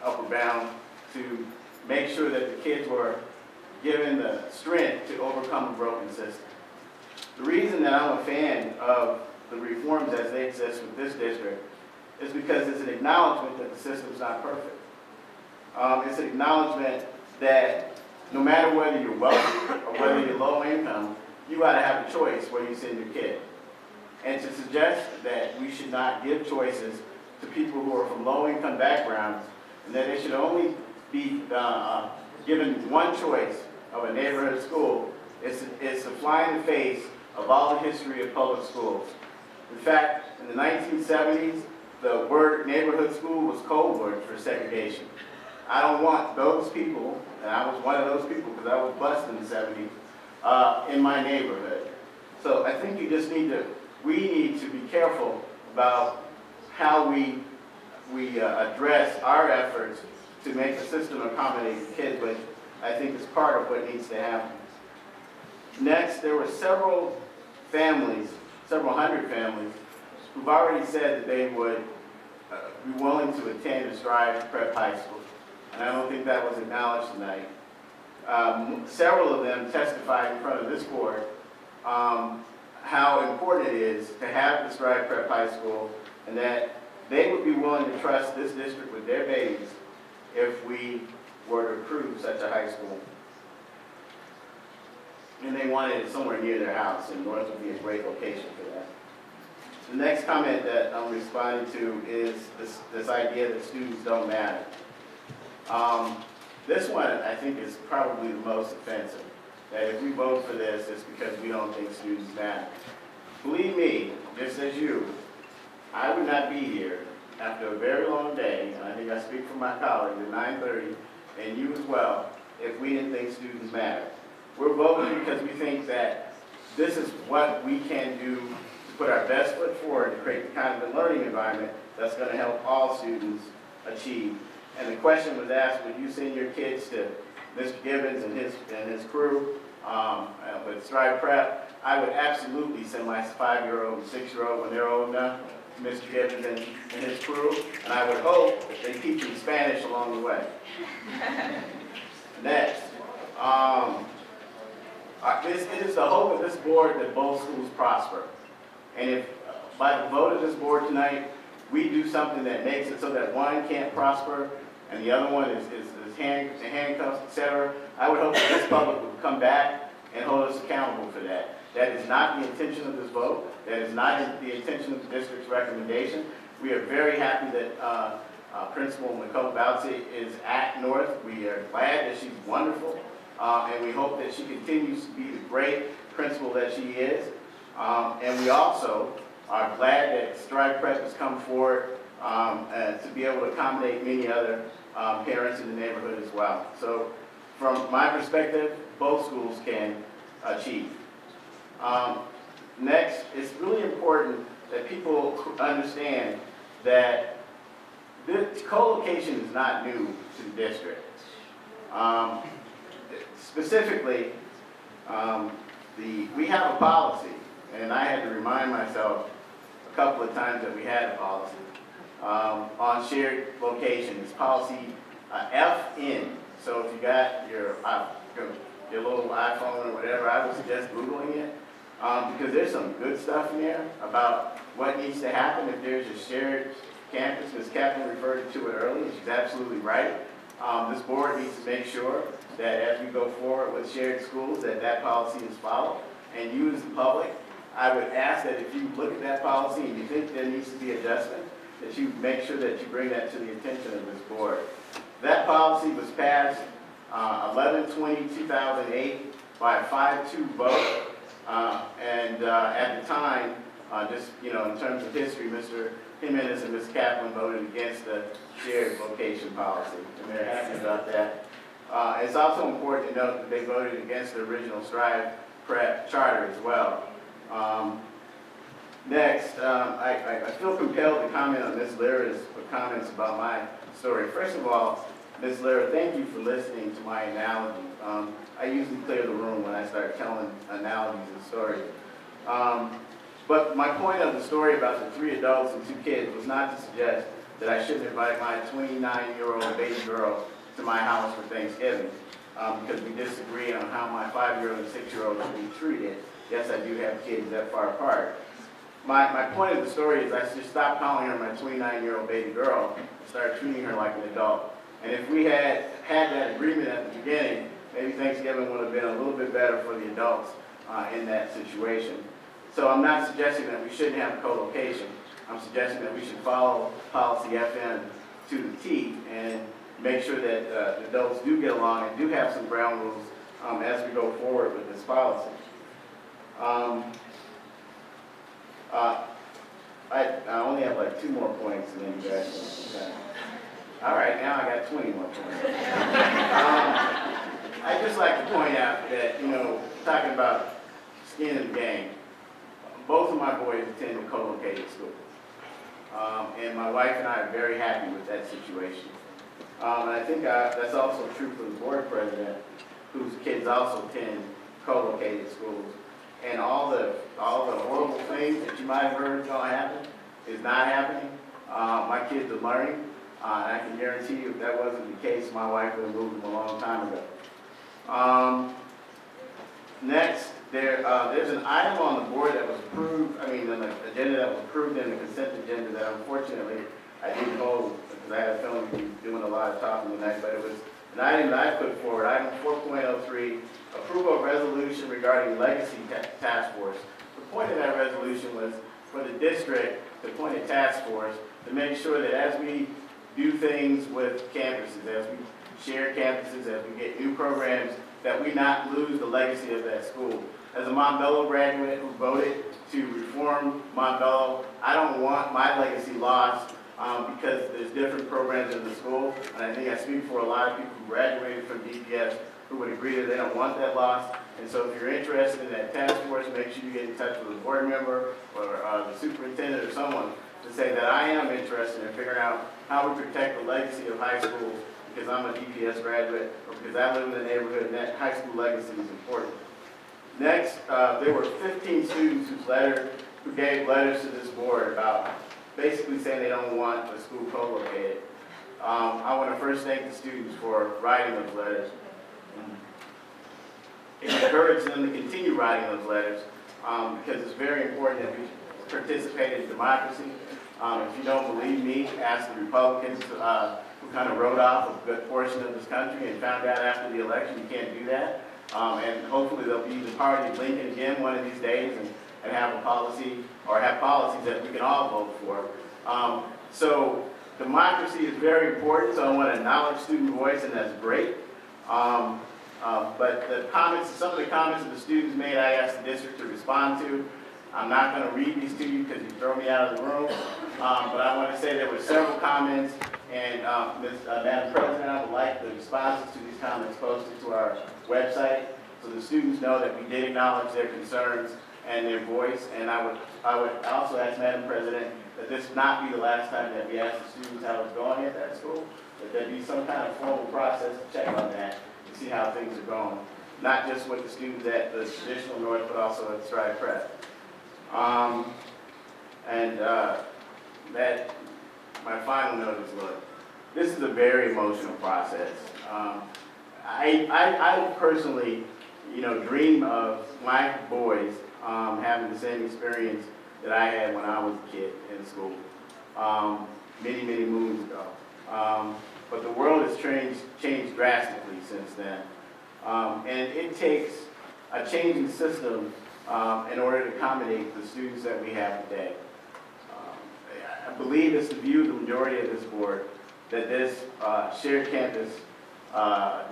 Upward Bound, to make sure that the kids were given the strength to overcome a broken system. The reason that I'm a fan of the reforms as they exist with this district is because it's an acknowledgement that the system's not perfect. It's an acknowledgement that no matter whether you're wealthy or whether you're low income, you got to have a choice where you send your kid. And to suggest that we should not give choices to people who are from low income backgrounds, and that they should only be given one choice of a neighborhood school, is to fly in the face of all the history of public schools. In fact, in the 1970s, the word neighborhood school was code word for segregation. I don't want those people, and I was one of those people because I was bused in the 70s, in my neighborhood. So I think we need to be careful about how we address our efforts to make the system accommodate the kids, but I think it's part of what needs to happen. Next, there were several hundred families, who've already said that they would be willing to attend and strive prep high school. And I don't think that was acknowledged tonight. Several of them testified in front of this board how important it is to have the Stride Prep High School, and that they would be willing to trust this district with their babies if we were to approve such a high school. And they wanted it somewhere near their house, and North would be a great location for that. The next comment that I'm responding to is this idea that students don't matter. This one, I think, is probably the most offensive. That if we vote for this, it's because we don't think students matter. Believe me, just as you, I would not be here after a very long day, and I think I speak for my colleagues at 9:30, and you as well, if we didn't think students matter. We're voting because we think that this is what we can do to put our best foot forward to create the kind of a learning environment that's going to help all students achieve. And the question was asked, would you send your kids to Mr. Gibbons and his crew with Stride Prep? I would absolutely send my 5-year-old and 6-year-old when they're old enough to Mr. Gibbons and his crew, and I would hope that they teach them Spanish along the way. Next, it is the hope of this board that both schools prosper. And if by the vote of this board tonight, we do something that makes it so that one can't prosper and the other one is handcuffs, etc., I would hope that this public would come back and hold us accountable for that. That is not the intention of this vote. That is not the intention of the district's recommendation. We are very happy that Principal Nicole Boutsy is at North. We are glad that she's wonderful, and we hope that she continues to be the great principal that she is. And we also are glad that Stride Prep has come forward to be able to accommodate many other parents in the neighborhood as well. So from my perspective, both schools can achieve. Next, it's really important that people understand that this co-location is not new to the district. Specifically, we have a policy, and I had to remind myself a couple of times that we had a policy on shared location. It's policy FN. So if you got your little iPhone or whatever, I would suggest Googling it because there's some good stuff in there about what needs to happen if there's a shared campus. Ms. Kaplan referred to it earlier. She's absolutely right. This board needs to make sure that as we go forward with shared schools, that policy is followed. And you as the public, I would ask that if you look at that policy and you think there needs to be adjustment, that you make sure that you bring that to the attention of this board. That policy was passed 11/20/2008 by a 5-2 vote. And at the time, in terms of history, Mr. Jimenez and Ms. Kaplan voted against the shared location policy, and they're happy about that. It's also important to note that they voted against the original Stride Prep charter as well. Next, I feel compelled to comment on Ms. Lira's comments about my story. First of all, Ms. Lira, thank you for listening to my analogy. I usually clear the room when I start telling analogies and stories. But my point of the story about the 3 adults and 2 kids was not to suggest that I shouldn't invite my 29-year-old baby girl to my house for Thanksgiving because we disagree on how my 5-year-old and 6-year-old should be treated. Yes, I do have kids that far apart. My point of the story is I should stop calling her my 29-year-old baby girl and start treating her like an adult. And if we had that agreement at the beginning, maybe Thanksgiving would have been a little bit better for the adults in that situation. So I'm not suggesting that we shouldn't have a co-location. I'm suggesting that we should follow policy FN to the T and make sure that the adults do get along and do have some ground rules as we go forward with this policy. I only have like 2 more points and then you guys can. All right, now I got 20 more points. I'd just like to point out that, talking about skin in the game, both of my boys attend a co-located school. And my wife and I are very happy with that situation. And I think that's also true for the board president, whose kids also attend co-located schools. And all the horrible things that you might have heard is going to happen is not happening. My kids are learning. I can guarantee you if that wasn't the case, my wife would have moved them a long time ago. Next, there's an item on the board that was approved, on the agenda that was approved in the consent agenda that unfortunately I didn't hold because I had a feeling we'd be doing a lot of talking tonight, but it was an item that I put forward, item 4.03, approval of resolution regarding legacy task force. The point of that resolution was for the district to appoint a task force to make sure that as we do things with campuses, as we share campuses, as we get new programs, that we not lose the legacy of that school. As a Montbello graduate who voted to reform Montbello, I don't want my legacy lost because there's different programs in the school. And I think I speak for a lot of people who graduated from DPS who would agree that they don't want that lost. And so if you're interested in that task force, make sure you get in touch with a board member or the superintendent or someone to say that I am interested in figuring out how we protect the legacy of high schools because I'm a DPS graduate or because I live in the neighborhood and that high school legacy is important. Next, there were 15 students who gave letters to this board about basically saying they don't want the school co-located. I want to first thank the students for writing those letters and encourage them to continue writing those letters because it's very important that we participate in democracy. If you don't believe me, ask the Republicans who kind of wrote off a good portion of this country and found out after the election you can't do that. And hopefully they'll be the party of Lincoln again one of these days and have a policy or have policies that we can all vote for. So democracy is very important, so I want to acknowledge student voice, and that's great. But the comments, some of the comments that the students made, I asked the district to respond to. I'm not going to read these to you because you throw me out of the room. But I want to say there were several comments, and Madam President, I would like the responses to these comments posted to our website so the students know that we did acknowledge their concerns and their voice. And I would also ask Madam President that this not be the last time that we ask the students how it's going at that school, that there be some kind of formal process to check on that and see how things are going, not just with the students at the traditional North, but also at Stride Prep. That my final note is, look, this is a very emotional process. I personally, dream of my boys having the same experience that I had when I was a kid in school, many, many moons ago. But the world has changed drastically since then. And it takes a changing system in order to accommodate the students that we have today. I believe it's the view of the majority of this board that this shared campus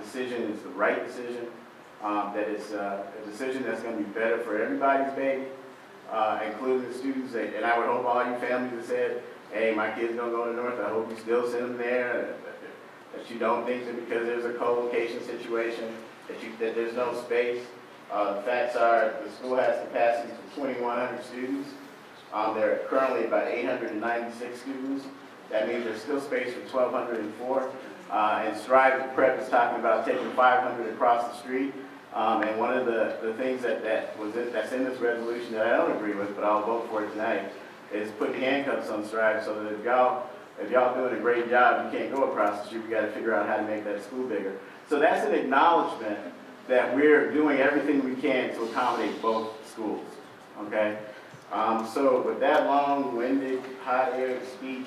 decision is the right decision, that it's a decision that's going to be better for everybody's baby, including the students. And I would hope all you families that said, hey, my kid's going to go to North, I hope you still send them there, that you don't think that because there's a co-location situation, that there's no space. The facts are the school has capacity for 2,100 students. There are currently about 896 students. That means there's still space for 1,204. And Strive Prep is talking about taking 500 across the street. And one of the things that's in this resolution that I don't agree with, but I'll vote for it tonight, is putting handcuffs on Strive so that if y'all doing a great job, you can't go across the street. We got to figure out how to make that school bigger. So that's an acknowledgement that we're doing everything we can to accommodate both schools. Okay. So with that long-winded, hot-air speech,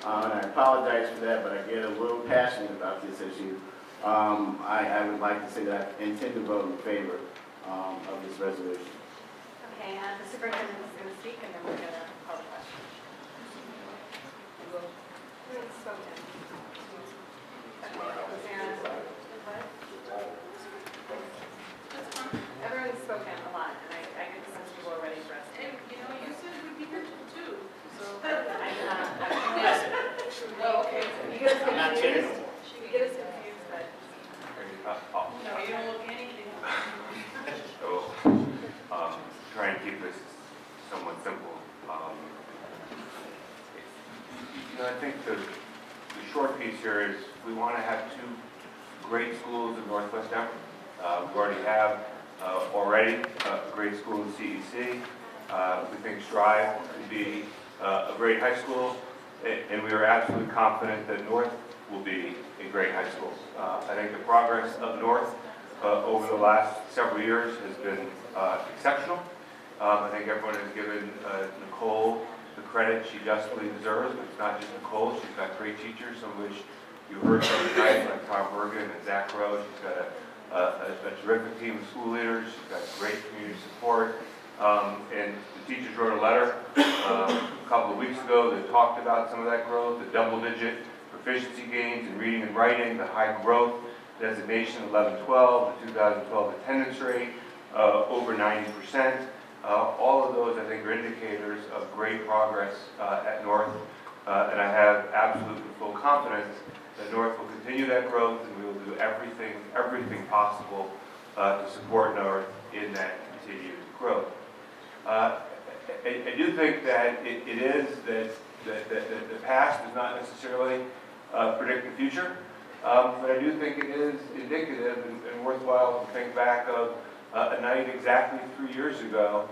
and I apologize for that, but I get a little passionate about this issue. I would like to say that I intend to vote in favor of this resolution. Okay, the superintendent is going to speak, and then we're going to call the question. Spoken. Everyone's spoken a lot, and I get the sense people are ready for us. And, you said we'd be here till 2, so. Oh, okay. You get us I'm not kidding. confused. You get us confused, but. No, you don't look anything. So, try and keep this somewhat simple. I think the short piece here is we want to have two great schools in Northwest Denver. We already have a great school in CEC. We think Strive will be a great high school, and we are absolutely confident that North will be a great high school. I think the progress of North over the last several years has been exceptional, I think everyone has given Nicole the credit she justly deserves, but it's not just Nicole. She's got great teachers, some of which you heard from tonight, like Tom Bergen and Zach Rowe. She's got a terrific team of school leaders. She's got great community support. And the teachers wrote a letter a couple of weeks ago that talked about some of that growth, the double-digit proficiency gains in reading and writing, the high growth designation 11-12, the 2012 attendance rate over 90%. All of those, I think, are indicators of great progress at North, and I have absolutely full confidence that North will continue that growth, and we will do everything possible to support North in that continued growth. I do think that it is that the past does not necessarily predict the future, but I do think it is indicative and worthwhile to think back of a night exactly 3 years ago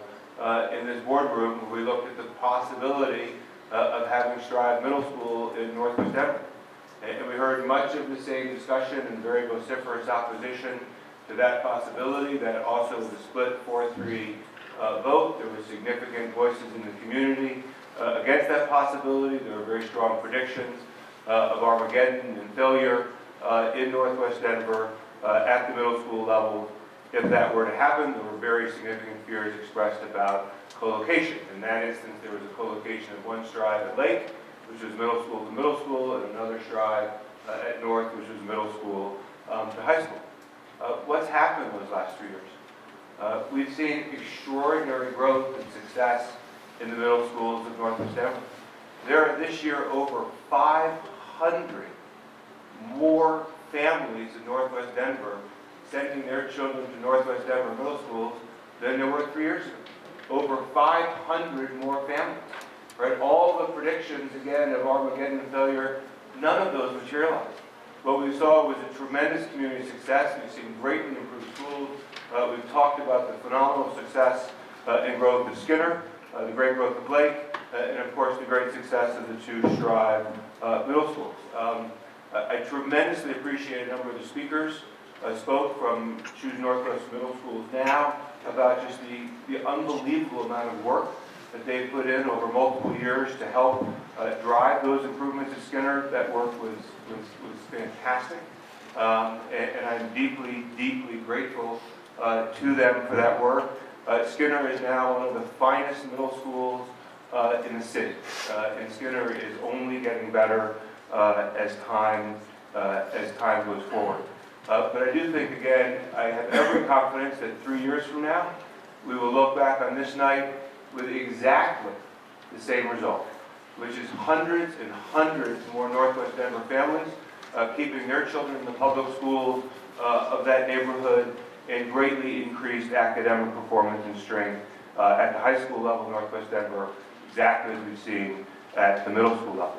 in this boardroom where we looked at the possibility of having Strive Middle School in Northwest Denver. And we heard much of the same discussion and very vociferous opposition to that possibility. That also was a split 4-3 vote. There were significant voices in the community against that possibility. There were very strong predictions of Armageddon and failure in Northwest Denver at the middle school level. If that were to happen, there were very significant fears expressed about co-location. In that instance, there was a co-location of one Strive at Lake, which was middle school to middle school, and another Strive at North, which was middle school to high school. What's happened those last 3 years? We've seen extraordinary growth and success in the middle schools of Northwest Denver. There are this year over 500 more families in Northwest Denver sending their children to Northwest Denver Middle Schools than there were 3 years ago. Over 500 more families. Right? All the predictions, again, of Armageddon and failure, none of those materialized. What we saw was a tremendous community success. We've seen greatly improved schools. We've talked about the phenomenal success and growth of Skinner, the great growth of Blake, and of course the great success of the 2 Strive middle schools. I tremendously appreciate a number of the speakers spoke from Choose Northwest Middle Schools now about just the unbelievable amount of work that they've put in over multiple years to help drive those improvements at Skinner. That work was fantastic, and I'm deeply, deeply grateful to them for that work. Skinner is now one of the finest middle schools in the city, and Skinner is only getting better as time goes forward. But I do think, again, I have every confidence that 3 years from now, we will look back on this night with exactly the same result, which is hundreds and hundreds more Northwest Denver families keeping their children in the public schools of that neighborhood, and greatly increased academic performance and strength at the high school level in Northwest Denver, exactly as we've seen at the middle school level.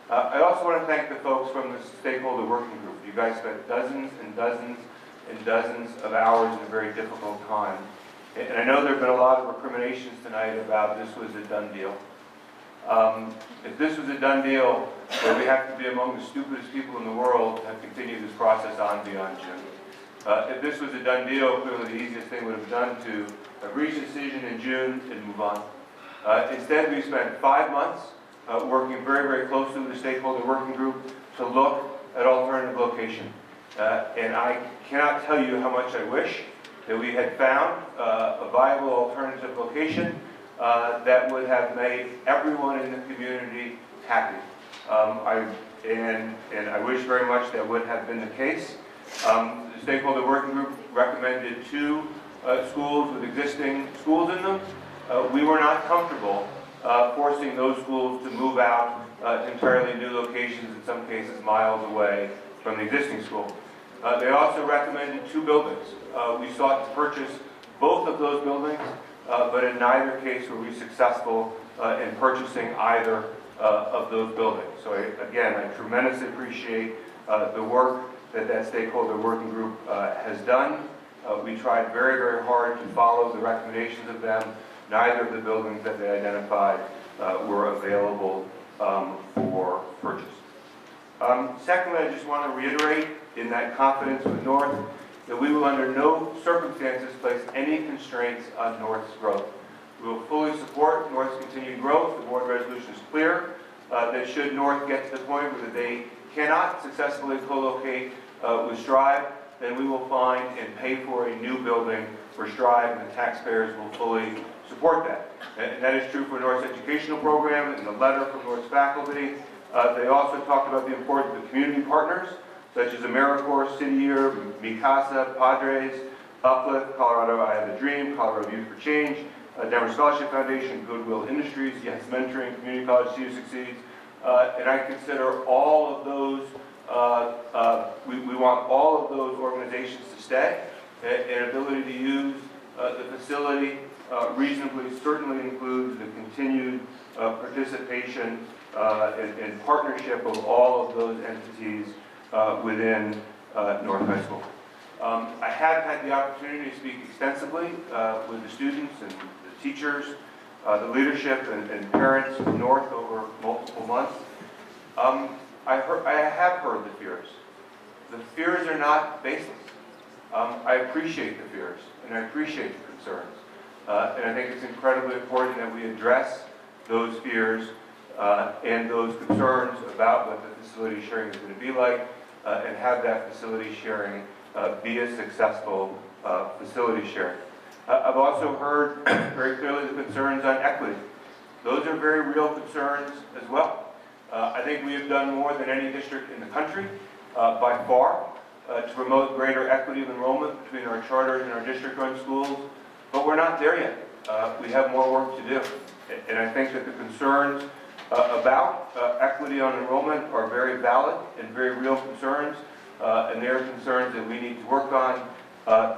I also want to thank the folks from the stakeholder working group. You guys spent dozens and dozens and dozens of hours in a very difficult time. And I know there have been a lot of recriminations tonight about this was a done deal. If this was a done deal, then we have to be among the stupidest people in the world to have continued this process on beyond June. If this was a done deal, clearly the easiest thing would have done to have reached a decision in June and move on. Instead, we spent 5 months working very, very closely with the stakeholder working group to look at alternative location. And I cannot tell you how much I wish that we had found a viable alternative location that would have made everyone in the community happy. And I wish very much that would have been the case. The stakeholder working group recommended 2 schools with existing schools in them. We were not comfortable forcing those schools to move out to entirely new locations, in some cases miles away from the existing school. They also recommended 2 buildings. We sought to purchase both of those buildings, but in neither case were we successful in purchasing either of those buildings. So again, I tremendously appreciate the work that stakeholder working group has done. We tried very, very hard to follow the recommendations of them. Neither of the buildings that they identified were available for purchase. Secondly, I just want to reiterate in that confidence with North that we will under no circumstances place any constraints on North's growth. We will fully support North's continued growth. The board resolution is clear that should North get to the point where they cannot successfully co-locate with Strive, then we will find and pay for a new building for Strive, and the taxpayers will fully support that. And that is true for North's educational program. In the letter from North's faculty, they also talked about the importance of community partners, such as AmeriCorps, City Year, Mikasa, Padres, Uplift, Colorado I Have a Dream, Colorado Youth for Change, Denver Scholarship Foundation, Goodwill Industries, Yes Mentoring, Community College See You Succeed. And I consider all of those, we want all of those organizations to stay. An ability to use the facility reasonably certainly includes the continued participation and partnership of all of those entities within North High School. I have had the opportunity to speak extensively with the students and the teachers, the leadership and parents of North over multiple months. I have heard the fears. The fears are not baseless. I appreciate the fears and I appreciate the concerns. And I think it's incredibly important that we address those fears and those concerns about what the facility sharing is going to be like and have that facility sharing be a successful facility sharing. I've also heard very clearly the concerns on equity. Those are very real concerns as well. I think we have done more than any district in the country by far to promote greater equity of enrollment between our charters and our district-run schools, but we're not there yet. We have more work to do. And I think that the concerns about equity on enrollment are very valid and very real concerns, and they're concerns that we need to work on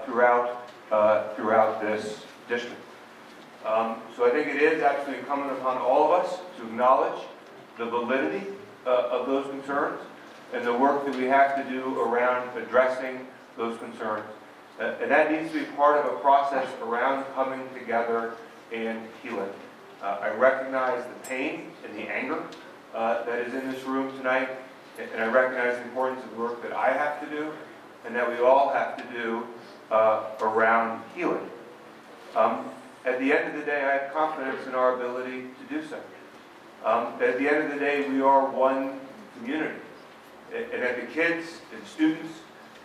throughout this district. So I think it is absolutely incumbent upon all of us to acknowledge the validity of those concerns and the work that we have to do around addressing those concerns. And that needs to be part of a process around coming together and healing. I recognize the pain and the anger that is in this room tonight, and I recognize the importance of the work that I have to do and that we all have to do around healing. At the end of the day, I have confidence in our ability to do so. At the end of the day, we are one community. And that the kids and students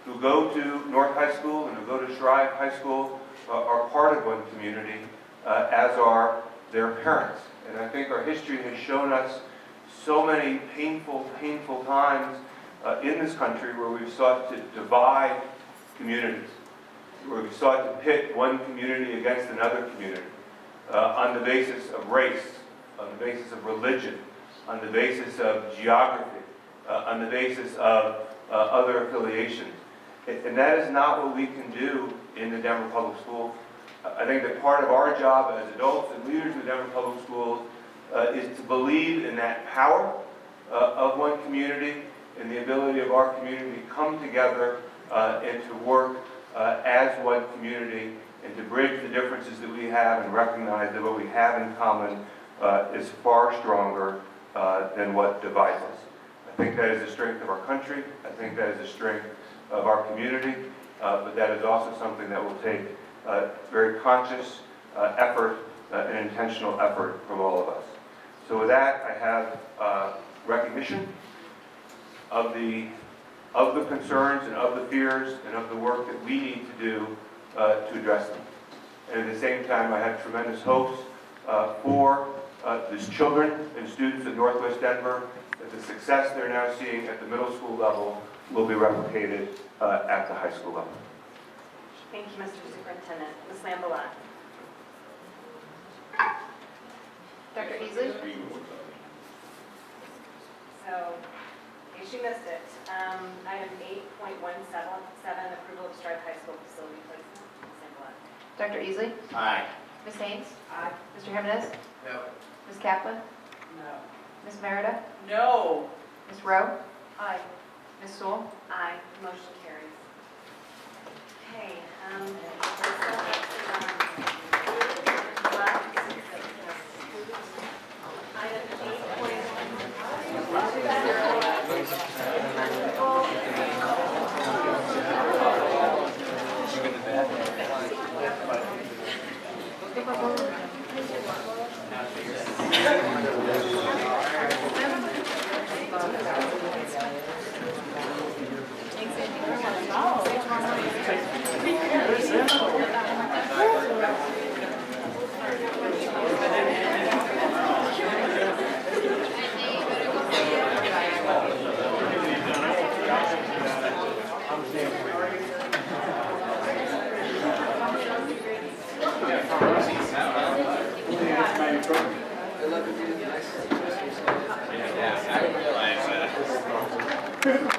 who go to North High School and who go to Strive High School are part of one community, as are their parents. And I think our history has shown us so many painful times in this country where we've sought to divide communities, where we've sought to pit one community against another community on the basis of race, on the basis of religion, on the basis of geography, on the basis of other affiliations. And that is not what we can do in the Denver Public Schools. I think that part of our job as adults and leaders of the Denver Public Schools is to believe in that power of one community and the ability of our community to come together and to work as one community and to bridge the differences that we have and recognize that what we have in common is far stronger than what divides us. I think that is the strength of our country. I think that is the strength of our community, but that is also something that will take very conscious effort and intentional effort from all of us. So with that, I have recognition of the concerns and of the fears and of the work that we need to do to address them. And at the same time, I have tremendous hopes for these children and students at Northwest Denver, that the success they're now seeing at the middle school level will be replicated at the high school level. Thank you, Mr. Superintendent. Ms. Lambola. Dr. Easley? So, in case you missed it, item 8.177, approval of Strive High School facility placement. Ms. Lambola. Dr. Easley? Aye. Ms. Haynes? Aye. Mr. Jimenez? No. Ms. Kaplan? No. Ms. Merida? No. Ms. Rowe? Aye. Ms. Sewell? Aye. Motion carries. Okay, item 8.10. Yeah, I didn't realize that.